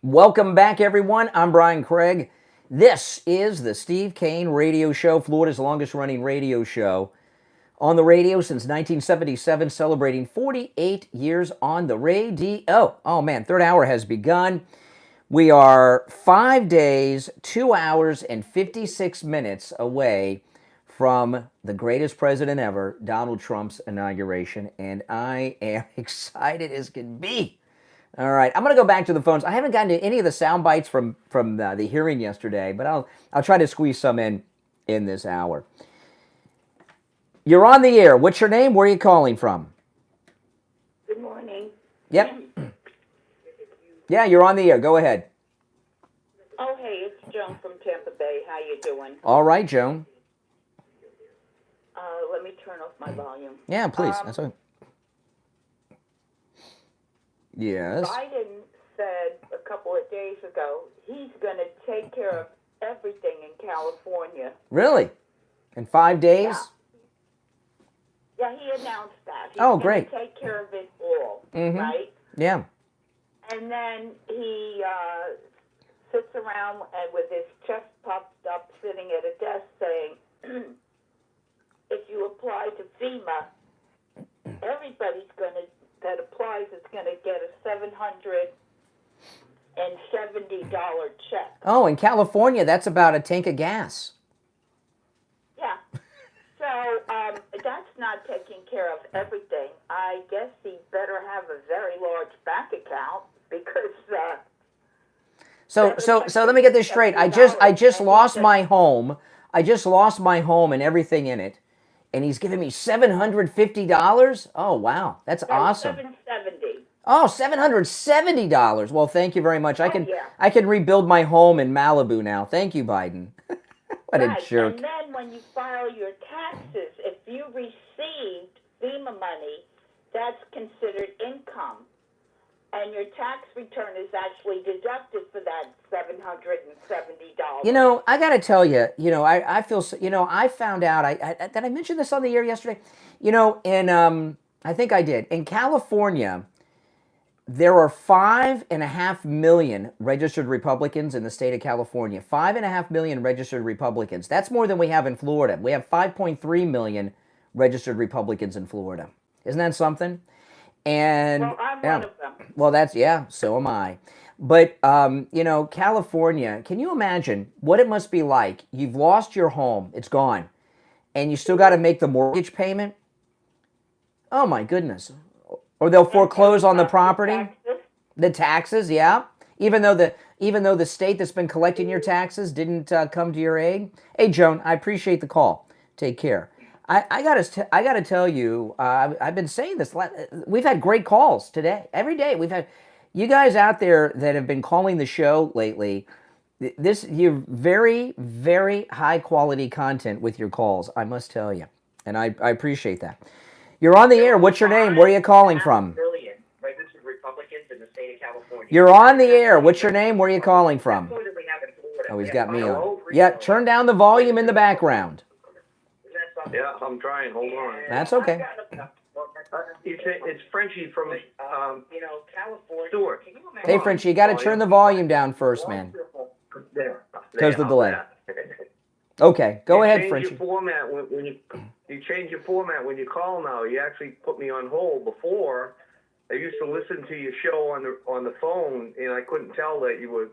Welcome back, everyone. I'm Brian Craig. This is the Steve Kane Radio Show, Florida's longest-running radio show. On the radio since 1977, celebrating 48 years on the radio. Oh, man, third hour has begun. We are 5 days, 2 hours, and 56 minutes away from the greatest president ever, Donald Trump's inauguration, and I am excited as can be. All right, I'm going to go back to the phones. I haven't gotten to any of the sound bites from the hearing yesterday, but I'll try to squeeze some in this hour. You're on the air. What's your name? Where are you calling from? Good morning. Yep. Yeah, you're on the air. Go ahead. Oh, hey, it's Joan from Tampa Bay. How you doing? All right, Joan. Let me turn off my volume. Yeah, please. That's okay. Yes. Biden said a couple of days ago he's going to take care of everything in California. Really? In 5 days? Yeah, he announced that. He's great. going to take care of it all, right? Yeah. And then he sits around with his chest puffed up, sitting at a desk saying, if you apply to FEMA, everybody's that applies is going to get a $770 check. Oh, in California, that's about a tank of gas. Yeah. So that's not taking care of everything. I guess he better have a very large bank account because. So let me get this straight. I just lost my home. I just lost my home and everything in it, and he's giving me $750. Oh wow, that's awesome. $770. Oh, $770. Well, thank you very much. I can rebuild my home in Malibu now. Thank you, Biden. What a jerk. And then when you file your taxes, if you received FEMA money, that's considered income. And your tax return is actually deducted for that $770. You know, I got to tell you, I feel, I found out, did I mention this on the air yesterday? In, I think I did. In California, there are 5.5 million registered Republicans in the state of California. 5.5 million registered Republicans. That's more than we have in Florida. We have 5.3 million registered Republicans in Florida. Isn't that something? And Well, I'm one of them. well, so am I. But, California, can you imagine what it must be like? You've lost your home. It's gone. And you still got to make the mortgage payment? Oh, my goodness. Or they'll foreclose on the property? The taxes, yeah. Even though the state that's been collecting your taxes didn't come to your aid. Hey, Joan, I appreciate the call. Take care. I gotta tell you, I've been saying this. We've had great calls today. Every day we've had you guys out there that have been calling the show lately. You're very, very high quality content with your calls. I must tell you, and I appreciate that. You're on the air. What's your name? Where are you calling from? Registered Republicans in the state of California. You're on the air. What's your name? Where are you calling from? Oh, he's got me on. Yeah, turn down the volume in the background. Yeah, I'm trying. Hold on. That's okay. It's Frenchie from California. Stewart. Hey, Frenchie, you got to turn the volume down first, man. There's the delay. Okay, go ahead, Frenchie. You change your format when you call now. You actually put me on hold. Before, I used to listen to your show on the phone, and I couldn't tell that you were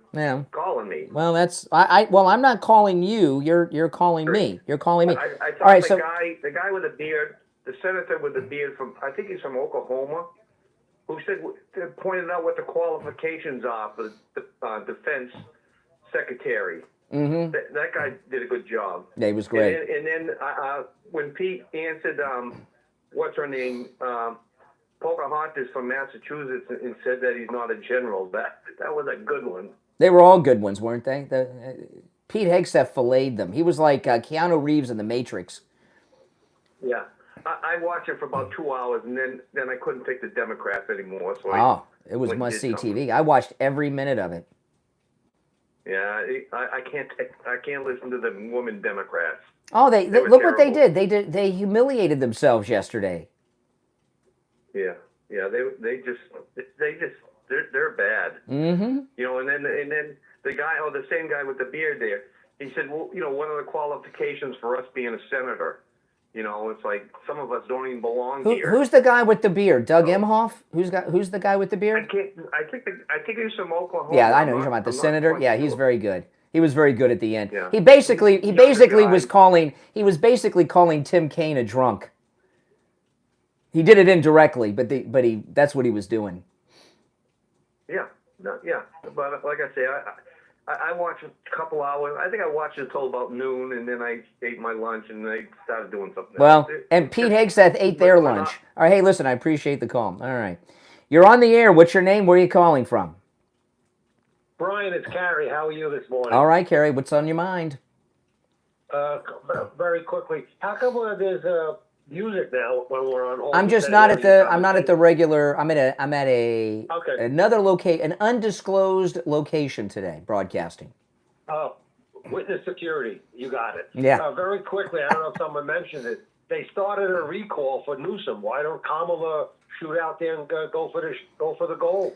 calling me. Well, I'm not calling you. You're calling me. You're calling me. I thought All right, the guy with the beard, the senator with the beard from, I think he's from Oklahoma, who pointed out what the qualifications are for the defense secretary. Mm-hmm. That guy did a good job. Yeah, he was great. And then when Pete answered, what's her name, Pocahontas from Massachusetts, and said that he's not a general, that was a good one. They were all good ones, weren't they? Pete Hegseth filleted them. He was like Keanu Reeves in The Matrix. Yeah. I watched it for about 2 hours, and then I couldn't take the Democrats anymore. So it was must-see TV. I watched every minute of it. Yeah, I can't listen to the woman Democrats. Oh, they look terrible. what they did. They humiliated themselves yesterday. Yeah, they're bad. Mm-hmm. And then the same guy with the beard there, he said, well, one of the qualifications for us being a senator, it's like some of us don't even belong here. Who's the guy with the beard? Doug Emhoff? Who's the guy with the beard? I think he's from Oklahoma. Yeah, I know. You're talking about the senator. Yeah, he's very good. He was very good at the end. Yeah. He basically was calling Tim Kaine a drunk. He did it indirectly, but that's what he was doing. Yeah, but like I say, I watched a couple hours. I think I watched it until about noon, and then I ate my lunch, and I started doing something else. And Pete Hegseth ate their lunch. All right, hey, listen, I appreciate the call. All right. You're on the air. What's your name? Where are you calling from? Brian, it's Carrie. How are you this morning? All right, Carrie, what's on your mind? Very quickly, how come there's music now when we're on hold? I'm not at the regular. I'm at another an undisclosed location today, broadcasting. Oh, witness security. You got it. Yeah. Very quickly, I don't know if someone mentioned it. They started a recall for Newsom. Why don't Kamala shoot out there and go for the gold?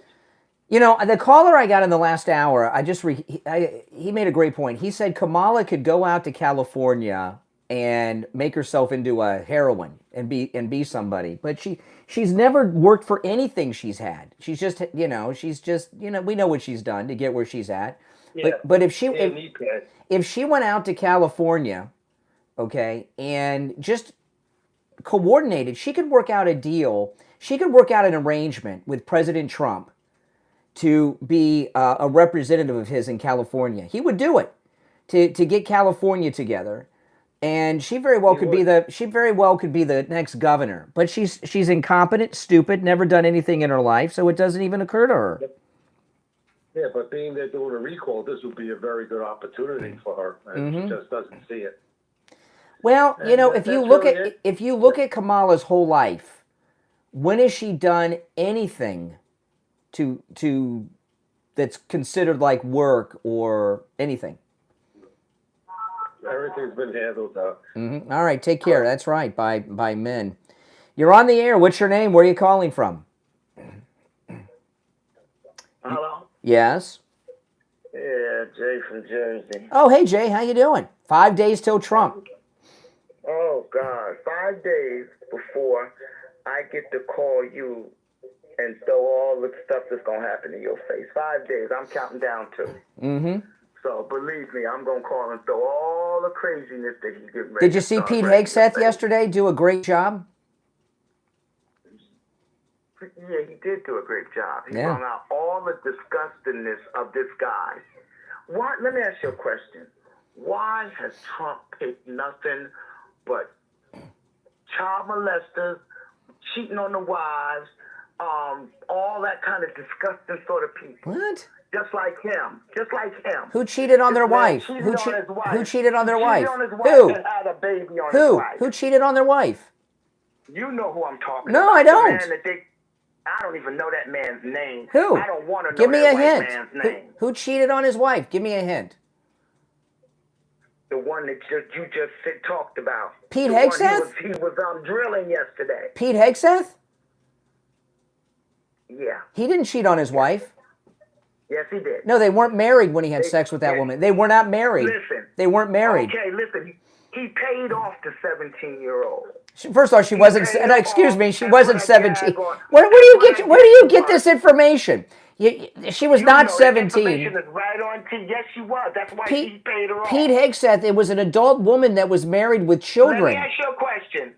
The caller I got in the last hour, he made a great point. He said Kamala could go out to California and make herself into a heroine and be somebody, but she's never worked for anything she's had. She's just we know what she's done to get where she's at. Yeah. But if she went out to California, okay, and just coordinated, she could work out a deal. She could work out an arrangement with President Trump to be a representative of his in California. He would do it to get California together, and she very well could be the next governor. But she's incompetent, stupid, never done anything in her life, so it doesn't even occur to her. Yeah, but being they're doing a recall, this would be a very good opportunity for her, and she just doesn't see it. Well, if you look at Kamala's whole life, when has she done anything to that's considered like work or anything? Everything's been handled out. Mm-hmm. All right, take care. That's right, by men. You're on the air. What's your name? Where are you calling from? Hello? Yes. Yeah, Jay from Jersey. Oh, hey, Jay. How you doing? 5 days till Trump. Oh, God. 5 days before I get to call you and throw all the stuff that's going to happen in your face. 5 days. I'm counting down to. Mm-hmm. So, believe me, I'm going to call and throw all the craziness that he's getting ready Did you to see start Pete right in your Hegseth face. yesterday do a great job? Yeah, he did do a great job. He Yeah. brought out all the disgustingness of this guy. Why? Let me ask you a question. Why has Trump picked nothing but child molesters, cheating on the wives, all that kind of disgusting sort of people? What? Just like him. Just like him. Who cheated on their This man wife? cheated Who on his wife. Who cheated on their He wife? cheated on his wife Who? and had a baby on his Who? wife. Who cheated on their wife? You know who I'm talking No, about. I don't. The man that I don't even know that man's name. Who? I don't want to know Give me that a white hint. man's Who, name. who cheated on his wife? Give me a hint. The one that you just talked about. Pete The one Hegseth? He was drilling yesterday. Pete Hegseth? Yeah. He didn't cheat on his wife. Yes, he did. No, they weren't married when he had sex with that woman. They were not married. Listen. They weren't married. Okay, listen. He paid off the 17-year-old. First of all, she wasn't. No, excuse me, she wasn't 17. gag on- Where do you get? Where do you get this information? She was not know, that 17. information is right on TV. Yes, she was. That's why he paid her off. Pete Hegseth, it was an adult woman that was married with Let children. me ask you a question.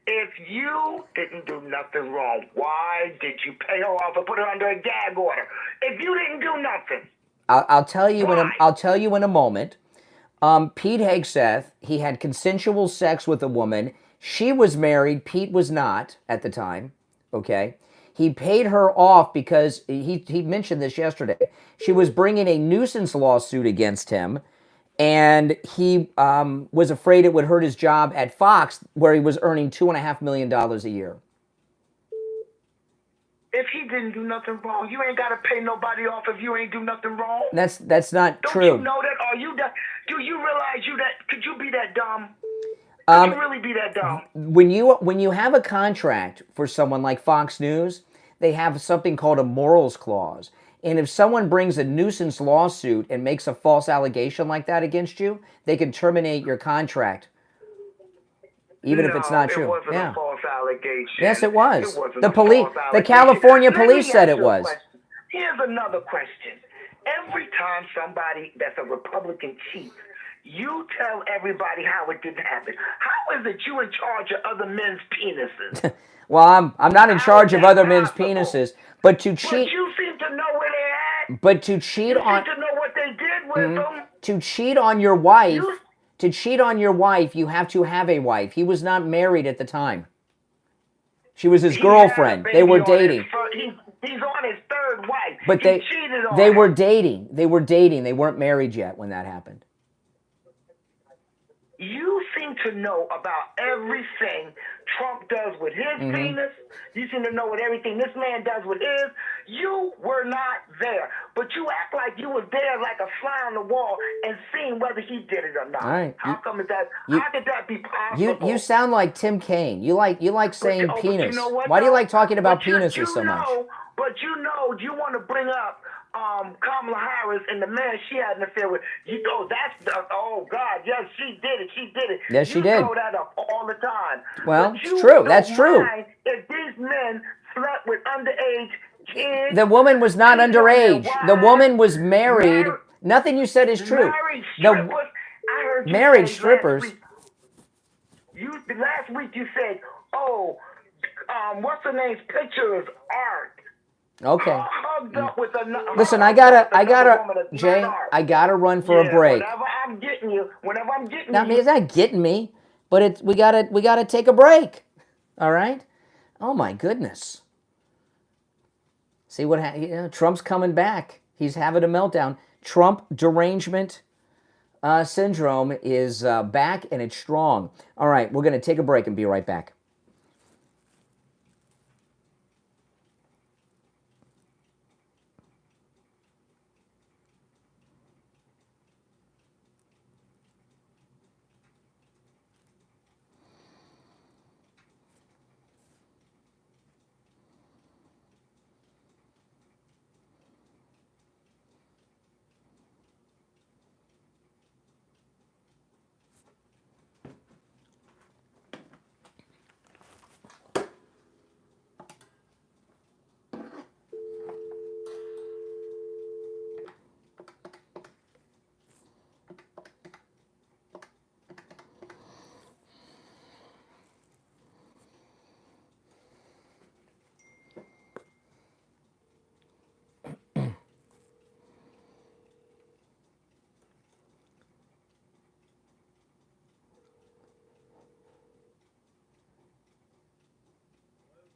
If you didn't do nothing wrong, why did you pay her off or put her under a gag order? If you didn't do nothing. I'll tell you I'll tell you in a moment. Pete Hegseth, he had consensual sex with a woman. She was married. Pete was not at the time. Okay. He paid her off because he mentioned this yesterday. She was bringing a nuisance lawsuit against him, and he was afraid it would hurt his job at Fox, where he was earning $2.5 million a year. If he didn't do nothing wrong, you ain't got to pay nobody off if you ain't do nothing wrong. That's not Don't true. you know that? Are you that? Do you realize could you be that dumb? Could you really be that dumb? When you have a contract for someone like Fox News, they have something called a morals clause. And if someone brings a nuisance lawsuit and makes a false allegation like that against you, they can terminate your contract, even if it's not true. It wasn't a false allegation. Yes, it was. It wasn't The a police, false the allegation. California Let me police said ask it you a was. question. Here's another question. Every time somebody that's a Republican cheats, you tell everybody how it didn't happen. How is it you in charge of other men's penises? Well, I'm not in charge of other men's penises, but to cheat. But you seem to know where they're at. But to cheat You on. seem to know what they did with them. To cheat on your wife. To cheat on your wife, you have to have a wife. He was not married at the time. She was his girlfriend. They were dating. He's on his third wife. But he cheated on they her. were dating. They were dating. They weren't married yet when that happened. You seem to know about everything Trump does with his penis. You seem to know what everything this man does with his. You were not there, but you act like you were there like a fly on the wall and seeing whether he did it or not. All right. How could that be possible? You sound like Tim Kaine. You like saying penis. You know what, Why do you though? like talking about But you penises so much? But you want to bring up Kamala Harris and the man she had an affair with. Oh God, yes, she did it. Yes, she you did. throw that up all the time. Well, But it's you true. don't That's true. mind if these men slept with underage kids. The woman was not underage. The woman was married. Nothing you said is true. Married strippers. I heard you married say strippers. Last week you said, what's her name's picture is art. Okay. Hugged up with Listen, I gotta, Jay, I gotta run for a break. Whenever I'm getting you. I mean, it's not getting me, but we gotta take a break. All right. Oh my goodness. See what Trump's coming back. He's having a meltdown. Trump derangement syndrome is back, and it's strong. All right, we're gonna take a break and be right back.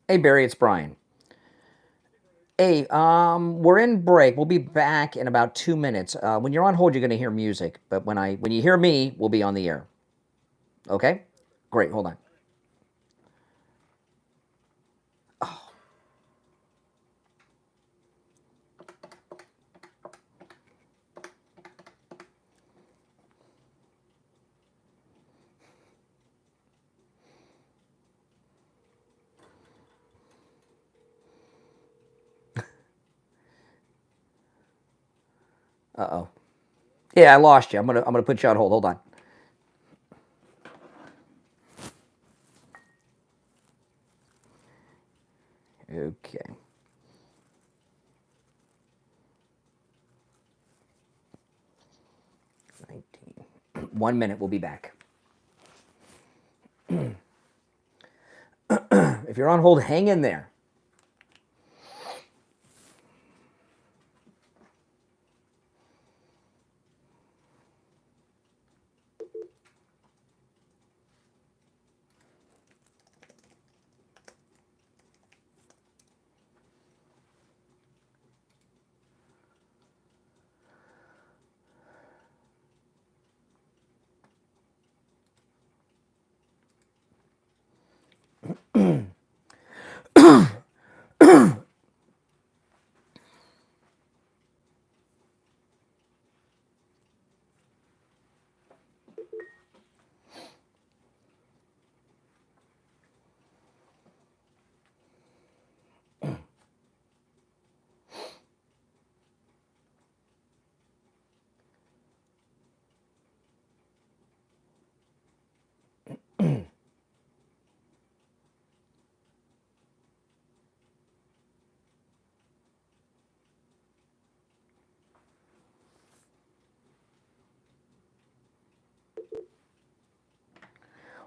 Hey, Barry, it's Brian. Hey, we're in break. We'll be back in about 2 minutes. When you're on hold, you're going to hear music, but when you hear me, we'll be on the air. Okay? Great. Hold on. Uh-oh. Yeah, I lost you. I'm gonna put you on hold. Hold on. Okay. $19. 1 minute. We'll be back. If you're on hold, hang in there.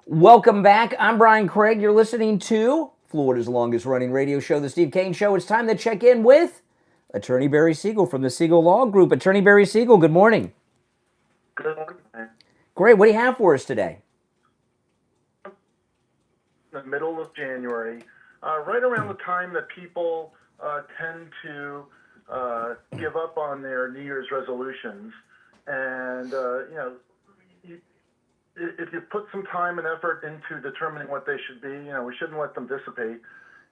Welcome back. I'm Brian Craig. You're listening to Florida's longest running radio show, The Steve Kane Show. It's time to check in with Attorney Barry Siegel from the Siegel Law Group. Attorney Barry Siegel, good morning. Good morning. Great. What do you have for us today? The middle of January, right around the time that people tend to give up on their New Year's resolutions. And, if you put some time and effort into determining what they should be, we shouldn't let them dissipate.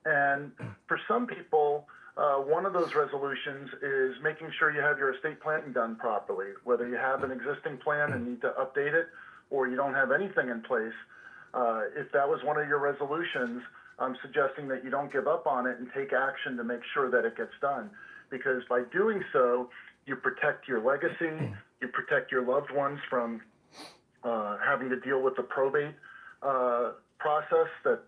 And for some people, one of those resolutions is making sure you have your estate planning done properly, whether you have an existing plan and need to update it or you don't have anything in place. If that was one of your resolutions, I'm suggesting that you don't give up on it and take action to make sure that it gets done. Because by doing so, you protect your legacy, you protect your loved ones from having to deal with the probate process that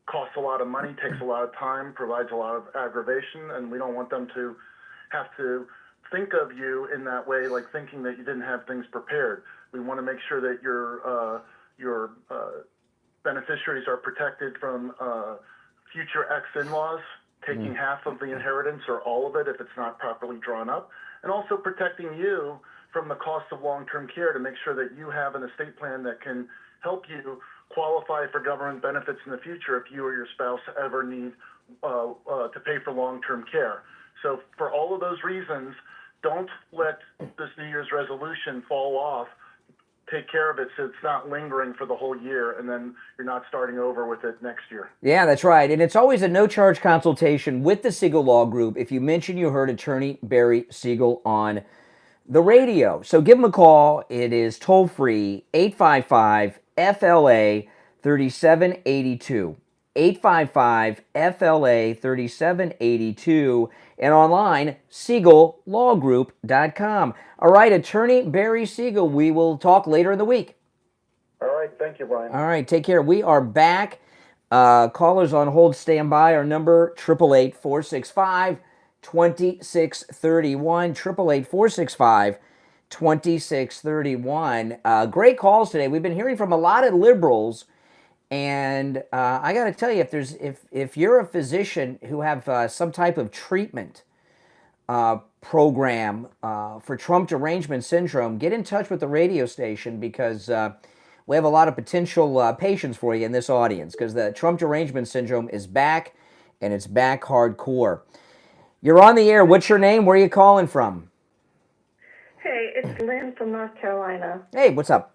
costs a lot of money, takes a lot of time, provides a lot of aggravation, and we don't want them to have to think of you in that way, like thinking that you didn't have things prepared. We want to make sure that your beneficiaries are protected from future ex-in-laws taking half of the inheritance or all of it if it's not properly drawn up, and also protecting you from the cost of long-term care to make sure that you have an estate plan that can help you qualify for government benefits in the future if you or your spouse ever need to pay for long-term care. So for all of those reasons, don't let this New Year's resolution fall off. Take care of it so it's not lingering for the whole year, and then you're not starting over with it next year. Yeah, that's right. And it's always a no-charge consultation with the Siegel Law Group if you mention you heard Attorney Barry Siegel on the radio. So give them a call. It is toll-free, 855-FLA-3782. 855-FLA-3782. And online, SiegelLawGroup.com. All right, Attorney Barry Siegel, we will talk later in the week. All right, thank you, Brian. All right, take care. We are back. Callers on hold, stand by. Our number, 888-465-2631, 888-465-2631. Great calls today. We've been hearing from a lot of liberals, and I got to tell you, if you're a physician who have some type of treatment program for Trump derangement syndrome, get in touch with the radio station because we have a lot of potential patients for you in this audience because the Trump derangement syndrome is back. and it's back hardcore. You're on the air. What's your name? Where are you calling from? Hey, it's Lynn from North Carolina. Hey, what's up?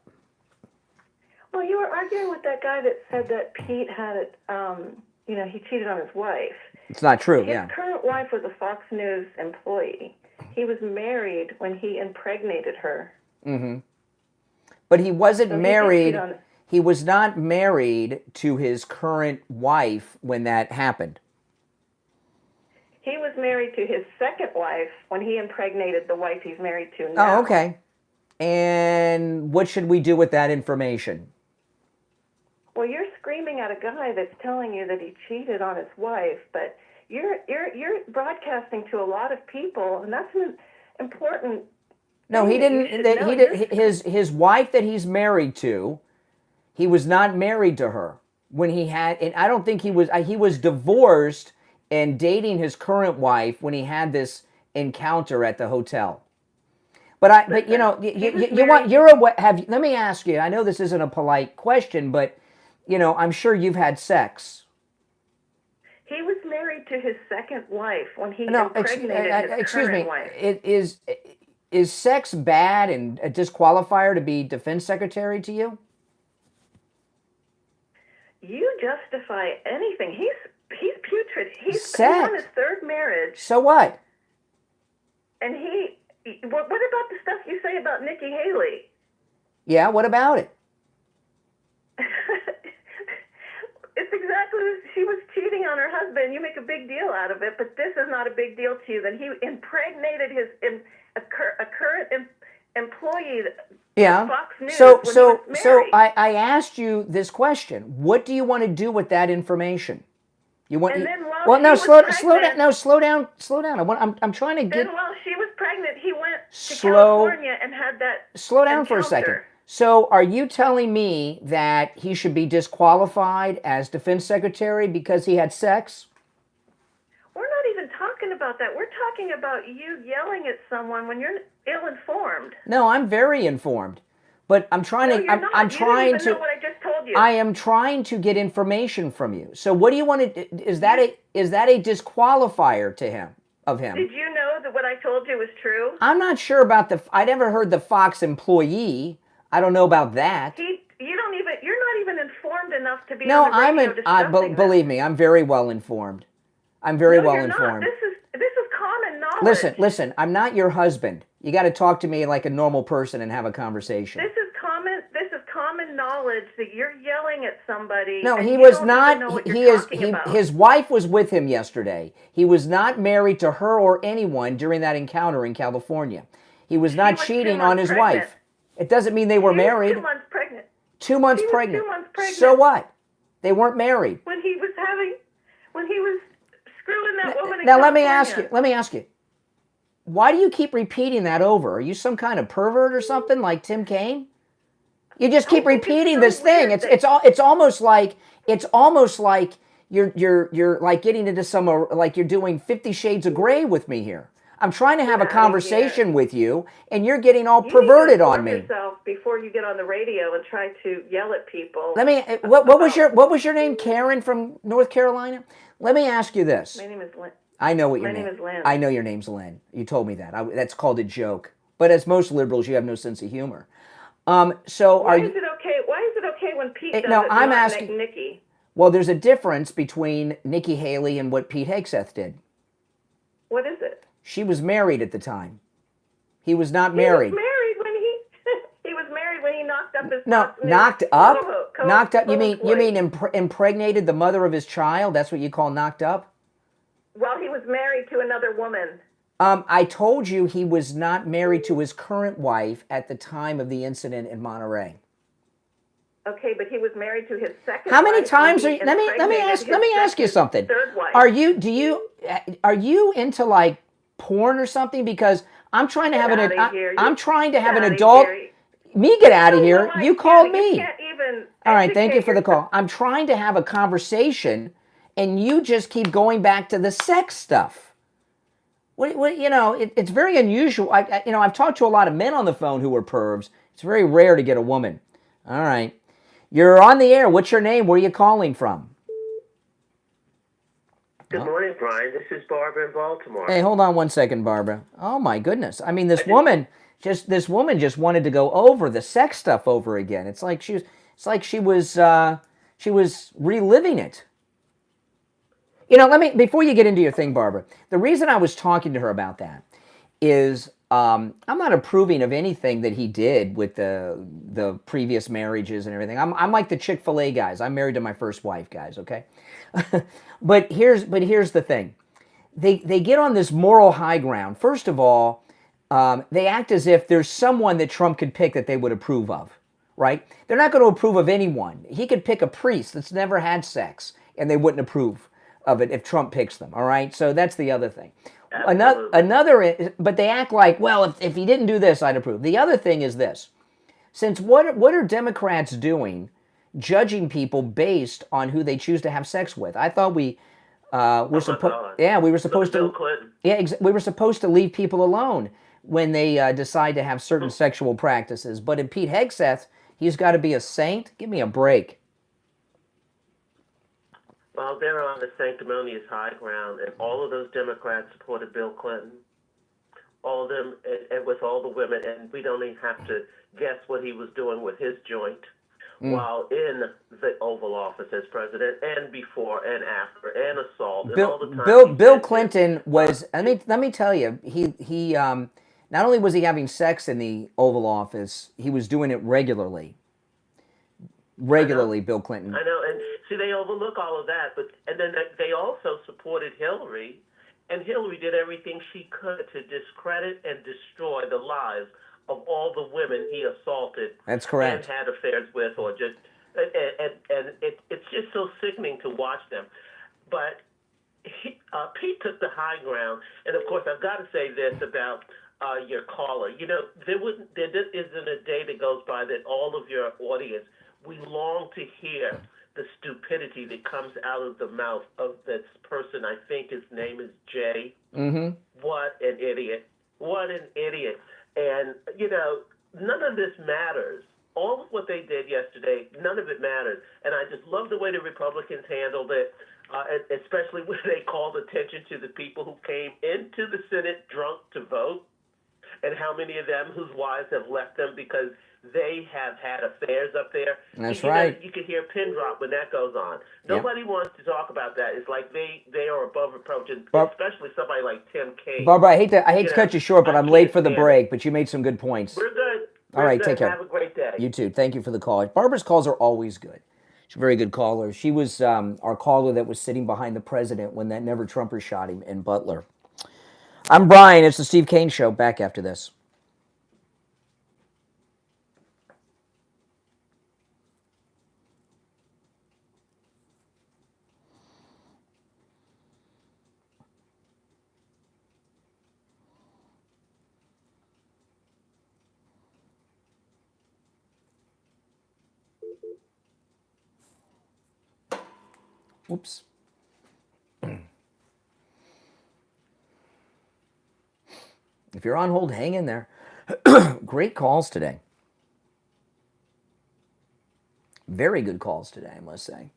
Well, you were arguing with that guy that said that Pete had it, he cheated on his wife. It's not true, His yeah. current wife was a Fox News employee. He was married when he impregnated her. Mm-hmm. But he wasn't So married. He was not married to his current wife when that happened. He was married to his second wife when he impregnated the wife he's married to now. Oh, okay. And what should we do with that information? Well, you're screaming at a guy that's telling you that he cheated on his wife, but you're broadcasting to a lot of people, and that's an important. No, he didn't. His wife that he's married to, he was not married to her when he had. And I don't think he was. He was divorced and dating his current wife when he had this encounter at the hotel. But let me ask you. I know this isn't a polite question, but I'm sure you've had sex. He was married to his second wife when he impregnated his current wife. Is sex bad and a disqualifier to be defense secretary to you? You justify anything. He's putrid. He's on his third marriage. So what? And what about the stuff you say about Nikki Haley? Yeah, what about it? It's exactly, she was cheating on her husband. You make a big deal out of it, but this is not a big deal to you. That he impregnated a current employee of Fox News So I asked you this question. What do you want to do with that information? Slow down. I'm trying to get. Then while she was pregnant, he went to California and had that. Slow down for a second. So are you telling me that he should be disqualified as defense secretary because he had sex? We're not even talking about that. We're talking about you yelling at someone when you're ill-informed. No, I'm very informed. But I'm trying to. I'm trying to. Know what I just told you. I am trying to get information from you. So what do you want to? Is that a disqualifier to him? Of him? Did you know that what I told you was true? I'm not sure about I never heard the Fox employee. I don't know about that. You're not even informed enough to be on the radio discussing believe me, I'm very well informed. I'm very well informed. This is common knowledge. Listen. I'm not your husband. You got to talk to me like a normal person and have a conversation. This is common knowledge that you're yelling at somebody. No, and he you was don't not. even know what He you're is. talking about. His wife was with him yesterday. He was not married to her or anyone during that encounter in California. He was not cheating on his wife. It doesn't mean they were married. 2 months pregnant. 2 months pregnant. 2 months pregnant. So what? They weren't married. When he was screwing that woman in Now California. let me ask you. Why do you keep repeating that over? Are you some kind of pervert or something like Tim Kane? You just keep repeating this thing. It's almost like you're like getting into some like you're doing 50 Shades of Grey with me here. I'm trying to have a conversation with you, and you're getting all perverted on me. Yourself before you get on the radio and try to yell at people. What was your name? Karen from North Carolina? Let me ask you this. My name is Lynn. I know what your name is. Lynn. I know your name's Lynn. You told me that. That's called a joke. But as most liberals, you have no sense of humor. Why is it okay when Pete does no, it, I'm not asking. Nikki? Well, there's a difference between Nikki Haley and what Pete Hegseth did. What is it? She was married at the time. He was not married. He was married when he was married when he knocked up his knocked up. Knocked up. You mean impregnated the mother of his child? That's what you call knocked up? Well, he was married to another woman. I told you he was not married to his current wife at the time of the incident in Monterey. Okay, but he was married to his second. How many wife times when are he you? Let me ask you something. Third wife. Are you into like porn or something? Because I'm trying to have I'm trying to have an adult. Me get out of here. You called me. You can't even. All right, thank you for the call. I'm trying to have a conversation, and you just keep going back to the sex stuff. It's very unusual. I've talked to a lot of men on the phone who are pervs. It's very rare to get a woman. All right. You're on the air. What's your name? Where are you calling from? Good morning, Brian. This is Barbara in Baltimore. Hey, hold on one second, Barbara. Oh my goodness! I mean, this woman just wanted to go over the sex stuff over again. It's like she was reliving it. You know, before you get into your thing, Barbara. The reason I was talking to her about that is I'm not approving of anything that he did with the previous marriages and everything. I'm like the Chick-fil-A guys. I'm married to my first wife, guys. Okay, but here's the thing. They get on this moral high ground. First of all, they act as if there's someone that Trump could pick that they would approve of, right? They're not going to approve of anyone. He could pick a priest that's never had sex, and they wouldn't approve of it if Trump picks them, all right? So that's the other thing. Another, but they act like, well, if he didn't do this, I'd approve. The other thing is this. Since what are Democrats doing judging people based on who they choose to have sex with? I thought we were supposed to leave people alone when they decide to have certain sexual practices. But in Pete Hegseth, he's got to be a saint? Give me a break. Well, they're on the sanctimonious high ground, and all of those Democrats supported Bill Clinton. All of them, and with all the women, and we don't even have to guess what he was doing with his joint while in the Oval Office as president, and before and after, and assault, and all the time. Bill Clinton was. Let me tell you, he not only was he having sex in the Oval Office, he was doing it regularly. Bill Clinton. I know, and see, they overlook all of that, and then they also supported Hillary, and Hillary did everything she could to discredit and destroy the lives of all the women he assaulted. That's correct. And had affairs with, or just, and it's just so sickening to watch them. But Pete took the high ground, and of course, I've got to say this about your caller. You know, there isn't a day that goes by that all of your audience, we long to hear the stupidity that comes out of the mouth of this person. I think his name is Jay. Mm-hmm. What an idiot. What an idiot. And, you know, none of this matters. All of what they did yesterday, none of it matters. And I just love the way the Republicans handled it, especially when they called attention to the people who came into the Senate drunk to vote, and how many of them whose wives have left them because they have had affairs up there. That's right. You can hear a pin drop when that goes on. Nobody wants to talk about that. It's like they are above reproach, and especially somebody like Tim Kaine. Barbara, I hate to cut you short, but I'm late for the break. But you made some good points. We're good. All right, take care. Have a great day. You too. Thank you for the call. Barbara's calls are always good. She's a very good caller. She was our caller that was sitting behind the president when that Never Trumper shot him in Butler. I'm Brian. It's the Steve Kane Show. Back after this. Oops. If you're on hold, hang in there. Great calls today. Very good calls today, I must say.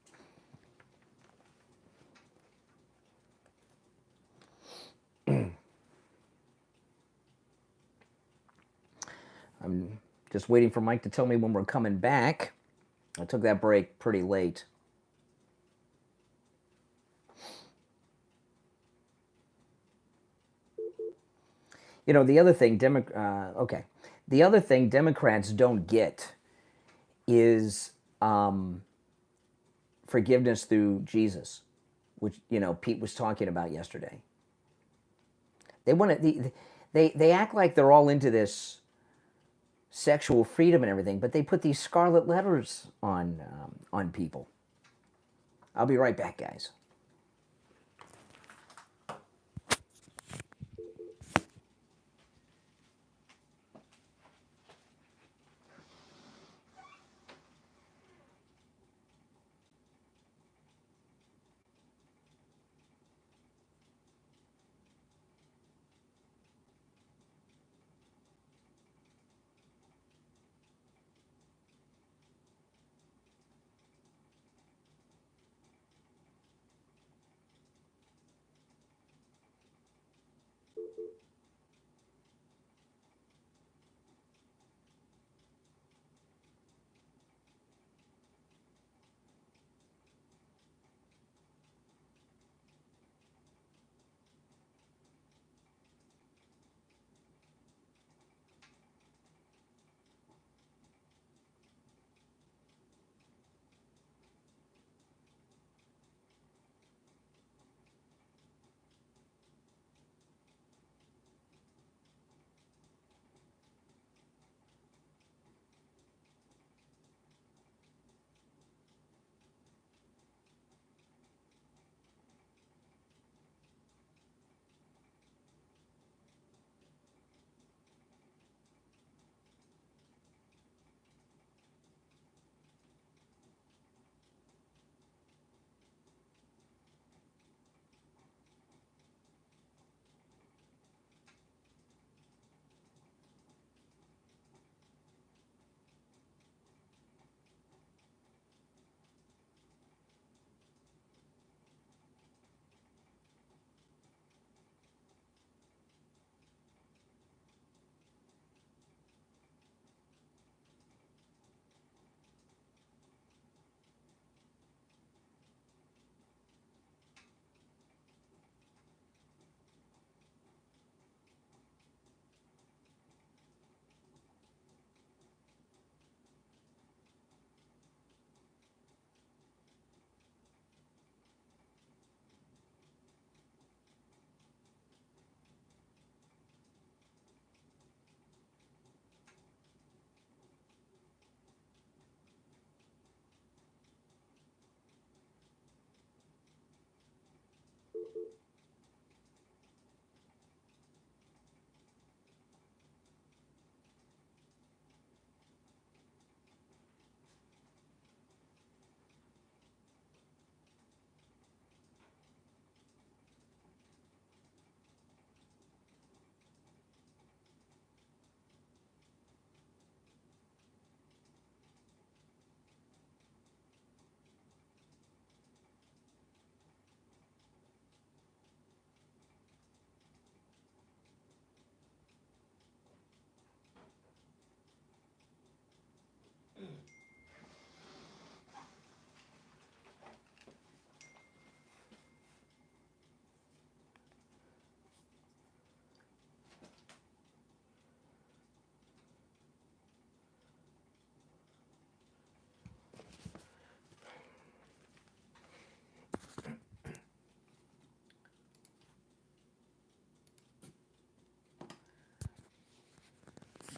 I'm just waiting for Mike to tell me when we're coming back. I took that break pretty late. You know, the other thing, the other thing Democrats don't get is forgiveness through Jesus, which, you know, Pete was talking about yesterday. They want to, they act like they're all into this sexual freedom and everything, but they put these scarlet letters on people. I'll be right back, guys.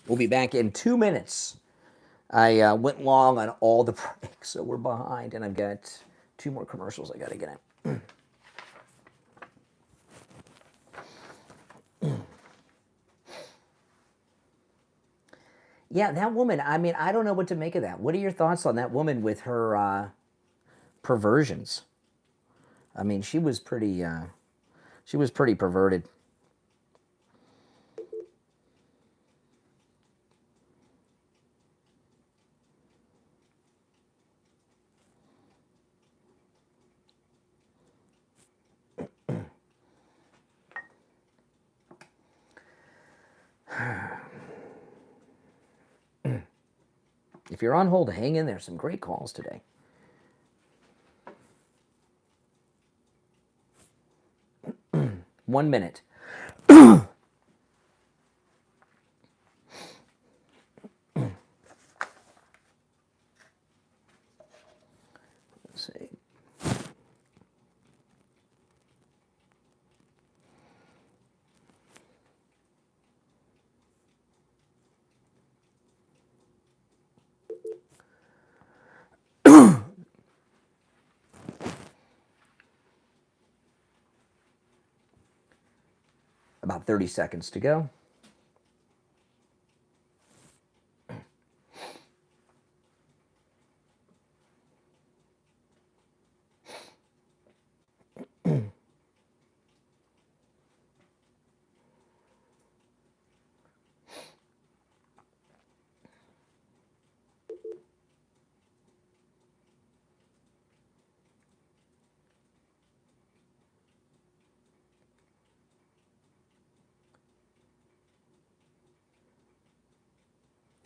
We'll be back in 2 minutes. I went long on all the breaks, so we're behind, and I've got 2 more commercials I got to get in. Yeah, that woman, I mean, I don't know what to make of that. What are your thoughts on that woman with her perversions? I mean, she was pretty perverted. If you're on hold, hang in there. Some great calls today. One minute. Let's see. About 30 seconds to go.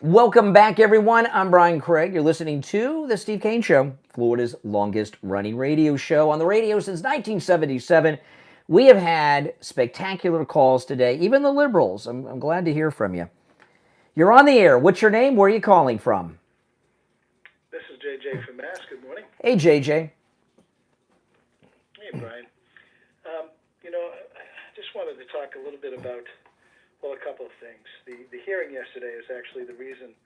Welcome back, everyone. I'm Brian Craig. You're listening to The Steve Kane Show, Florida's longest running radio show on the radio since 1977. We have had spectacular calls today, even the liberals. I'm glad to hear from you. You're on the air. What's your name? Where are you calling from? This is JJ from Mass. Good morning. Hey, JJ. Hey, Brian. I just wanted to talk a little bit about, well, a couple of things. The hearing yesterday is actually the reason,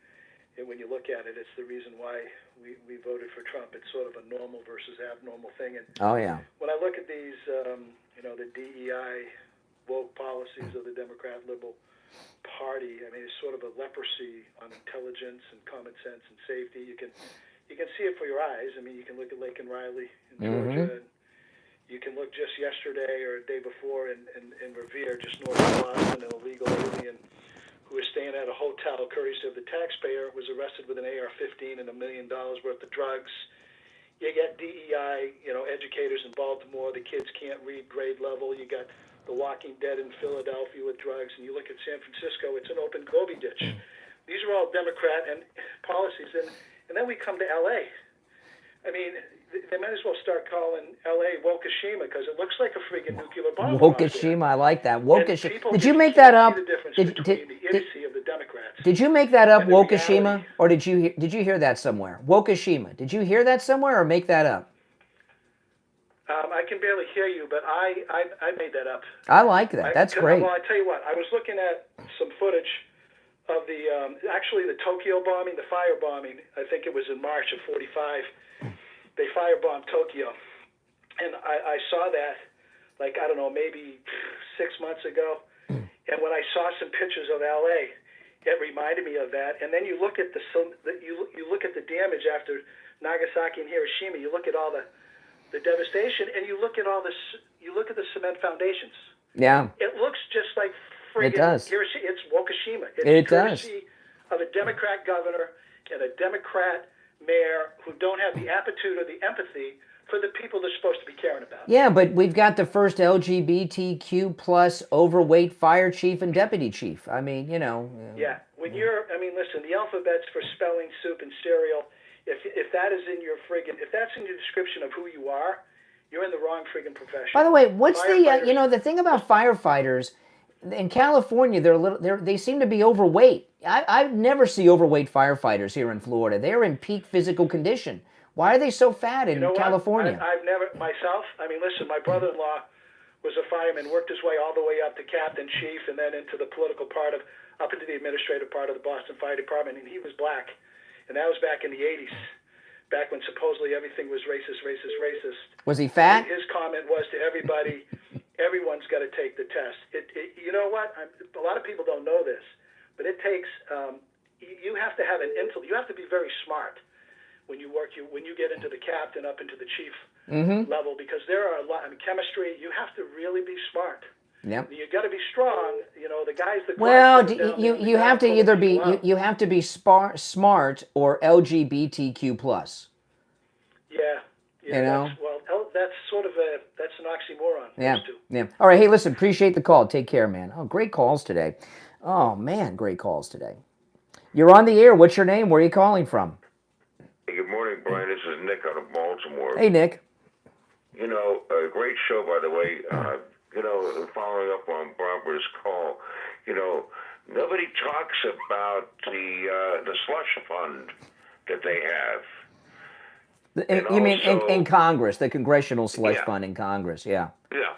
and when you look at it, it's the reason why we voted for Trump. It's sort of a normal versus abnormal thing. And oh, yeah. When I look at these, the DEI woke policies of the Democrat Liberal Party, I mean, it's sort of a leprosy on intelligence and common sense and safety. You can see it for your eyes. I mean, you can look at Lincoln Riley in Georgia. And you can look just yesterday or a day before in Revere, just north of Boston, an illegal alien who was staying at a hotel, courtesy of the taxpayer, was arrested with an AR-15 and $1 million worth of drugs. You get DEI, educators in Baltimore. The kids can't read grade level. You got The Walking Dead in Philadelphia with drugs. And you look at San Francisco, it's an open Gobi ditch. These are all Democrat and policies. And then we come to L.A. I mean, they might as well start calling L.A. Wokushima because it looks like a freaking nuclear bomb. Wokushima, I like that. Wokushima. Did you make that up? Did you make that up, Wokushima, or did you hear that somewhere? Wokushima. Did you hear that somewhere or make that up? I can barely hear you, but I made that up. I like that. That's great. Well, I tell you what, I was looking at some footage of actually the Tokyo bombing, the fire bombing. I think it was in March of '45. They firebombed Tokyo, and I saw that like, I don't know, maybe 6 months ago. And when I saw some pictures of LA, it reminded me of that. And then you look at you look at the damage after Nagasaki and Hiroshima. You look at all the devastation, and you look at the cement foundations. Yeah. It looks just like friggin' It does. Hiroshima. It's Fukushima. It's It does. courtesy of a Democrat governor and a Democrat mayor who don't have the aptitude or the empathy for the people they're supposed to be caring about. Yeah, but we've got the first LGBTQ plus overweight fire chief and deputy chief. I mean, you know. Yeah. Listen, the alphabets for spelling soup and cereal, if that is in your if that's in your description of who you are, you're in the wrong friggin' profession. By the way, what's the thing about firefighters in California? They seem to be overweight. I never see overweight firefighters here in Florida. They're in peak physical condition. Why are they so fat in California? I've never myself. Listen, my brother-in-law was a fireman, worked his way all the way up to captain, chief, and then into the political part up into the administrative part of the Boston Fire Department, and he was black, and that was back in the 80s. Back when supposedly everything was racist. Was he fat? And his comment was to everybody, everyone's got to take the test. You know what? A lot of people don't know this, but it takes, you have to have an intellect. You have to be very smart when you get into the captain up into the chief level, because there are a lot, chemistry, you have to really be smart. Yep. You got to be strong. The guys that you have to either be you have to be smart or LGBTQ plus. Yeah. That's sort of that's an oxymoron. Yeah. All right. Hey, listen. Appreciate the call. Take care, man. Oh, great calls today. Oh man, great calls today. You're on the air. What's your name? Where are you calling from? Hey, good morning, Brian. This is Nick out of Baltimore. Hey, Nick. A great show, by the way. Following up on Barbara's call, nobody talks about the slush fund that they have. You mean in Congress, the Congressional Slush Fund in Congress, yeah. Yeah,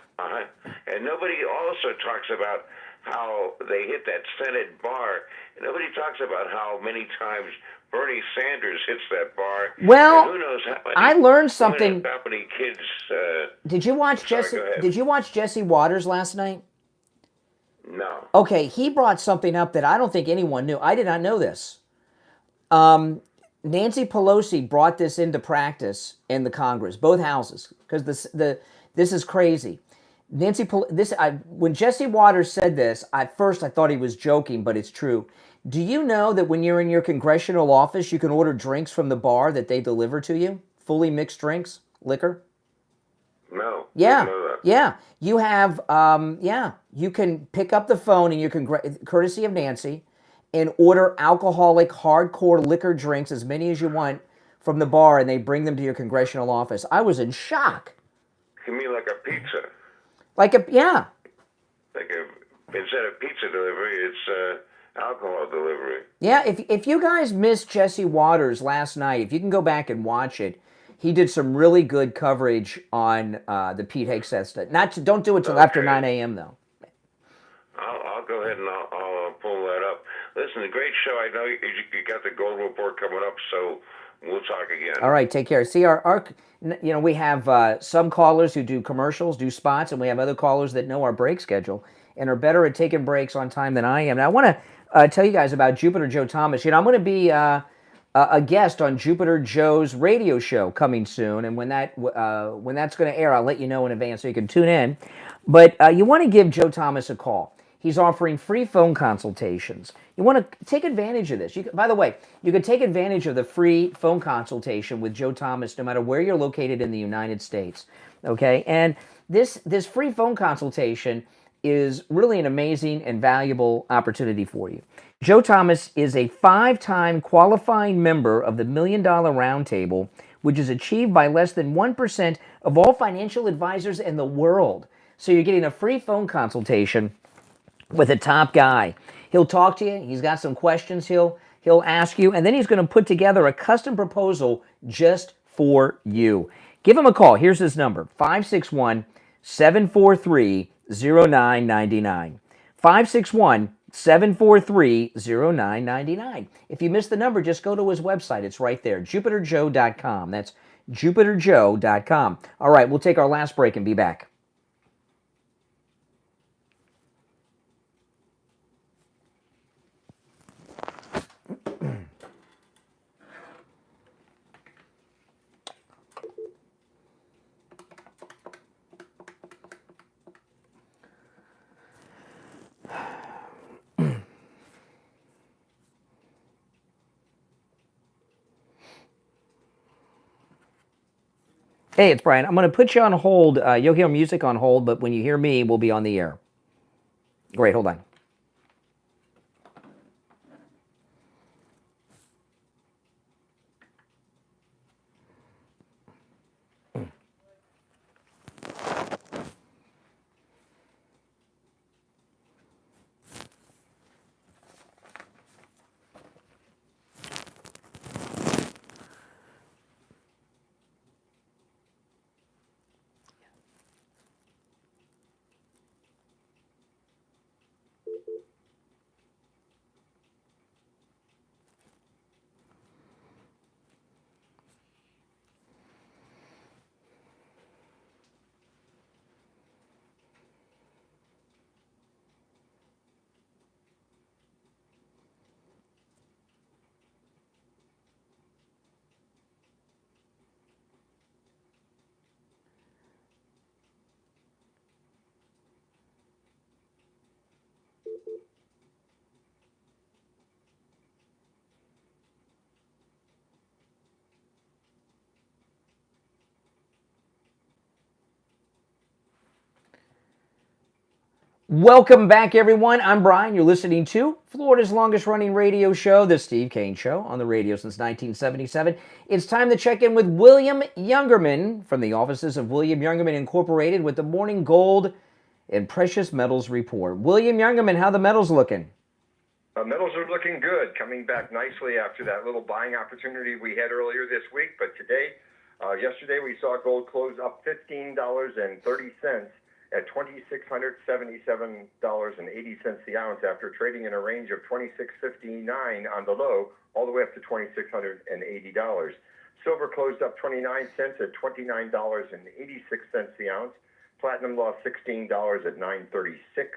and nobody also talks about how they hit that Senate bar. And nobody talks about how many times Bernie Sanders hits that bar. Well, and who knows how many, I learned something. How many kids? Did you watch Did you watch Jesse Waters last night? No. Okay, he brought something up that I don't think anyone knew. I did not know this. Nancy Pelosi brought this into practice in the Congress, both houses, because this is crazy. When Jesse Waters said this, at first I thought he was joking, but it's true. Do you know that when you're in your congressional office, you can order drinks from the bar that they deliver to you? Fully mixed drinks, liquor? No. Yeah. Didn't know that. Yeah. You have, you can pick up the phone and you can, courtesy of Nancy, and order alcoholic, hardcore liquor drinks, as many as you want, from the bar, and they bring them to your congressional office. I was in shock. You mean like a pizza? Yeah. Instead of pizza delivery, it's alcohol delivery. Yeah, if you guys missed Jesse Waters last night, if you can go back and watch it, he did some really good coverage on the Pete Hegseth stuff. Don't do it till after 9 a.m. though. I'll go ahead and I'll pull that up. Listen, a great show. I know you got the Gold Report coming up, so we'll talk again. All right, take care. See, we have some callers who do commercials, do spots, and we have other callers that know our break schedule and are better at taking breaks on time than I am. Now, I want to tell you guys about Jupiter Joe Thomas. I'm going to be a guest on Jupiter Joe's radio show coming soon, and when that's going to air, I'll let you know in advance so you can tune in. But you want to give Joe Thomas a call. He's offering free phone consultations. You want to take advantage of this. By the way, you can take advantage of the free phone consultation with Joe Thomas no matter where you're located in the United States. Okay? And this free phone consultation is really an amazing and valuable opportunity for you. Joe Thomas is a 5-time qualifying member of the $1 Million Roundtable, which is achieved by less than 1% of all financial advisors in the world. So you're getting a free phone consultation with a top guy. He'll talk to you. He's got some questions he'll ask you, and then he's going to put together a custom proposal just for you. Give him a call. Here's his number, 561-743-0999. 561-743-0999. If you missed the number, just go to his website. It's right there, jupiterjoe.com. That's jupiterjoe.com. All right, we'll take our last break and be back. Hey, it's Brian. I'm going to put you on hold. You'll hear music on hold, but when you hear me, we'll be on the air. Great, hold on. Welcome back, everyone. I'm Brian. You're listening to Florida's longest-running radio show, The Steve Kane Show, on the radio since 1977. It's time to check in with William Youngerman from the offices of William Youngerman Incorporated with the Morning Gold and Precious Metals Report. William Youngerman, how the metals looking? Metals are looking good, coming back nicely after that little buying opportunity we had earlier this week. But today, yesterday, we saw gold close up $15.30 at $2,677.80 the ounce after trading in a range of $2,659 on the low all the way up to $2,680. Silver closed up 29 cents at $29.86 the ounce. Platinum lost $16 at $9.36,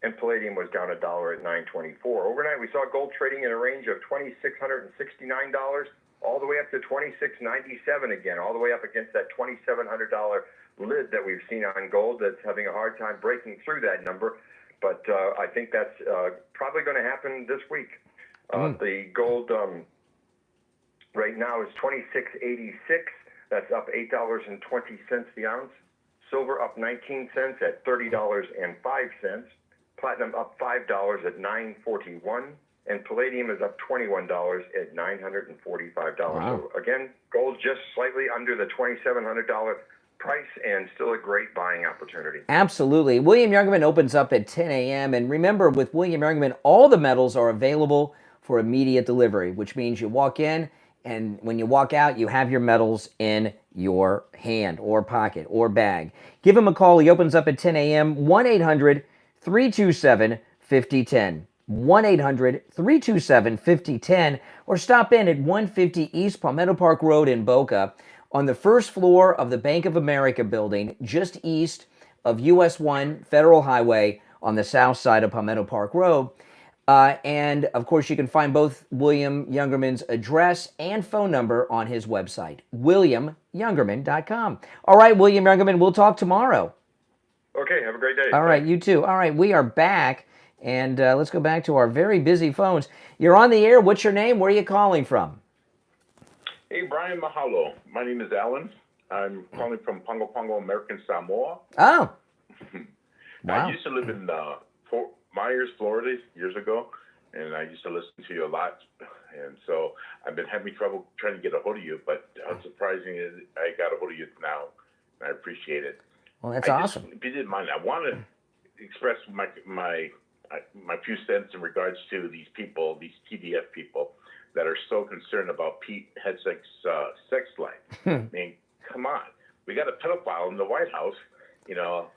and palladium was down $1 at $9.24. Overnight, we saw gold trading in a range of $2,669 all the way up to $2,697 again, all the way up against that $2,700 lid that we've seen on gold that's having a hard time breaking through that number. But I think that's probably going to happen this week. The gold right now is $26.86. That's up $8.20 the ounce. Silver up 19 cents at $30.05. Platinum up $5 at $9.41. And palladium is up $21 at $945. Wow. So again, gold just slightly under the $2,700 price and still a great buying opportunity. Absolutely. William Youngerman opens up at 10 a.m. And remember, with William Youngerman, all the metals are available for immediate delivery, which means you walk in, and when you walk out, you have your metals in your hand or pocket or bag. Give him a call. He opens up at 10 a.m. 1-800-327-5010. 1-800-327-5010. Or stop in at 150 East Palmetto Park Road in Boca on the first floor of the Bank of America building, just east of US 1 Federal Highway on the south side of Palmetto Park Road. And, of course, you can find both William Youngerman's address and phone number on his website, williamyoungerman.com. All right, William Youngerman, we'll talk tomorrow. Okay, have a great day. All right, you too. All right, we are back, and let's go back to our very busy phones. You're on the air. What's your name? Where are you calling from? Hey, Brian, mahalo. My name is Alan. I'm calling from Pongo Pongo, American Samoa. Oh. I used to live in Fort Myers, Florida years ago, and I used to listen to you a lot. And so I've been having trouble trying to get a hold of you, but surprisingly, I got a hold of you now, and I appreciate it. Well, that's awesome. If you didn't mind, I want to express my few cents in regards to these people, these TDF people, that are so concerned about Pete Hegseth's sex life. I mean, come on. We got a pedophile in the White House, you know.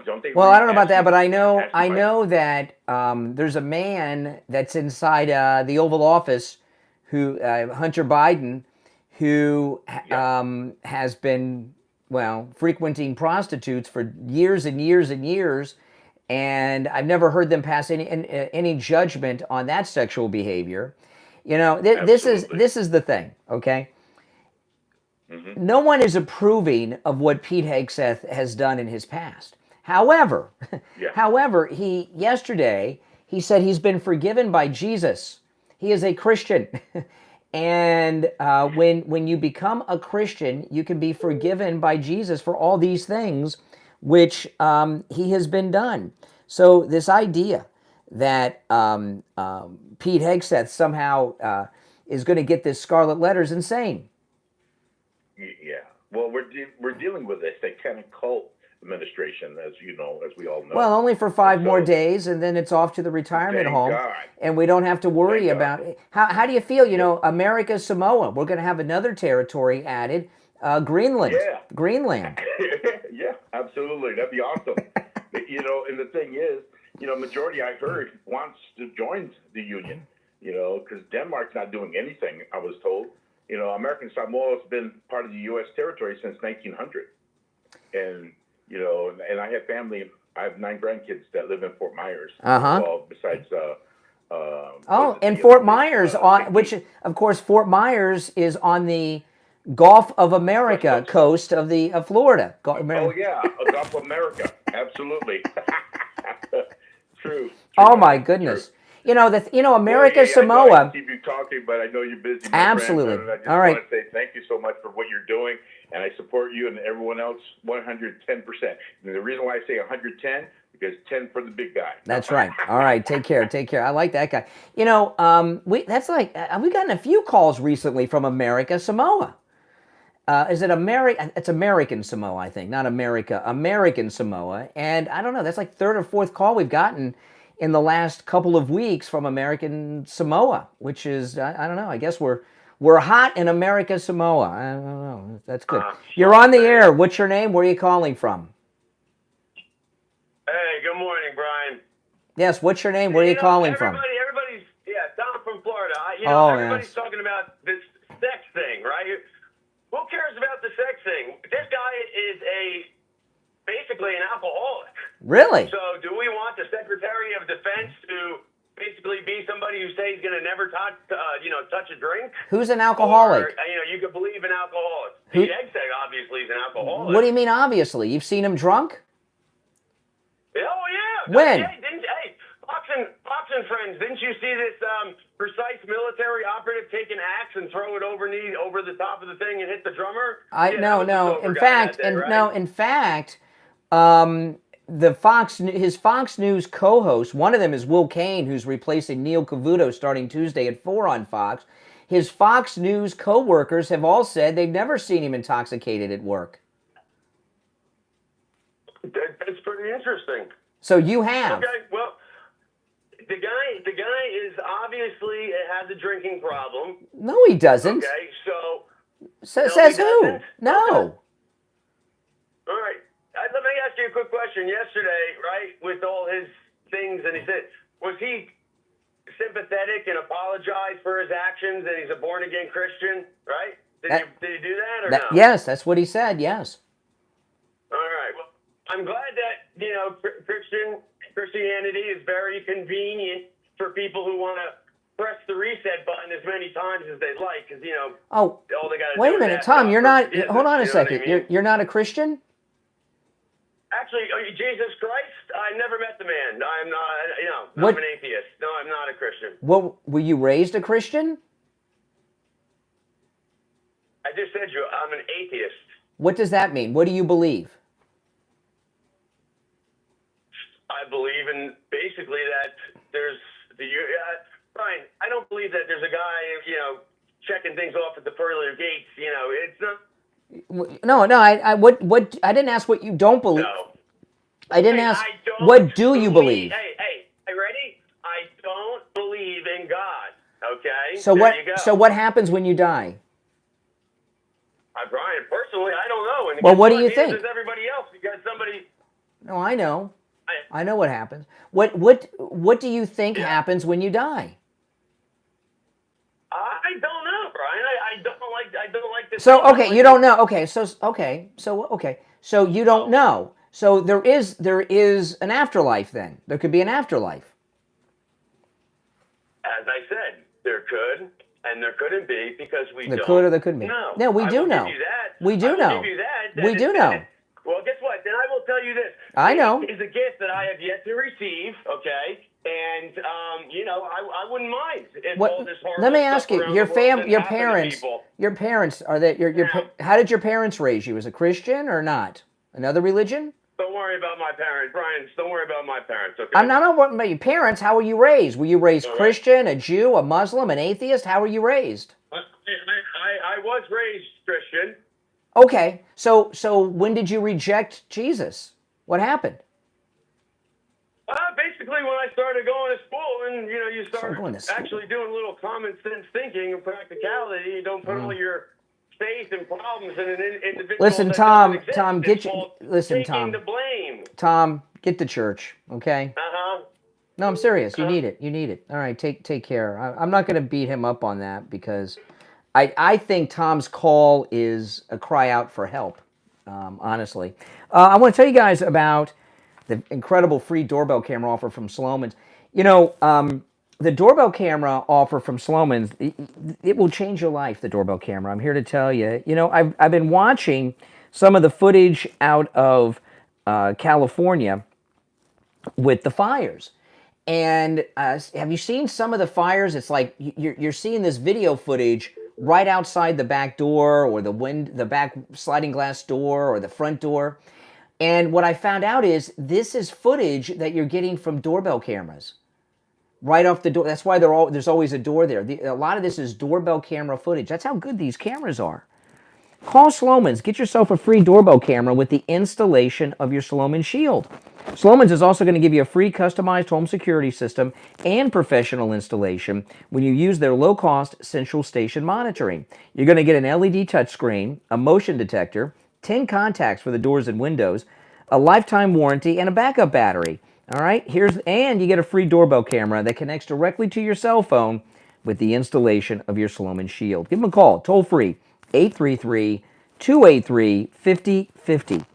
Don't they? Well, I don't know about that, but I know that there's a man that's inside the Oval Office, who Hunter Biden, who has been frequenting prostitutes for years and years and years, and I've never heard them pass any judgment on that sexual behavior. You know, this is the thing, okay? Mm-hmm. No one is approving of what Pete Hegseth has done in his past. However, Yeah. however, yesterday he said he's been forgiven by Jesus. He is a Christian. And when you become a Christian, you can be forgiven by Jesus for all these things which he has been done. So this idea that Pete Hegseth somehow is going to get this scarlet letter is insane. Yeah. Well, we're dealing with a satanic cult administration, as you know, as we all know. Well, only for 5 more days, and then it's off to the retirement Thank home, God. and we don't have to worry about it. How do you feel? You know, America, Samoa. We're going to have another territory added. Greenland. Yeah. Greenland. Yeah, absolutely. That'd be awesome. You know, and the thing is, you know, majority I heard wants to join the union. You know, because Denmark's not doing anything, I was told. You know, American Samoa has been part of the U.S. territory since 1900, and you know, and I have family. I have 9 grandkids that live in Fort Myers. Well, besides. And Fort Myers, which of course Fort Myers is on the Gulf of America coast of Florida. Oh yeah, Gulf of America, absolutely. True. Oh my goodness. True. You know, America, Samoa. I keep you talking, but I know you're busy. Absolutely. Friend, I just all right. want to say thank you so much for what you're doing, and I support you and everyone else 110%. And the reason why I say 110 because 10 for the big guy. That's right. All right. Take care. Take care. I like that guy. You know, we've gotten a few calls recently from America, Samoa. Is it America? It's American Samoa, I think, not America. American Samoa, and I don't know. That's like 3rd or 4th call we've gotten in the last couple of weeks from American Samoa, which is I don't know. I guess we're hot in America, Samoa. I don't know. That's good. You're on the air. What's your name? Where are you calling from? Hey, good morning, Brian. Yes. What's your name? Where are you calling from? Everybody's Tom from Florida. Everybody's talking about this sex thing, right? Who cares about the sex thing? This guy is basically an alcoholic. Really? So do we want the Secretary of Defense to basically be somebody who says he's going to never touch a drink? Who's an alcoholic? Or, you could believe in alcoholics. Pete Hegseth obviously is an alcoholic. What do you mean, obviously? You've seen him drunk? Oh, yeah. When? Hey, Fox and Friends, didn't you see this precise military operative take an axe and throw it over the top of the thing and hit the drummer? No. In fact, his Fox News co-host, one of them is Will Kane, who's replacing Neil Cavuto starting Tuesday at 4 on Fox. His Fox News co-workers have all said they've never seen him intoxicated at work. That's pretty interesting. So you have. Okay, well, the guy is obviously has a drinking problem. No, he doesn't. Okay, so says who? Doesn't? No. Okay. All right. Let me ask you a quick question. Yesterday, right, with all his things, and he said, was he sympathetic and apologized for his actions, and he's a born-again Christian, right? Did he do that or no? Yes, that's what he said, yes. All right. Well, I'm glad that, Christianity is very convenient for people who want to press the reset button as many times as they'd like, because, all they got to do wait a is minute, ask Tom, God you're for not, forgiveness, hold on a you know what second, I mean? you're not a Christian? Actually, Jesus Christ, I never met the man. I'm not, I'm an atheist. No, I'm not a Christian. Well, were you raised a Christian? I just said I'm an atheist. What does that mean? What do you believe? I believe in basically that there's Brian, I don't believe that there's a guy, checking things off at the pearly gates. It's not. No. What? I didn't ask what you don't believe. No. I didn't ask. What do you believe? Hey, ready? I don't believe in God. Okay. So there what? You go. So what happens when you die? Brian, personally, I don't know. And Well, what do you think? There's everybody else because somebody. No, I know. I know what happens. What do you think happens when you die? I don't know, Brian. I don't like this. So okay, you don't know. Okay, so you don't know. So there is an afterlife then. There could be an afterlife. As I said, there could and there couldn't be because we There don't could or there couldn't be. know. No, we do know. Give you that. We do I will know. give you that. We do know. Well, guess what? Then I will tell you this. I know. Faith is a gift that I have yet to receive, okay? And, I wouldn't mind if all this horrible Let me stuff ask you, around your the world didn't your happen to parents, people. your parents, are they, how did your parents raise you? As a Christian or not? Another religion? Don't worry about my parents, Brian. Don't worry about my parents, okay? I'm not talking about your parents. How were you raised? Were you raised Christian, a Jew, a Muslim, an atheist? How were you raised? I was raised Christian. Okay, so when did you reject Jesus? What happened? Basically, when I started going to school, and you start going to school. actually doing a little common sense thinking and practicality, you don't put all your faith and problems in an individual. Listen, that Tom, doesn't exist. Tom, It's get you. called Listen, taking Tom. the blame. Tom, get to church, okay? No, I'm serious. You need it. You need it. All right, take care. I'm not going to beat him up on that because I think Tom's call is a cry out for help, honestly. I want to tell you guys about the incredible free doorbell camera offer from Sloman's. The doorbell camera offer from Sloman's, it will change your life, the doorbell camera. I'm here to tell you. I've been watching some of the footage out of California with the fires. And have you seen some of the fires? It's like you're seeing this video footage right outside the back door or the back sliding glass door or the front door. And what I found out is this is footage that you're getting from doorbell cameras. Right off the door. That's why there's always a door there. A lot of this is doorbell camera footage. That's how good these cameras are. Call Sloman's. Get yourself a free doorbell camera with the installation of your Sloman Shield. Sloman's is also going to give you a free customized home security system and professional installation when you use their low-cost central station monitoring. You're going to get an LED touchscreen, a motion detector, 10 contacts for the doors and windows, a lifetime warranty, and a backup battery. All right, and you get a free doorbell camera that connects directly to your cell phone with the installation of your Sloman Shield. Give them a call, toll free, 833-283-5050.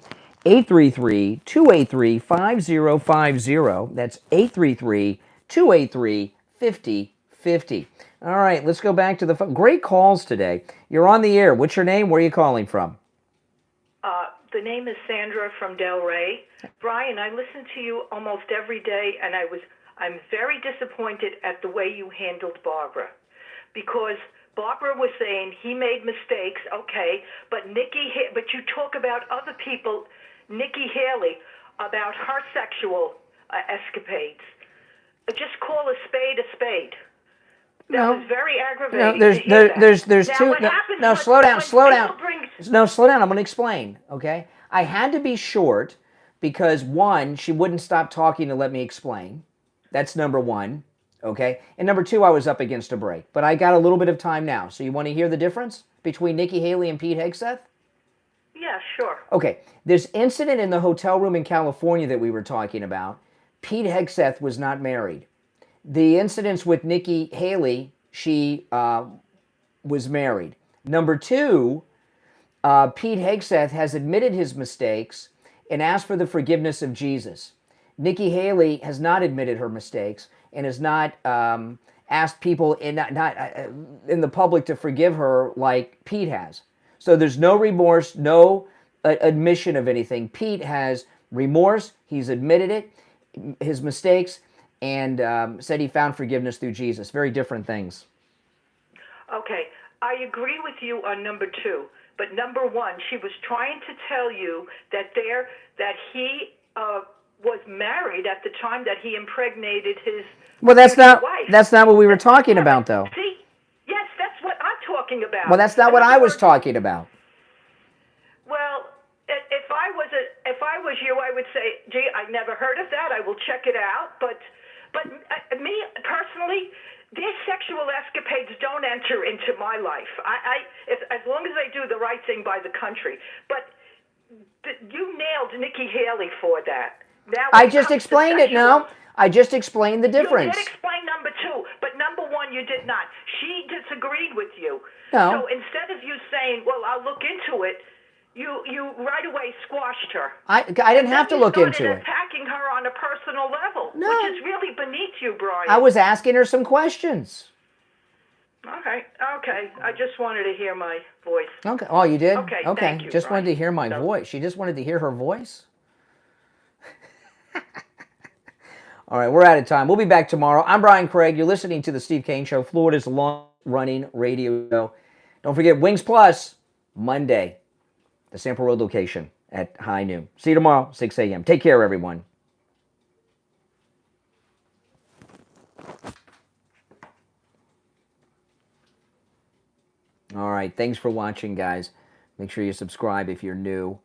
833-283-5050. That's 833-283-5050. All right, let's go back to the phone. Great calls today. You're on the air. What's your name? Where are you calling from? The name is Sandra from Delray. Brian, I listen to you almost every day, and I'm very disappointed at the way you handled Barbara, because Barbara was saying he made mistakes, okay, but you talk about other people, Nikki Haley, about her sexual escapades. Just call a spade a spade. That was very aggravating. There's two. No, slow down. No, slow down. I'm going to explain. Okay, I had to be short because one, she wouldn't stop talking to let me explain. That's number one. Okay, and number two, I was up against a break, but I got a little bit of time now. So you want to hear the difference between Nikki Haley and Pete Hegseth? Yeah, sure. Okay, this incident in the hotel room in California that we were talking about, Pete Hegseth was not married. The incidents with Nikki Haley, she was married. Number two, Pete Hegseth has admitted his mistakes and asked for the forgiveness of Jesus. Nikki Haley has not admitted her mistakes and has not asked people in the public to forgive her like Pete has. So there's no remorse, no admission of anything. Pete has remorse. He's admitted it, his mistakes, and said he found forgiveness through Jesus. Very different things. Okay, I agree with you on number two. But number one, she was trying to tell you that he was married at the time that he impregnated his that's wife. That's not what we were talking about, though. See, yes, that's what I'm talking about. Well, that's not what I was talking about. Well, if I was you, I would say, gee, I never heard of that. I will check it out. But me personally, their sexual escapades don't enter into my life. As long as I do the right thing by the country. But you nailed Nikki Haley for that. Now I just explained it. No, I just explained the difference. You did explain number two, but number one you did not. She disagreed with you. No. So instead of you saying, "Well, I'll look into it," you right away squashed her. I didn't have to look into it. Attacking her on a personal level, No. which is really beneath you, Brian. I was asking her some questions. Okay. I just wanted to hear my voice. Okay. Oh, you did? Okay, Okay. thank you, Just wanted to hear my So- voice. She just wanted to hear her voice? All right, we're out of time. We'll be back tomorrow. I'm Brian Craig. You're listening to The Steve Kane Show, Florida's long-running radio show. Don't forget, Wings Plus, Monday, the Sample Road location at high noon. See you tomorrow, 6 a.m. Take care, everyone. All right, thanks for watching, guys. Make sure you subscribe if you're new.